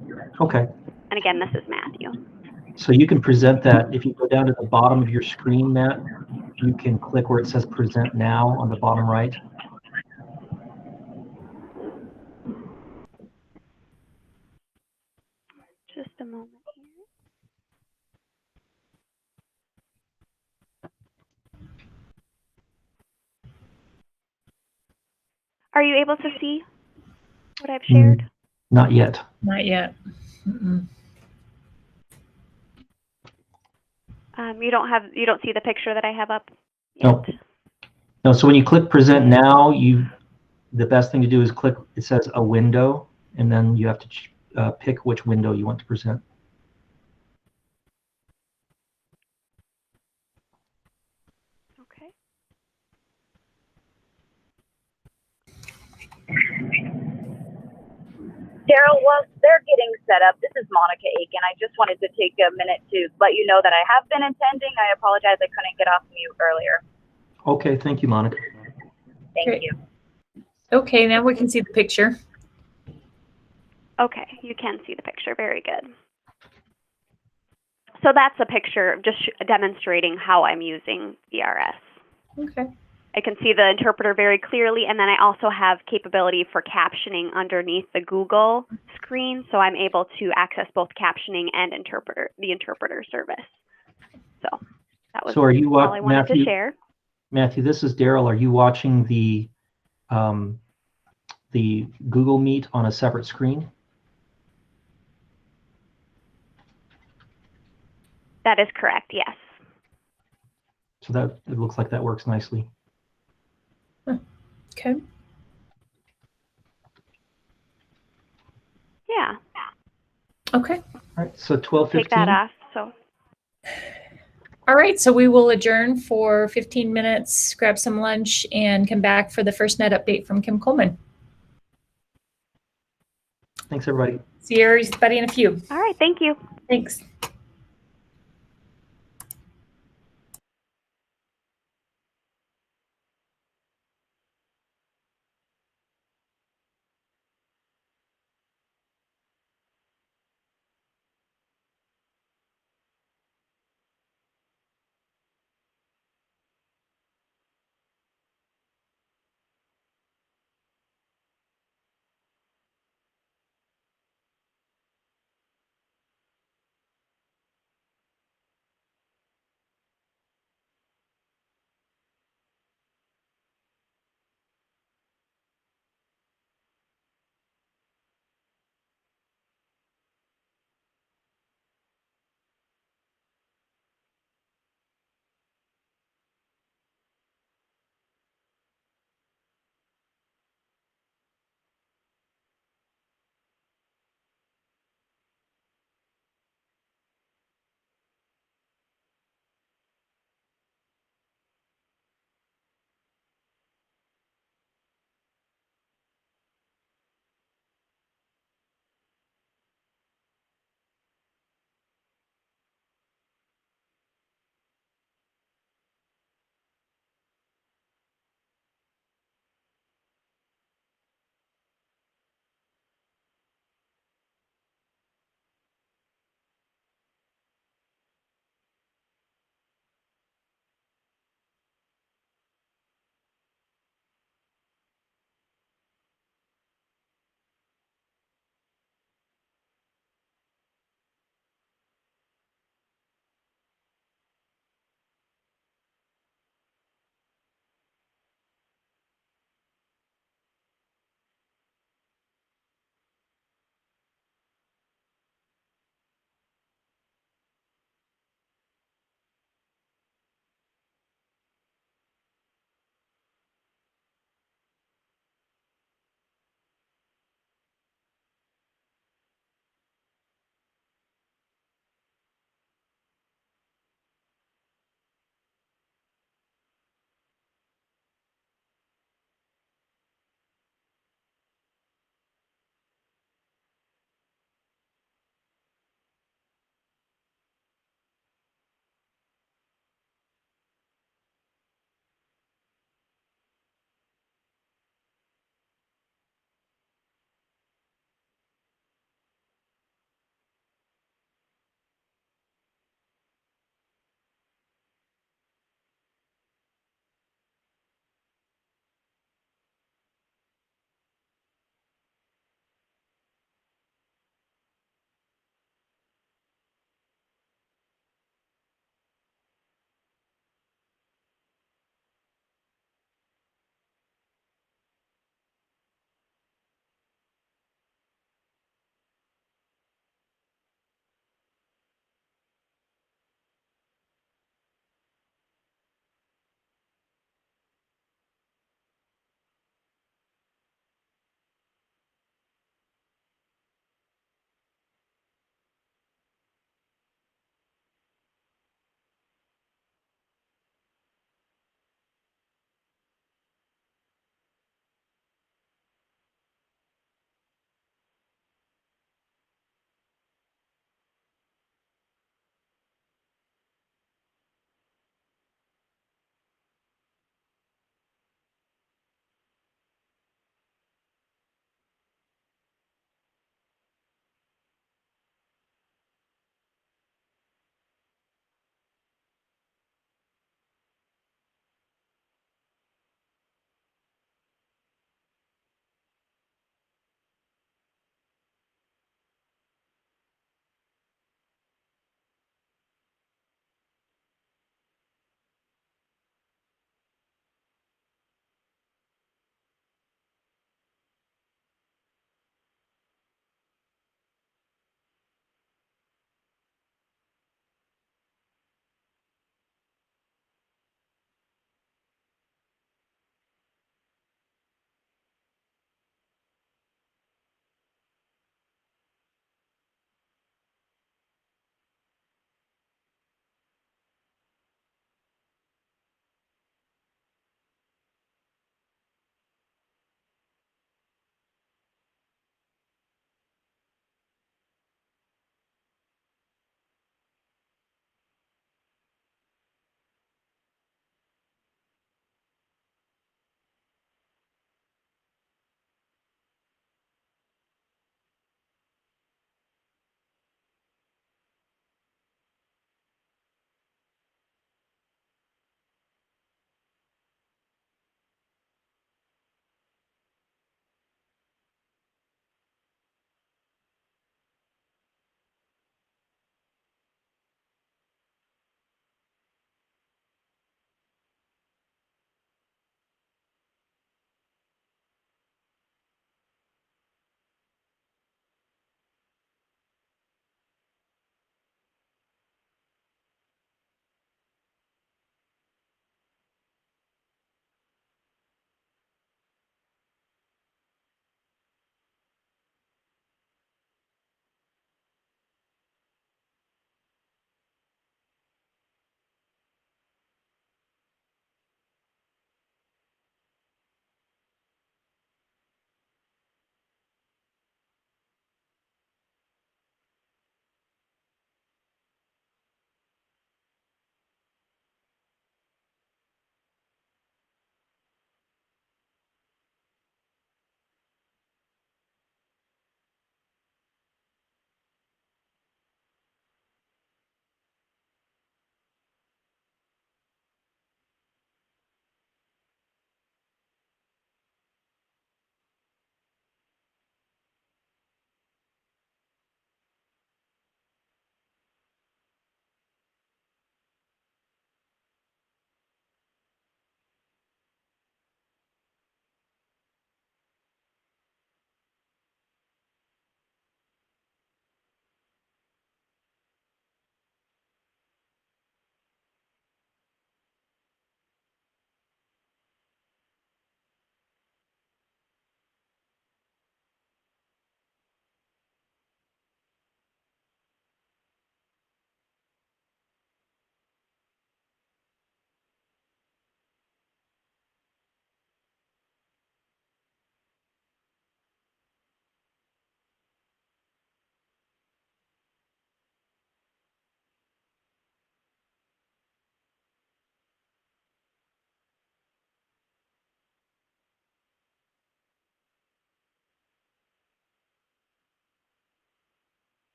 Okay. And again, this is Matthew. So you can present that. If you go down to the bottom of your screen, Matt, you can click where it says Present Now on the bottom right. Just a moment here. Are you able to see what I've shared? Not yet. Not yet. Mm-mm. You don't see the picture that I have up yet? No. No, so when you click Present Now, the best thing to do is click, it says a window, and then you have to pick which window you want to present. Okay. Daryl, while they're getting set up, this is Monica Aiken. I just wanted to take a minute to let you know that I have been attending. I apologize I couldn't get off mute earlier. Okay, thank you, Monica. Thank Great. you. Okay, now we can see the picture. Okay, you can see the picture. Very good. So that's a picture just demonstrating how I'm using VRS. Okay. I can see the interpreter very clearly, and then I also have capability for captioning underneath the Google screen, so I'm able to access both captioning and the interpreter service. So that was So are you all I wanted Matthew, to share. Matthew, this is Daryl. Are you watching the Google Meet on a separate screen? That is correct, yes. So that it looks like that works nicely. Okay. Yeah. Okay. All right, so 12:15. Take that off. So. All right, so we will adjourn for 15 minutes, grab some lunch, and come back for the FirstNet update from Kim Coleman. Thanks, everybody. See everybody in a few. All right, thank you. Thanks.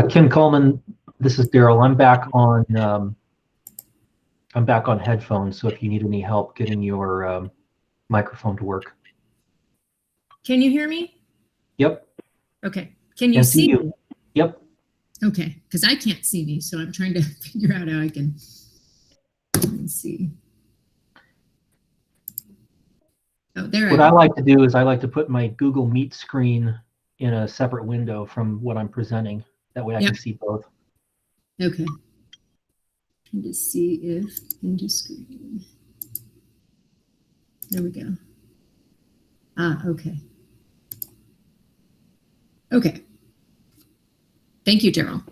Kim Coleman, this is Daryl. I'm back on headphones, so if you need any help getting your microphone to work. Can you hear me? Yep. Okay. Can you Can see you? me? Yep. Okay, because I can't see me, so I'm trying to figure out how I can see. Oh, there What I I am. like to do is I like to put my Google Meet screen in a separate window from what I'm presenting. That way I Yep. can see both. Okay. Trying to see if into screen. There we go. Ah, okay. Okay. Thank you, Daryl.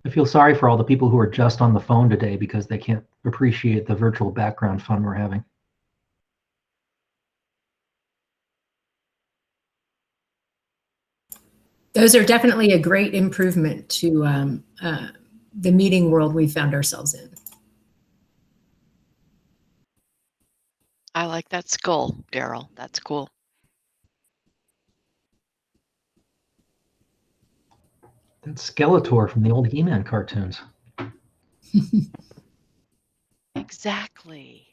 I feel sorry for all the people who are just on the phone today because they can't appreciate the virtual background fun we're having. Those are definitely a great improvement to the meeting world we found ourselves in. I like that skull, Daryl. That's cool. That's Skeletor from the old He-Man cartoons. Exactly.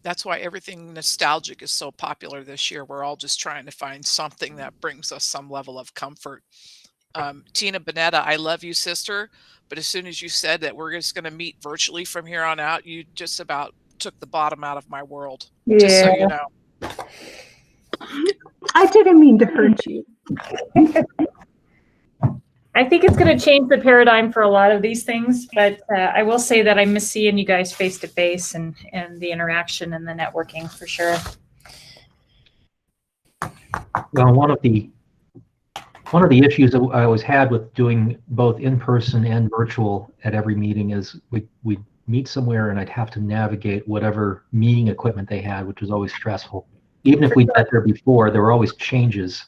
That's why everything nostalgic is so popular this year. We're all just trying to find something that brings us some level of comfort. Tina Bonetta, I love you, sister. But as soon as you said that we're just going to meet virtually from here on out, you just about took the bottom out of my world. Just so you know. I didn't mean to hurt you. I think it's going to change the paradigm for a lot of these things, but I will say that I miss seeing you guys face to face and the interaction and the networking for sure. Well, one of the One of the issues that I always had with doing both in-person and virtual at every meeting is we'd meet somewhere and I'd have to navigate whatever meeting equipment they had, which was always stressful. Even if we got there before, there were always changes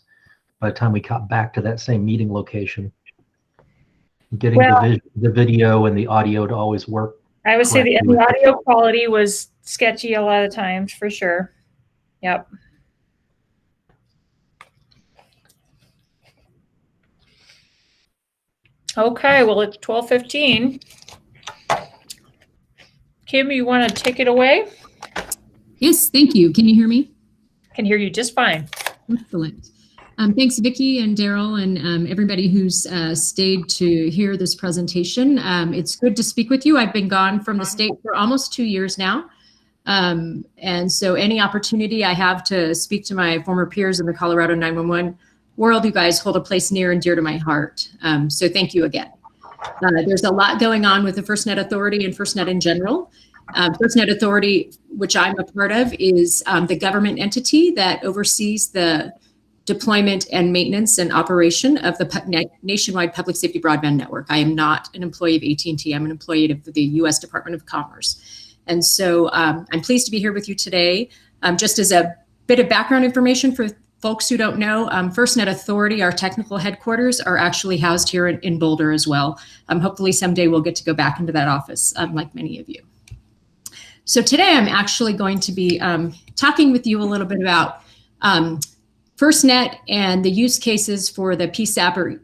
by the time we got back to that same meeting location. Getting the video and the audio to always work. I would say the audio quality was sketchy a lot of times, for sure. Yep. Okay, well, it's 12:15. Kim, you want to take it away? Yes, thank you. Can you hear me? I can hear you just fine. Excellent. Thanks, Vicki and Daryl and everybody who's stayed to hear this presentation. It's good to speak with you. I've been gone from the state for almost 2 years now. And so any opportunity I have to speak to my former peers in the Colorado 911 world, you guys hold a place near and dear to my heart. So thank you again. There's a lot going on with the FirstNet Authority and FirstNet in general. FirstNet Authority, which I'm a part of, is the government entity that oversees the deployment and maintenance and operation of the nationwide public safety broadband network. I am not an employee of AT&T. I'm an employee of the U.S. Department of Commerce. And so I'm pleased to be here with you today. Just as a bit of background information for folks who don't know, FirstNet Authority, our technical headquarters, are actually housed here in Boulder as well. Hopefully someday we'll get to go back into that office, like many of you. So today I'm actually going to be talking with you a little bit about FirstNet and the use cases for the PSAP, or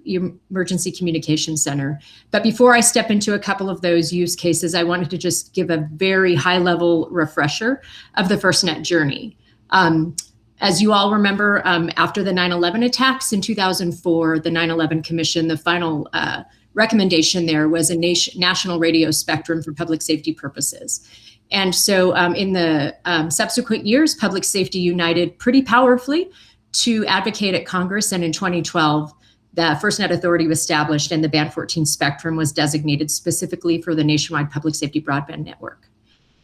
Emergency Communication Center. But before I step into a couple of those use cases, I wanted to just give a very high-level refresher of the FirstNet journey. As you all remember, after the 9/11 attacks in 2004, the 9/11 Commission, the final recommendation there was a national radio spectrum for public safety purposes. And so in the subsequent years, Public Safety united pretty powerfully to advocate at Congress, and in 2012, the FirstNet Authority was established and the Band 14 spectrum was designated specifically for the nationwide public safety broadband network.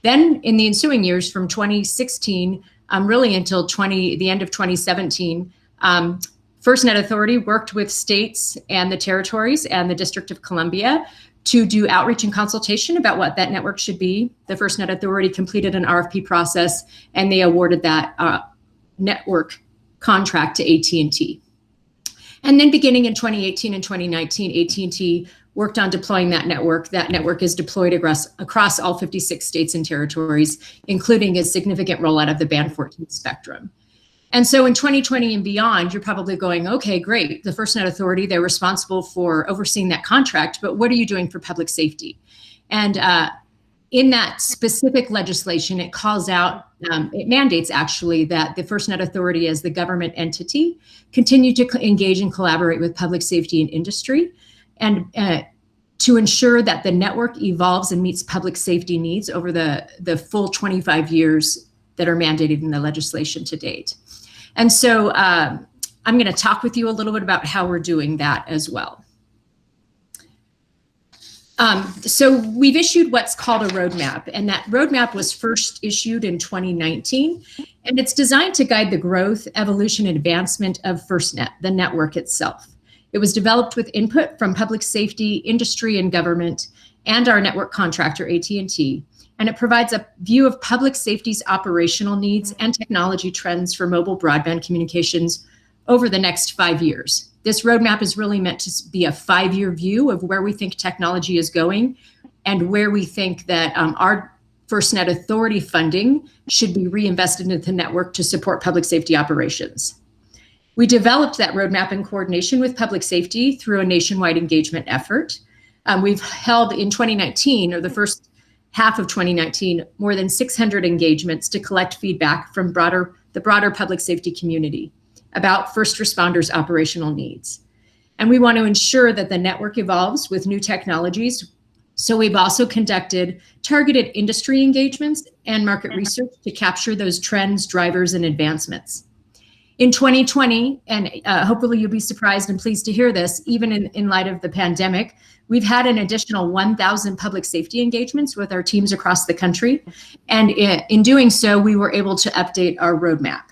Then in the ensuing years, from 2016 really until the end of 2017, FirstNet Authority worked with states and the territories and the District of Columbia to do outreach and consultation about what that network should be. The FirstNet Authority completed an RFP process and they awarded that network contract to AT&T. And then beginning in 2018 and 2019, AT&T worked on deploying that network. That network is deployed across all 56 states and territories, including a significant rollout of the Band 14 spectrum. And so in 2020 and beyond, you're probably going, okay, great. The FirstNet Authority, they're responsible for overseeing that contract, but what are you doing for public safety? And in that specific legislation, it calls out, it mandates actually that the FirstNet Authority as the government entity continue to engage and collaborate with public safety and industry, and to ensure that the network evolves and meets public safety needs over the full 25 years that are mandated in the legislation to date. And so I'm going to talk with you a little bit about how we're doing that as well. So we've issued what's called a roadmap, and that roadmap was first issued in 2019, and it's designed to guide the growth, evolution, and advancement of FirstNet, the network itself. It was developed with input from public safety, industry, and government, and our network contractor, AT&T, and it provides a view of public safety's operational needs and technology trends for mobile broadband communications over the next 5 years. This roadmap is really meant to be a 5-year view of where we think technology is going and where we think that our FirstNet Authority funding should be reinvested into the network to support public safety operations. We developed that roadmap in coordination with public safety through a nationwide engagement effort. We've held in 2019, or the first half of 2019, more than 600 engagements to collect feedback from the broader public safety community about first responders' operational needs. And we want to ensure that the network evolves with new technologies. So we've also conducted targeted industry engagements and market research to capture those trends, drivers, and advancements. In 2020, and hopefully you'll be surprised and pleased to hear this, even in light of the pandemic, we've had an additional 1,000 public safety engagements with our teams across the country. And in doing so, we were able to update our roadmap.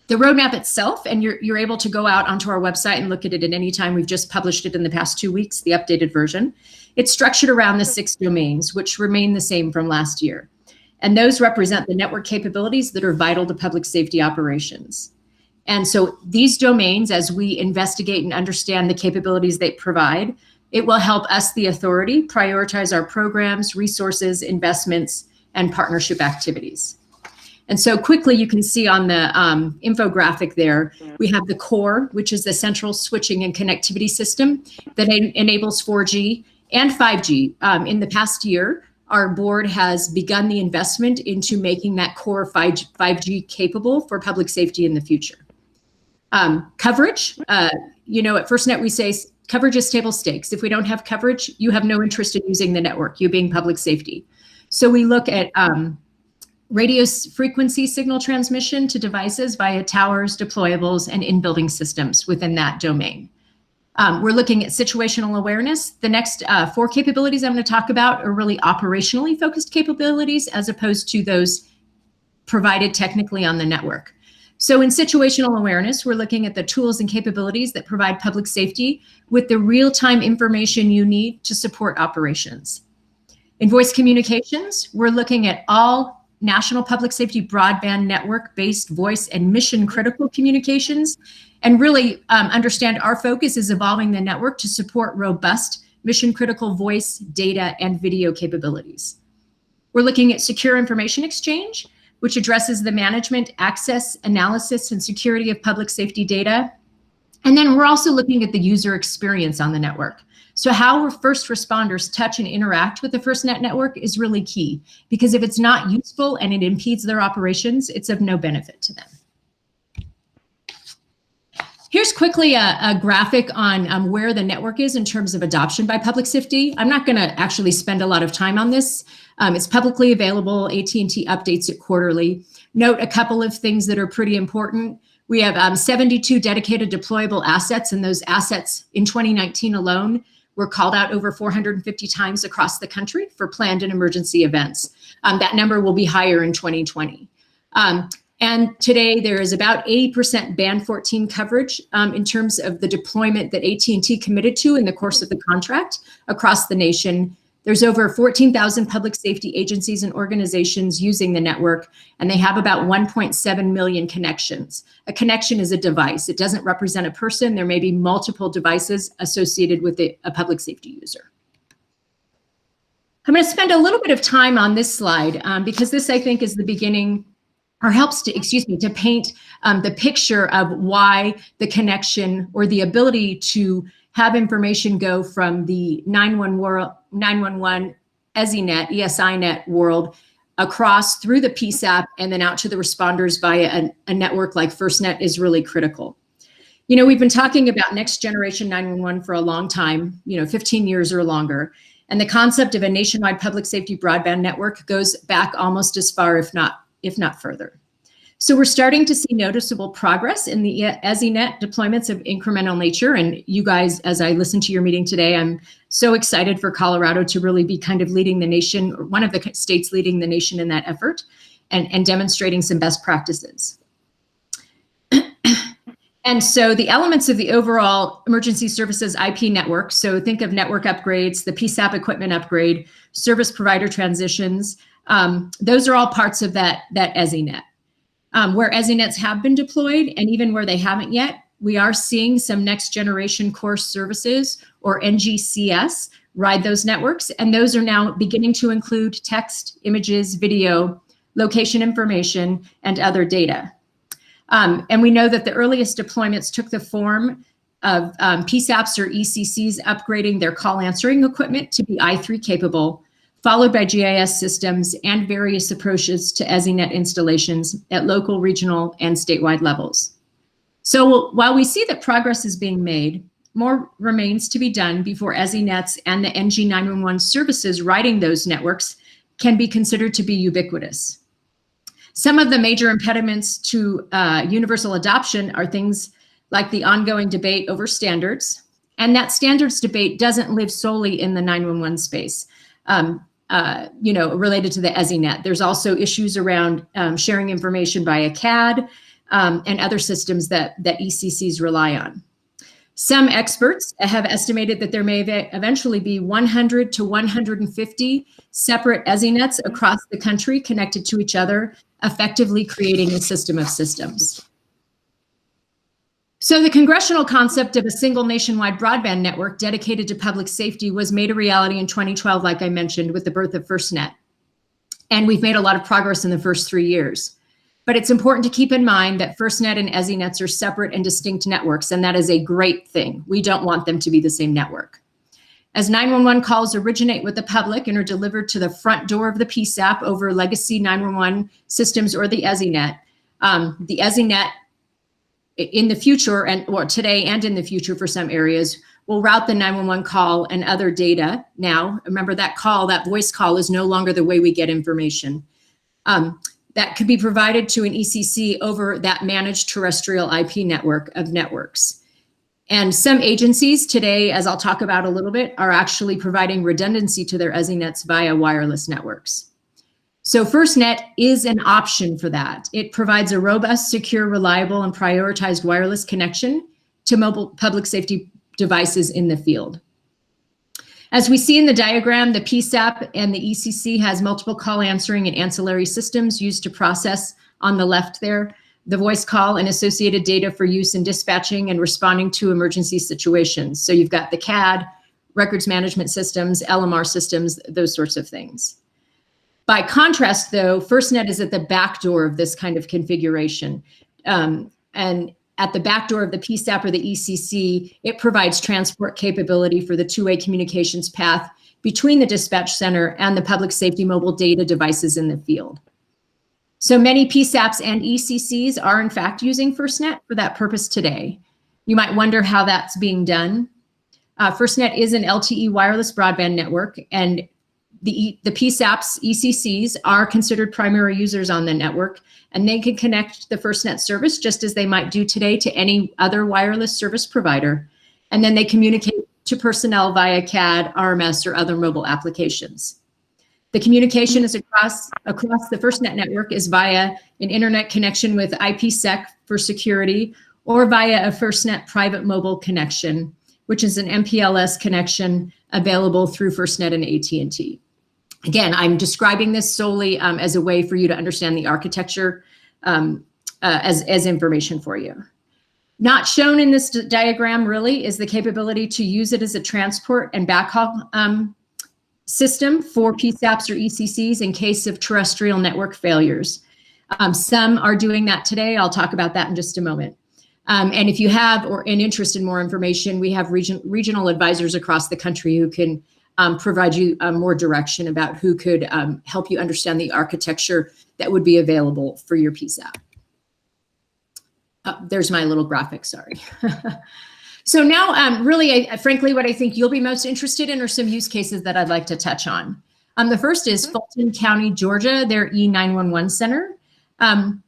The roadmap itself, and you're able to go out onto our website and look at it at any time. We've just published it in the past 2 weeks, the updated version. It's structured around the 6 domains, which remain the same from last year. And those represent the network capabilities that are vital to public safety operations. And so these domains, as we investigate and understand the capabilities they provide, it will help us, the authority, prioritize our programs, resources, investments, and partnership activities. And so quickly, you can see on the infographic there, we have the core, which is the central switching and connectivity system that enables 4G and 5G. In the past year, our board has begun the investment into making that core 5G capable for public safety in the future. Coverage, you know, at FirstNet, we say coverage is table stakes. If we don't have coverage, you have no interest in using the network, you being public safety. So we look at radio frequency signal transmission to devices via towers, deployables, and in-building systems within that domain. We're looking at situational awareness. The next 4 capabilities I'm going to talk about are really operationally focused capabilities as opposed to those provided technically on the network. So in situational awareness, we're looking at the tools and capabilities that provide public safety with the real-time information you need to support operations. In voice communications, we're looking at all national public safety broadband network-based voice and mission-critical communications, and really understand our focus is evolving the network to support robust mission-critical voice, data, and video capabilities. We're looking at secure information exchange, which addresses the management, access, analysis, and security of public safety data. And then we're also looking at the user experience on the network. So how first responders touch and interact with the FirstNet network is really key, because if it's not useful and it impedes their operations, it's of no benefit to them. Here's quickly a graphic on where the network is in terms of adoption by public safety. I'm not going to actually spend a lot of time on this. It's publicly available. AT&T updates it quarterly. Note a couple of things that are pretty important. We have 72 dedicated deployable assets, and those assets in 2019 alone were called out over 450 times across the country for planned and emergency events. That number will be higher in 2020. And today there is about 80% band 14 coverage in terms of the deployment that AT&T committed to in the course of the contract across the nation. There's over 14,000 public safety agencies and organizations using the network, and they have about 1.7 million connections. A connection is a device. It doesn't represent a person. There may be multiple devices associated with a public safety user. I'm going to spend a little bit of time on this slide because this, I think, is the beginning, or helps to, to paint the picture of why the connection or the ability to have information go from the 911 ESInet world across through the PSAP and then out to the responders via a network like FirstNet is really critical. You know, we've been talking about next generation 911 for a long time, 15 years or longer. And the concept of a nationwide public safety broadband network goes back almost as far, if not further. So we're starting to see noticeable progress in the ESInet deployments of incremental nature. And you guys, as I listen to your meeting today, I'm so excited for Colorado to really be kind of leading the nation, or one of the states leading the nation in that effort, and demonstrating some best practices. And so the elements of the overall emergency services IP network, so think of network upgrades, the PSAP equipment upgrade, service provider transitions, those are all parts of that ESInet. Where ESInets have been deployed, and even where they haven't yet, we are seeing some next generation core services, or NGCS, ride those networks. And those are now beginning to include text, images, video, location information, and other data. And we know that the earliest deployments took the form of PSAPs or ECCs upgrading their call answering equipment to be I3 capable, followed by GIS systems and various approaches to ESInet installations at local, regional, and statewide levels. So while we see that progress is being made, more remains to be done before ESInets and the NG911 services riding those networks can be considered to be ubiquitous. Some of the major impediments to universal adoption are things like the ongoing debate over standards, and that standards debate doesn't live solely in the 911 space. Related to the ESInet. There's also issues around sharing information via CAD. and other systems that ECCs rely on. Some experts have estimated that there may eventually be 100 to 150 separate EZNets across the country connected to each other, effectively creating a system of systems. So the congressional concept of a single nationwide broadband network dedicated to public safety was made a reality in 2012, like I mentioned, with the birth of FirstNet. And we've made a lot of progress in the first 3 years. But it's important to keep in mind that FirstNet and EZNets are separate and distinct networks, and that is a great thing. We don't want them to be the same network. As 911 calls originate with the public and are delivered to the front door of the PSAP over legacy 911 systems or the EZNet in the future, or today and in the future for some areas, will route the 911 call and other data. Now, remember that call, that voice call is no longer the way we get information. That could be provided to an ECC over that managed terrestrial IP network of networks. And some agencies today, as I'll talk about a little bit, are actually providing redundancy to their EZNets via wireless networks. So FirstNet is an option for that. It provides a robust, secure, reliable, and prioritized wireless connection to mobile public safety devices in the field. As we see in the diagram, the PSAP and the ECC has multiple call answering and ancillary systems used to process on the left there, the voice call and associated data for use in dispatching and responding to emergency situations. So you've got the CAD, records management systems, LMR systems, those sorts of things. By contrast, though, FirstNet is at the back door of this kind of configuration. And at the back door of the PSAP or the ECC, it provides transport capability for the two-way communications path between the dispatch center and the public safety mobile data devices in the field. So many PSAPs and ECCs are in fact using FirstNet for that purpose today. You might wonder how that's being done. FirstNet is an LTE wireless broadband network, and the PSAPs, ECCs are considered primary users on the network, and they can connect the FirstNet service just as they might do today to any other wireless service provider. And then they communicate to personnel via CAD, RMS, or other mobile applications. The communication is across the FirstNet network is via an internet connection with IPsec for security, or via a FirstNet private mobile connection, which is an MPLS connection available through FirstNet and AT&T. Again, I'm describing this solely as a way for you to understand the architecture as information for you. Not shown in this diagram really is the capability to use it as a transport and backhaul system for PSAPs or ECCs in case of terrestrial network failures. Some are doing that today. I'll talk about that in just a moment. And if you have an interest in more information, we have regional advisors across the country who can provide you more direction about who could help you understand the architecture that would be available for your PSAP. There's my little graphic, sorry. So now, really, frankly, what I think you'll be most interested in are some use cases that I'd like to touch on. The first is Fulton County, Georgia, their E911 center.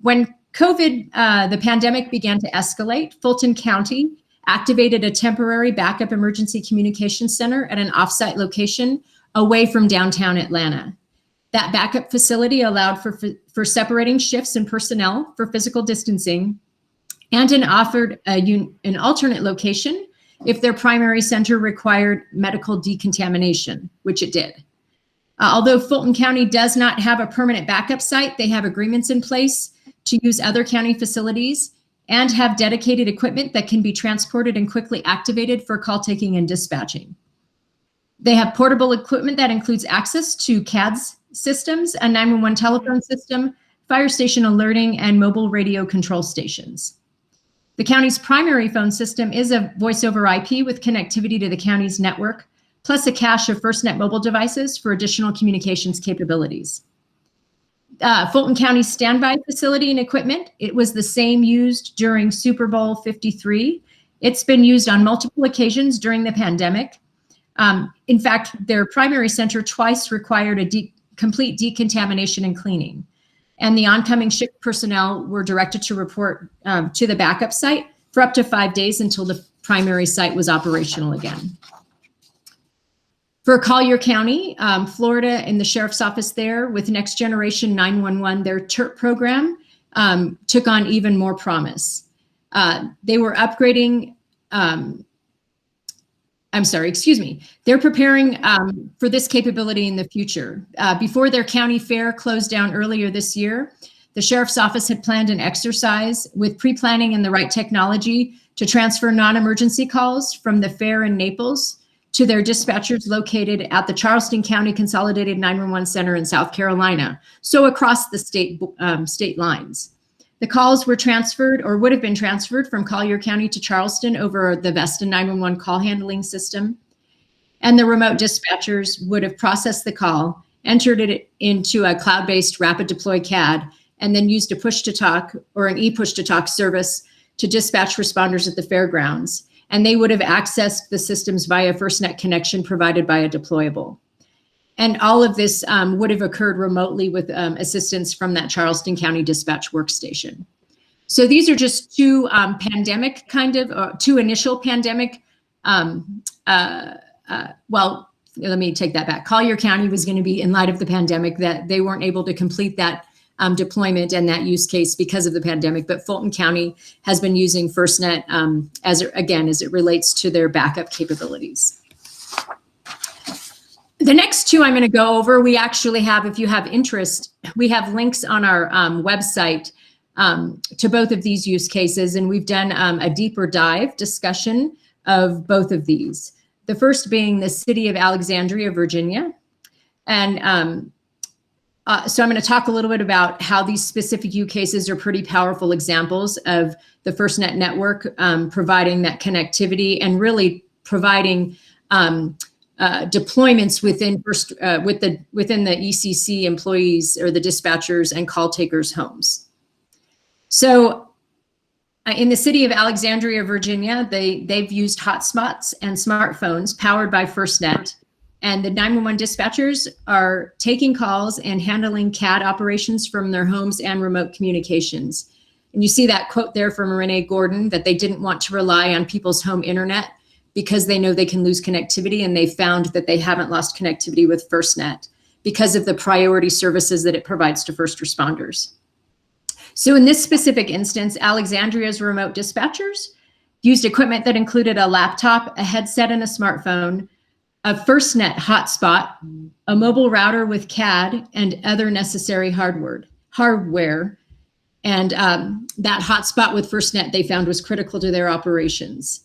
When COVID, the pandemic began to escalate, Fulton County activated a temporary backup emergency communication center at an offsite location away from downtown Atlanta. That backup facility allowed for separating shifts and personnel for physical distancing, and offered an alternate location if their primary center required medical decontamination, which it did. Although Fulton County does not have a permanent backup site, they have agreements in place to use other county facilities and have dedicated equipment that can be transported and quickly activated for call taking and dispatching. They have portable equipment that includes access to CADS systems, a 911 telephone system, fire station alerting, and mobile radio control stations. The county's primary phone system is a voice over IP with connectivity to the county's network, plus a cache of FirstNet mobile devices for additional communications capabilities. Fulton County's standby facility and equipment, it was the same used during Super Bowl 53. It's been used on multiple occasions during the pandemic. In fact, their primary center twice required a complete decontamination and cleaning. And the oncoming shift personnel were directed to report to the backup site for up to 5 days until the primary site was operational again. For Collier County, Florida, and the Sheriff's Office there with Next Generation 911, their TERP program took on even more promise. They were upgrading, they're preparing for this capability in the future. Before their county fair closed down earlier this year, the sheriff's office had planned an exercise with pre-planning and the right technology to transfer non-emergency calls from the fair in Naples to their dispatchers located at the Charleston County Consolidated 911 Center in South Carolina, so across the state lines. The calls were transferred or would have been transferred from Collier County to Charleston over the Vesta 911 call handling system. And the remote dispatchers would have processed the call, entered it into a cloud-based rapid deploy CAD, and then used a push-to-talk or an e-push-to-talk service to dispatch responders at the fairgrounds. And they would have accessed the systems via FirstNet connection provided by a deployable. And all of this would have occurred remotely with assistance from that Charleston County Dispatch workstation. So these are just two two initial pandemic, well, let me take that back. Collier County was going to be, in light of the pandemic, that they weren't able to complete that deployment and that use case because of the pandemic, but Fulton County has been using FirstNet as it relates to their backup capabilities. The next two I'm going to go over, we actually have, if you have interest, we have links on our website to both of these use cases, and we've done a deeper dive discussion of both of these. The first being the city of Alexandria, Virginia. And so I'm going to talk a little bit about how these specific use cases are pretty powerful examples of the FirstNet network providing that connectivity and really providing deployments within the ECC employees or the dispatchers and call takers' homes. So in the city of Alexandria, Virginia, they've used hotspots and smartphones powered by FirstNet. And the 911 dispatchers are taking calls and handling CAD operations from their homes and remote communications. And you see that quote there from Renee Gordon, that they didn't want to rely on people's home internet because they know they can lose connectivity, and they found that they haven't lost connectivity with FirstNet because of the priority services that it provides to first responders. So in this specific instance, Alexandria's remote dispatchers used equipment that included a laptop, a headset, and a smartphone, a FirstNet hotspot, a mobile router with CAD, and other necessary hardware. And that hotspot with FirstNet they found was critical to their operations.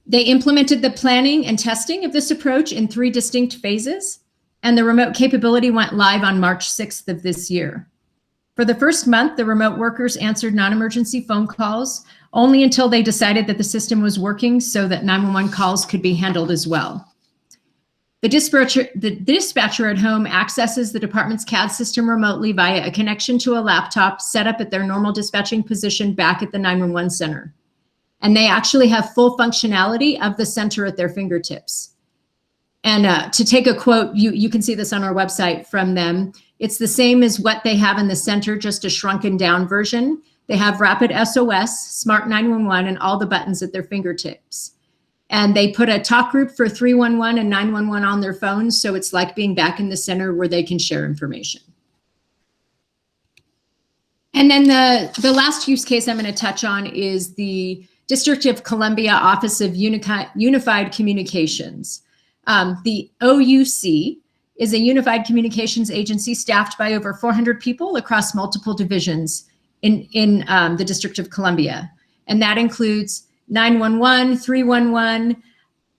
They implemented the planning and testing of this approach in 3 distinct phases, and the remote capability went live on March 6th of this year. For the first month, the remote workers answered non-emergency phone calls only until they decided that the system was working so that 911 calls could be handled as well. The dispatcher at home accesses the department's CAD system remotely via a connection to a laptop set up at their normal dispatching position back at the 911 center. And they actually have full functionality of the center at their fingertips. And to take a quote, you can see this on our website from them. It's the same as what they have in the center, just a shrunken down version. They have Rapid SOS, Smart 911, and all the buttons at their fingertips. And they put a talk group for 311 and 911 on their phones, so it's like being back in the center where they can share information. And then the last use case I'm going to touch on is the District of Columbia Office of Unified Communications. The OUC is a unified communications agency staffed by over 400 people across multiple divisions in the District of Columbia. And that includes 911, 311,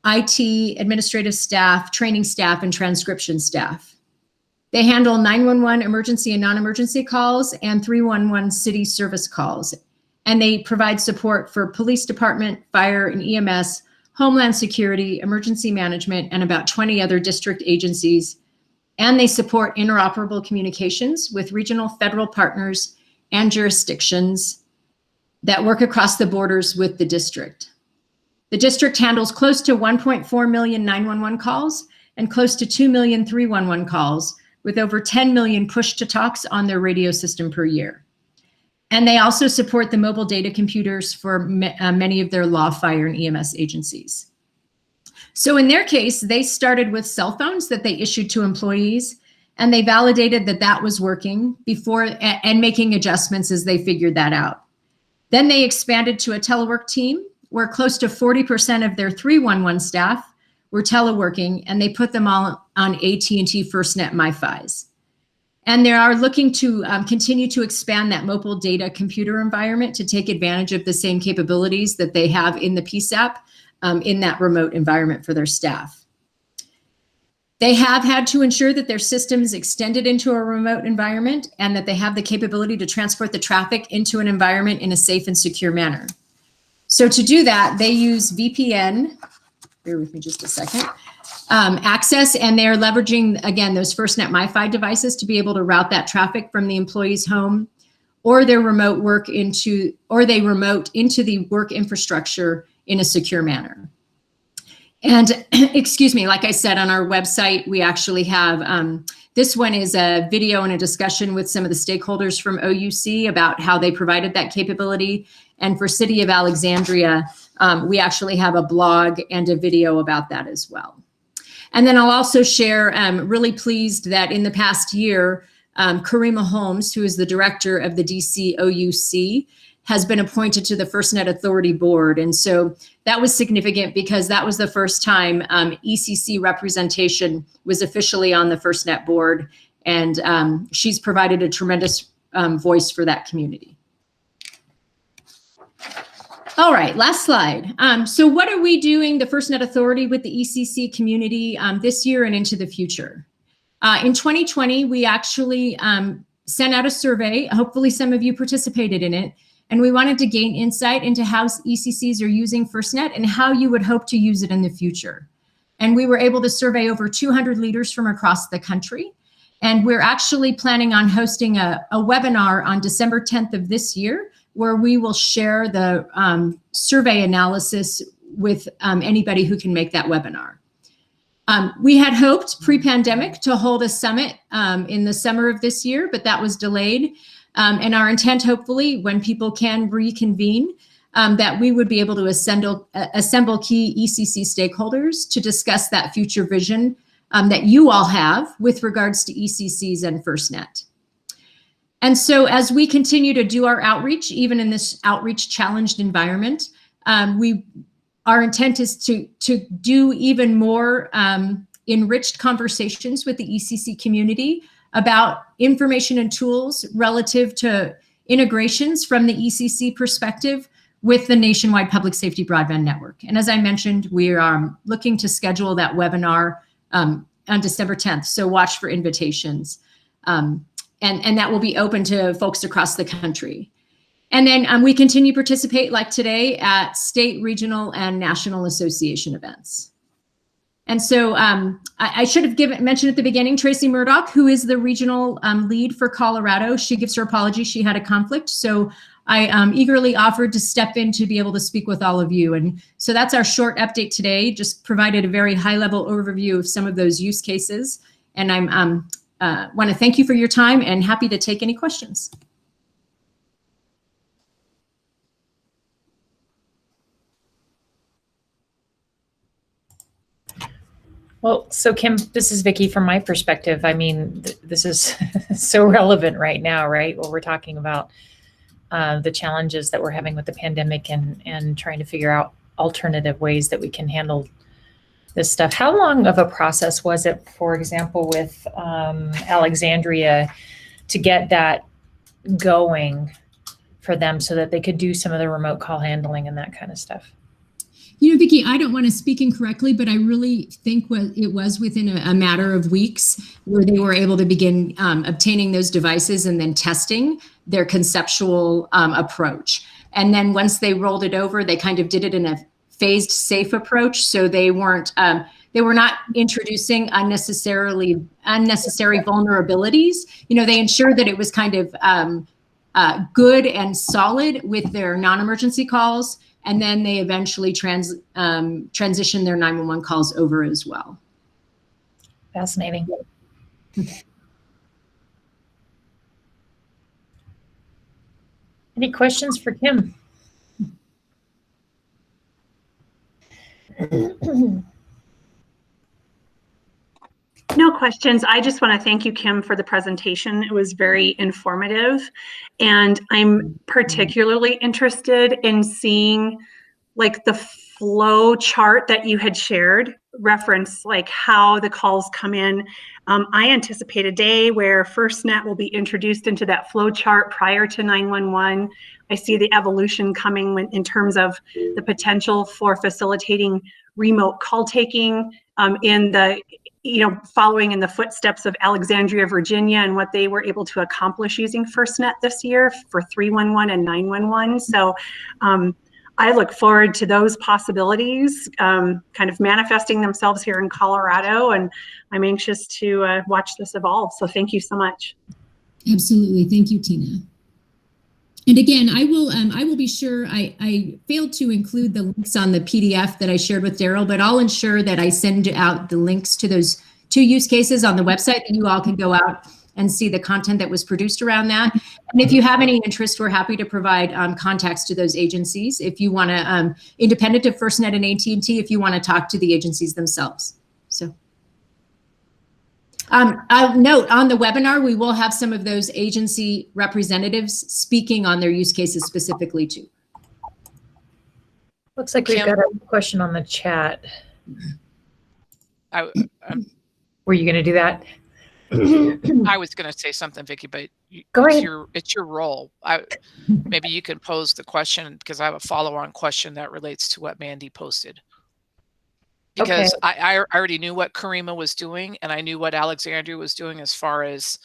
IT, administrative staff, training staff, and transcription staff. They handle 911 emergency and non-emergency calls and 311 city service calls. And they provide support for police department, fire and EMS, Homeland Security, emergency management, and about 20 other district agencies. And they support interoperable communications with regional federal partners and jurisdictions that work across the borders with the district. The district handles close to 1.4 million 911 calls and close to 2 million 311 calls, with over 10 million push-to-talks on their radio system per year. And they also support the mobile data computers for many of their law, fire, and EMS agencies. So in their case, they started with cell phones that they issued to employees, and they validated that that was working before and making adjustments as they figured that out. Then they expanded to a telework team where close to 40% of their 311 staff were teleworking, and they put them all on AT&T FirstNet MiFis. And they are looking to continue to expand that mobile data computer environment to take advantage of the same capabilities that they have in the PSAP in that remote environment for their staff. They have had to ensure that their system is extended into a remote environment and that they have the capability to transport the traffic into an environment in a safe and secure manner. So to do that, they use VPN, bear with me just a second, access, and they're leveraging, again, those FirstNet MiFi devices to be able to route that traffic from the employee's home or their remote work into, or they remote into the work infrastructure in a secure manner. And excuse me, like I said, on our website, we actually have, this one is a video and a discussion with some of the stakeholders from OUC about how they provided that capability. And for City of Alexandria, we actually have a blog and a video about that as well. And then I'll also share, really pleased that in the past year, Karima Holmes, who is the director of the DC OUC, has been appointed to the FirstNet Authority Board. And so that was significant because that was the first time ECC representation was officially on the FirstNet board. And she's provided a tremendous voice for that community. All right, last slide. So what are we doing, the FirstNet Authority, with the ECC community this year and into the future? In 2020, we actually sent out a survey. Hopefully some of you participated in it. And we wanted to gain insight into how ECCs are using FirstNet and how you would hope to use it in the future. And we were able to survey over 200 leaders from across the country. And we're actually planning on hosting a webinar on December 10th of this year, where we will share the survey analysis with anybody who can make that webinar. We had hoped pre-pandemic to hold a summit in the summer of this year, but that was delayed. And our intent, hopefully, when people can reconvene, that we would be able to assemble key ECC stakeholders to discuss that future vision that you all have with regards to ECCs and FirstNet. And so as we continue to do our outreach, even in this outreach challenged environment, our intent is to do even more enriched conversations with the ECC community about information and tools relative to integrations from the ECC perspective with the nationwide public safety broadband network. And as I mentioned, we are looking to schedule that webinar on December 10th. So watch for invitations. And that will be open to folks across the country. And then we continue to participate, like today, at state, regional, and national association events. And so I should have mentioned at the beginning, Tracy Murdoch, who is the regional lead for Colorado, she gives her apology. She had a conflict. So I eagerly offered to step in to be able to speak with all of you. And so that's our short update today, just provided a very high level overview of some of those use cases. And I want to thank you for your time and happy to take any questions. Well, so Kim, this is Vicki from my perspective. I mean, this is so relevant right now, right? What we're talking about, the challenges that we're having with the pandemic and trying to figure out alternative ways that we can handle this stuff. How long of a process was it, for example, with Alexandria to get that going for them so that they could do some of the remote call handling and that kind of stuff? You know, Vicki, I don't want to speak incorrectly, but I really think it was within a matter of weeks where they were able to begin obtaining those devices and then testing their conceptual approach. And then once they rolled it over, they kind of did it in a phased, safe approach. So they were not introducing unnecessary vulnerabilities. You know, they ensured that it was kind of good and solid with their non-emergency calls. And then they eventually transition their 911 calls over as well. Fascinating. Any questions for Kim? No questions. I just want to thank you, Kim, for the presentation. It was very informative. And I'm particularly interested in seeing like the flow chart that you had shared, reference like how the calls come in. I anticipate a day where FirstNet will be introduced into that flow chart prior to 911. I see the evolution coming in terms of the potential for facilitating remote call taking in the, following in the footsteps of Alexandria, Virginia, and what they were able to accomplish using FirstNet this year for 311 and 911. So I look forward to those possibilities kind of manifesting themselves here in Colorado, and I'm anxious to watch this evolve. So thank you so much. Absolutely. Thank you, Tina. And again, I will be sure, I failed to include the links on the PDF that I shared with Daryl, but I'll ensure that I send out the links to those 2 use cases on the website, and you all can go out and see the content that was produced around that. And if you have any interest, we're happy to provide contacts to those agencies. If you want to, independent of FirstNet and AT&T, if you want to talk to the agencies themselves. So. I'll note on the webinar, we will have some of those agency representatives speaking on their use cases specifically too. Looks like we've got a question on the chat. Were you going to do that? I was going to say something, Vicki, but Go ahead. It's your role. Maybe you can pose the question, because I have a follow-on question that relates to what Mandy posted. Because I already knew what Karima was doing, and I knew what Alexandria was doing as far as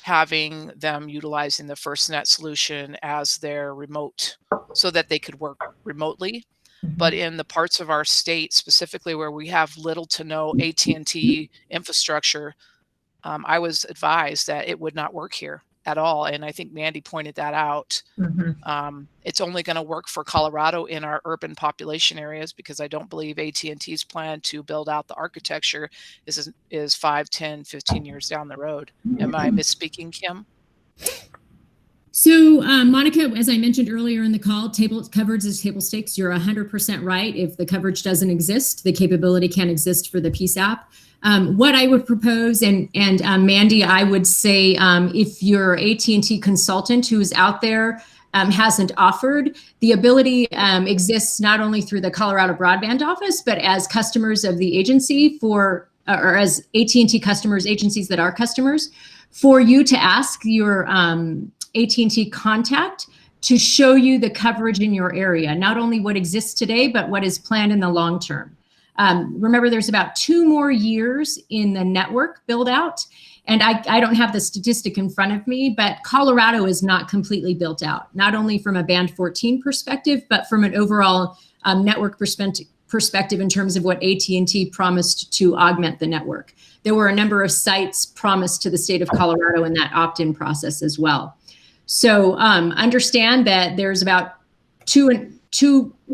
having them utilizing the FirstNet solution as their remote so that they could work remotely. But in the parts of our state, specifically where we have little to no AT&T infrastructure, I was advised that it would not work here at all. And I think Mandy pointed that out. It's only going to work for Colorado in our urban population areas, because I don't believe AT&T's plan to build out the architecture is 5, 10, 15 years down the road. Am I misspeaking, Kim? So Monica, as I mentioned earlier in the call, coverage is table stakes. You're 100% right. If the coverage doesn't exist, the capability can't exist for the PSAP. What I would propose, and Mandy, I would say if your AT&T consultant who is out there hasn't offered, the ability exists not only through the Colorado Broadband Office, but as customers of the agency or as AT&T customers, agencies that are customers, for you to ask your AT&T contact to show you the coverage in your area, not only what exists today, but what is planned in the long term. Remember, there's about 2 more years in the network build out. And I don't have the statistic in front of me, but Colorado is not completely built out, not only from a band 14 perspective, but from an overall network perspective in terms of what AT&T promised to augment the network. There were a number of sites promised to the state of Colorado in that opt-in process as well. So understand that there's about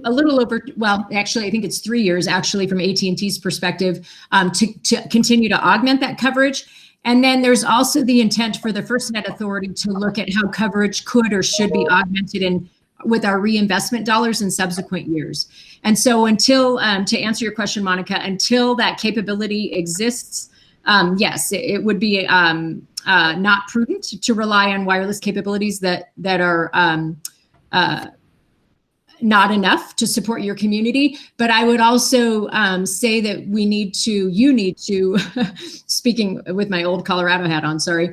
a little over, well, actually, I think it's 3 years actually from AT&T's perspective to continue to augment that coverage. And then there's also the intent for the FirstNet Authority to look at how coverage could or should be augmented with our reinvestment dollars in subsequent years. And so until, to answer your question, Monica, until that capability exists, yes, it would be not prudent to rely on wireless capabilities that are not enough to support your community. But I would also say that you need to, speaking with my old Colorado hat on, sorry,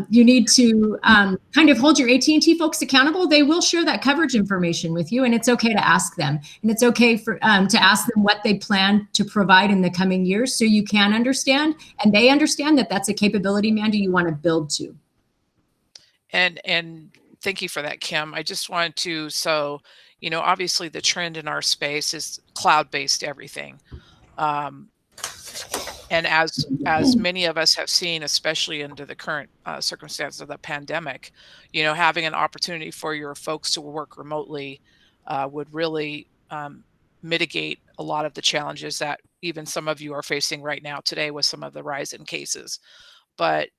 you need to kind of hold your AT&T folks accountable. They will share that coverage information with you, and it's okay to ask them. And it's okay to ask them what they plan to provide in the coming years, so you can understand, and they understand that that's a capability, Mandy, you want to build to. And thank you for that, Kim. I just wanted to, obviously the trend in our space is cloud-based everything. And as many of us have seen, especially under the current circumstances of the pandemic, having an opportunity for your folks to work remotely would really mitigate a lot of the challenges that even some of you are facing right now today with some of the rise in cases. But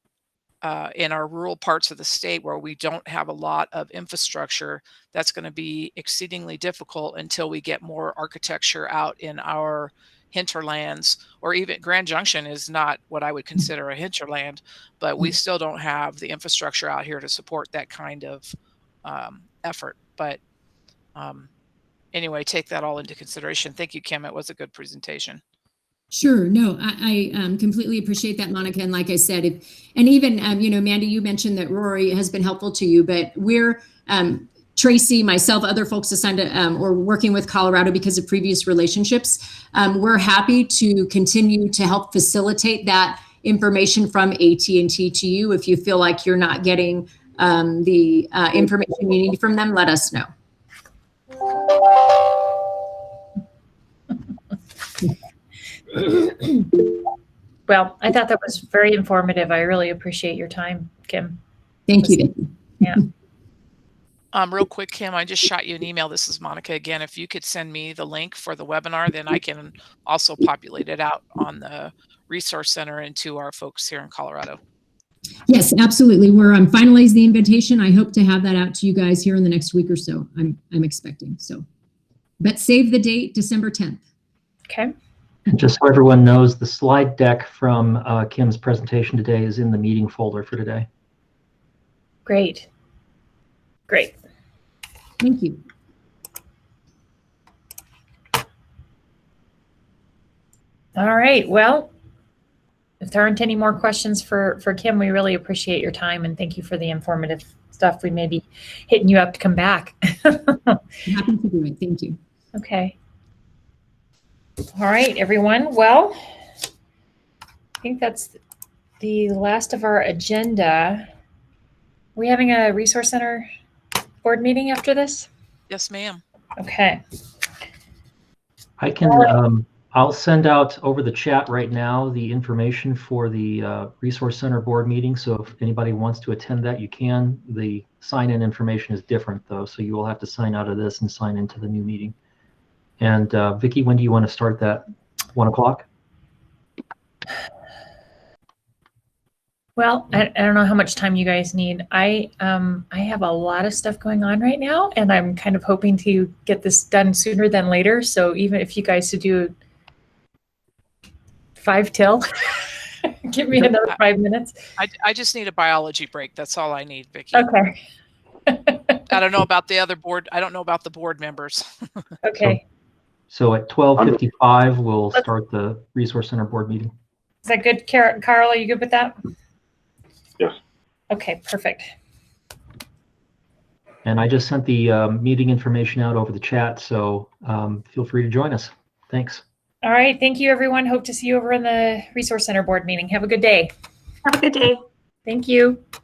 in our rural parts of the state where we don't have a lot of infrastructure, that's going to be exceedingly difficult until we get more architecture out in our hinterlands, or even Grand Junction is not what I would consider a hinterland, but we still don't have the infrastructure out here to support that kind of effort. But anyway, take that all into consideration. Thank you, Kim. It was a good presentation. Sure. No, I completely appreciate that, Monica. And like I said, and even, you know, Mandy, you mentioned that Rory has been helpful to you, but we're, Tracy, myself, other folks assigned to, or working with Colorado because of previous relationships. We're happy to continue to help facilitate that information from AT&T to you. If you feel like you're not getting the information you need from them, let us know. Well, I thought that was very informative. I really appreciate your time, Kim. Thank you, Vicki. Yeah. Real quick, Kim, I just shot you an email. This is Monica again. If you could send me the link for the webinar, then I can also populate it out on the Resource Center and to our folks here in Colorado. Yes, absolutely. We're finalizing the invitation. I hope to have that out to you guys here in the next week or so. I'm expecting so. But save the date, December 10th. Okay. And just so everyone knows, the slide deck from Kim's presentation today is in the meeting folder for today. Great. Great. Thank you. All right. Well, if there aren't any more questions for Kim, we really appreciate your time and thank you for the informative stuff. We may be hitting you up to come back. Happy to do it. Thank you. Okay. All right, everyone. Well, I think that's the last of our agenda. Are we having a Resource Center board meeting after this? Yes, ma'am. Okay. I can, I'll send out over the chat right now the information for the Resource Center board meeting. So if anybody wants to attend that, you can. The sign-in information is different though. So you will have to sign out of this and sign into the new meeting. And Vicki, when do you want to start that? 1 o'clock? Well, I don't know how much time you guys need. I have a lot of stuff going on right now, and I'm kind of hoping to get this done sooner than later. So even if you guys to do 5 till, give me another 5 minutes. I just need a biology break. That's all I need, Vicki. Okay. I don't know about the other board. I don't know about the board members. Okay. So at 12:55, we'll start the Resource Center board meeting. Is that good, Carl? Are you good with that? Yes. Okay, perfect. And I just sent the meeting information out over the chat, so feel free to join us. Thanks. All right. Thank you, everyone. Hope to see you over in the Resource Center board meeting. Have a good day. Have a good day. Thank you.